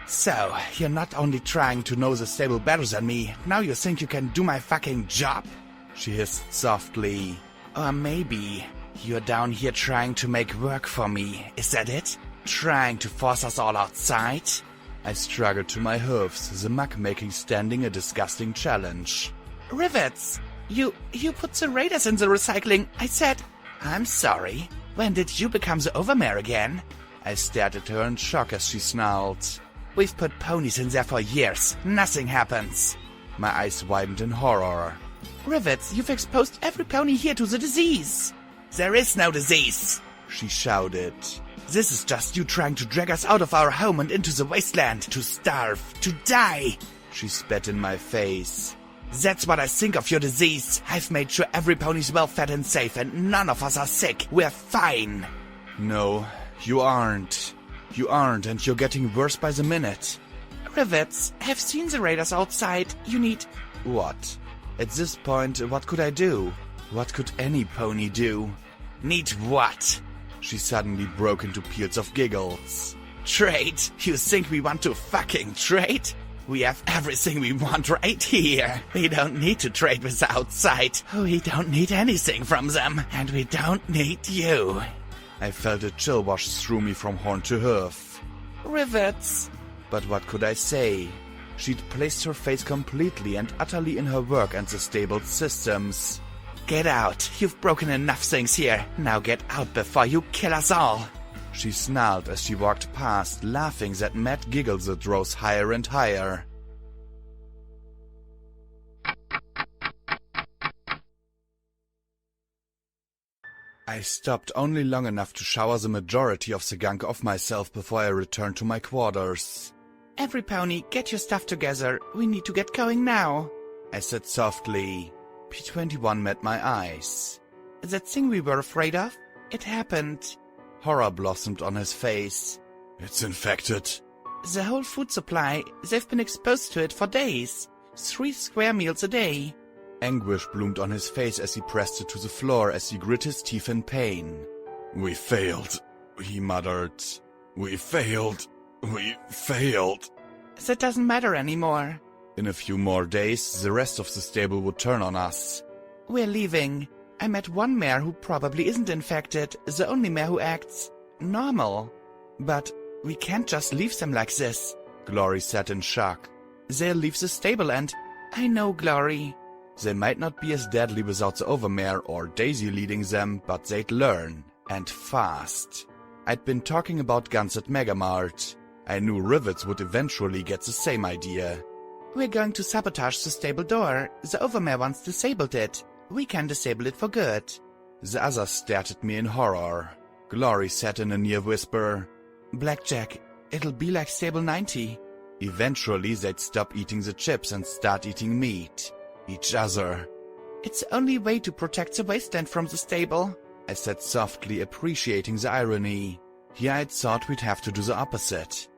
So, you're not only trying to know the stable better than me, now you think you can do my fucking job? She hissed softly. Or maybe you're down here trying to make work for me, is that it? Trying to force us all outside? I struggled to my hoofs, the muck-making standing a disgusting challenge. Rivets! You put the raiders in the recycling. I said, I'm sorry. When did you become the overmare again? I stared at her in shock as she snarled. We've put ponies in there for years. Nothing happens. My eyes widened in horror. Rivets, you've exposed every pony here to the disease. There is no disease, she shouted. This is just you trying to drag us out of our home and into the wasteland, to starve, to die. She spat in my face. That's what I think of your disease. I've made sure every pony's well fed and safe, and none of us are sick. We're fine. No, you aren't. You aren't, and you're getting worse by the minute. Rivets, I've seen the raiders outside. You need... What? At this point, what could I do? What could any pony do? Need what? She suddenly broke into peals of giggles. Trade? You think we want to fucking trade? We have everything we want right here. We don't need to trade with the outside. We don't need anything from them. And we don't need you. I felt a chill wash through me from horn to hoof. Rivets. But what could I say? She'd placed her faith completely and utterly in her work and the stable's systems. Get out. You've broken enough things here. Now get out before you kill us all. She snarled as she walked past, laughing that mad giggle that rose higher and higher. I stopped only long enough to shower the majority of the gunk off myself before I returned to my quarters. Every pony, get your stuff together. We need to get going now, I said softly. P21 met my eyes. That thing we were afraid of? It happened. Horror blossomed on his face. It's infected. The whole food supply, they've been exposed to it for days. 3 square meals a day. Anguish bloomed on his face as he pressed it to the floor as he grit his teeth in pain. We failed, he muttered. We failed. We failed. That doesn't matter anymore. In a few more days, the rest of the stable would turn on us. We're leaving. I met one mare who probably isn't infected, the only mare who acts normal. But we can't just leave them like this, Glory said in shock. They'll leave the stable and... I know, Glory. They might not be as deadly without the overmare or Daisy leading them, but they'd learn. And fast. I'd been talking about guns at Megamart. I knew Rivets would eventually get the same idea. We're going to sabotage the stable door. The overmare once disabled it. We can disable it for good. The others stared at me in horror. Glory said in a near whisper, Blackjack, it'll be like Stable 90. Eventually they'd stop eating the chips and start eating meat. Each other. It's the only way to protect the wasteland from the stable, I said softly, appreciating the irony. Here I'd thought we'd have to do the opposite.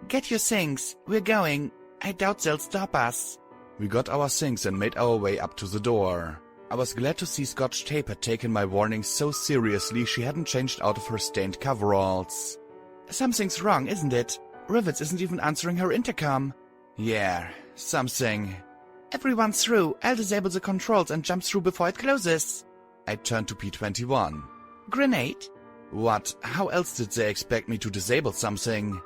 Get your things. We're going. I doubt they'll stop us. We got our things and made our way up to the door. I was glad to see Scotch Tape had taken my warnings so seriously she hadn't changed out of her stained coveralls. Something's wrong, isn't it? Rivets isn't even answering her intercom. Yeah, something. Everyone's through. I'll disable the controls and jump through before it closes. I turned to P21. Grenade? What? How else did they expect me to disable something?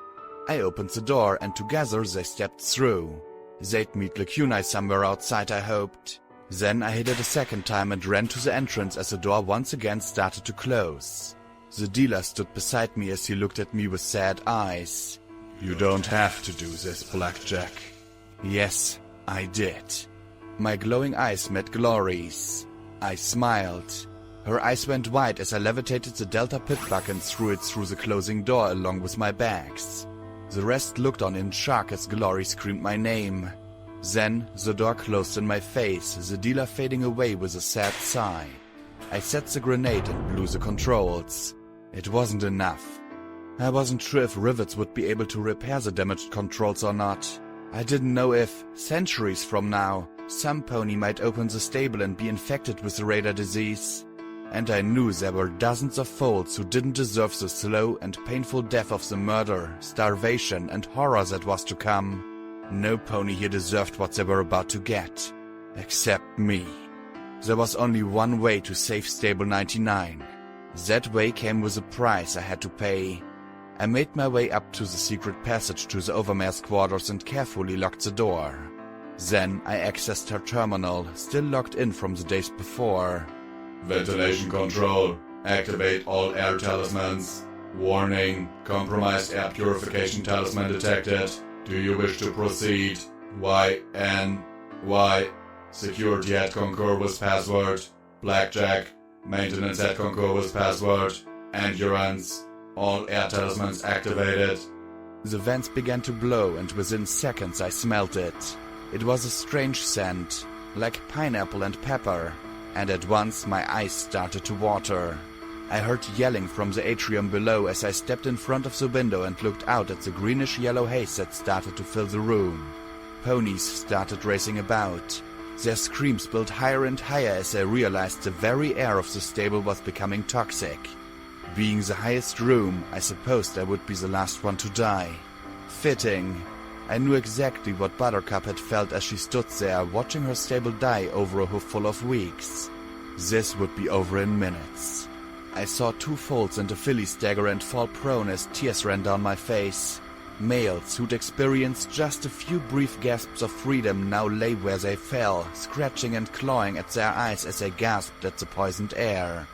I opened the door and together they stepped through. They'd meet Lacuni somewhere outside, I hoped. Then I hit it a second time and ran to the entrance as the door once again started to close. The dealer stood beside me as he looked at me with sad eyes. You don't have to do this, Blackjack. Yes, I did. My glowing eyes met Glory's. I smiled. Her eyes went wide as I levitated the Delta pit bug and threw it through the closing door along with my bags. The rest looked on in shock as Glory screamed my name. Then the door closed in my face, the dealer fading away with a sad sigh. I set the grenade and blew the controls. It wasn't enough. I wasn't sure if Rivets would be able to repair the damaged controls or not. I didn't know if, centuries from now, some pony might open the stable and be infected with the Raider disease. And I knew there were dozens of foals who didn't deserve the slow and painful death of the murder, starvation, and horror that was to come. No pony here deserved what they were about to get. Except me. There was only one way to save Stable 99. That way came with a price I had to pay. I made my way up to the secret passage to the Overmare's quarters and carefully locked the door. Then I accessed her terminal, still locked in from the days before. Ventilation control. Activate all air talismans. Warning. Compromised air purification talisman detected. Do you wish to proceed? Y-N-Y. Security at Concur with password. Blackjack. Maintenance at Concur with password. Endurance. All air talismans activated. The vents began to blow and within seconds I smelled it. It was a strange scent, like pineapple and pepper, and at once my eyes started to water. I heard yelling from the atrium below as I stepped in front of the window and looked out at the greenish-yellow haze that started to fill the room. Ponies started racing about. Their screams built higher and higher as I realized the very air of the stable was becoming toxic. Being the highest room, I supposed I would be the last one to die. Fitting. I knew exactly what Buttercup had felt as she stood there watching her stable die over a hoofful of weeks. This would be over in minutes. I saw 2 foals and a filly stagger and fall prone as tears ran down my face. Males who'd experienced just a few brief gasps of freedom now lay where they fell, scratching and clawing at their eyes as they gasped at the poisoned air.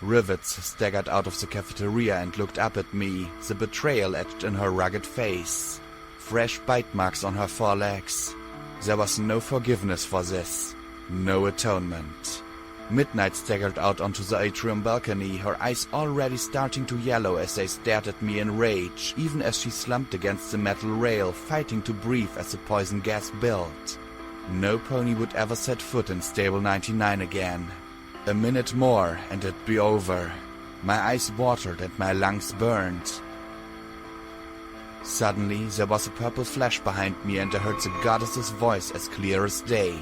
Rivets staggered out of the cafeteria and looked up at me, the betrayal etched in her rugged face. Fresh bite marks on her forelegs. There was no forgiveness for this. No atonement. Midnight staggered out onto the atrium balcony, her eyes already starting to yellow as they stared at me in rage, even as she slumped against the metal rail, fighting to breathe as the poison gas built. No pony would ever set foot in Stable 99 again. A minute more and it'd be over. My eyes watered and my lungs burned. Suddenly, there was a purple flash behind me and I heard the goddess's voice as clear as day.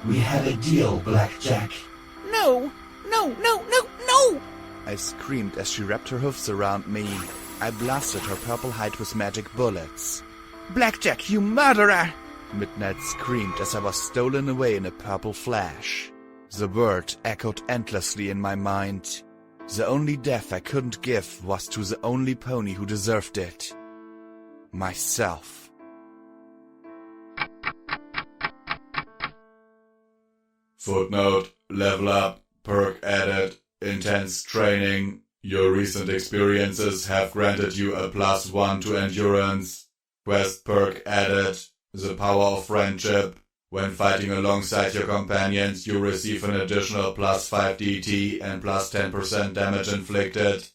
We had a deal, Blackjack. No! No, no, no, no! I screamed as she wrapped her hoofs around me. I blasted her purple hide with magic bullets. Blackjack, you murderer! Midnight screamed as I was stolen away in a purple flash. The word echoed endlessly in my mind. The only death I couldn't give was to the only pony who deserved it. Myself. Footnote, level up, perk added, intense training. Your recent experiences have granted you a +1 to endurance. Quest perk added, the power of friendship. When fighting alongside your companions, you receive an additional +5 DT and +10% damage inflicted.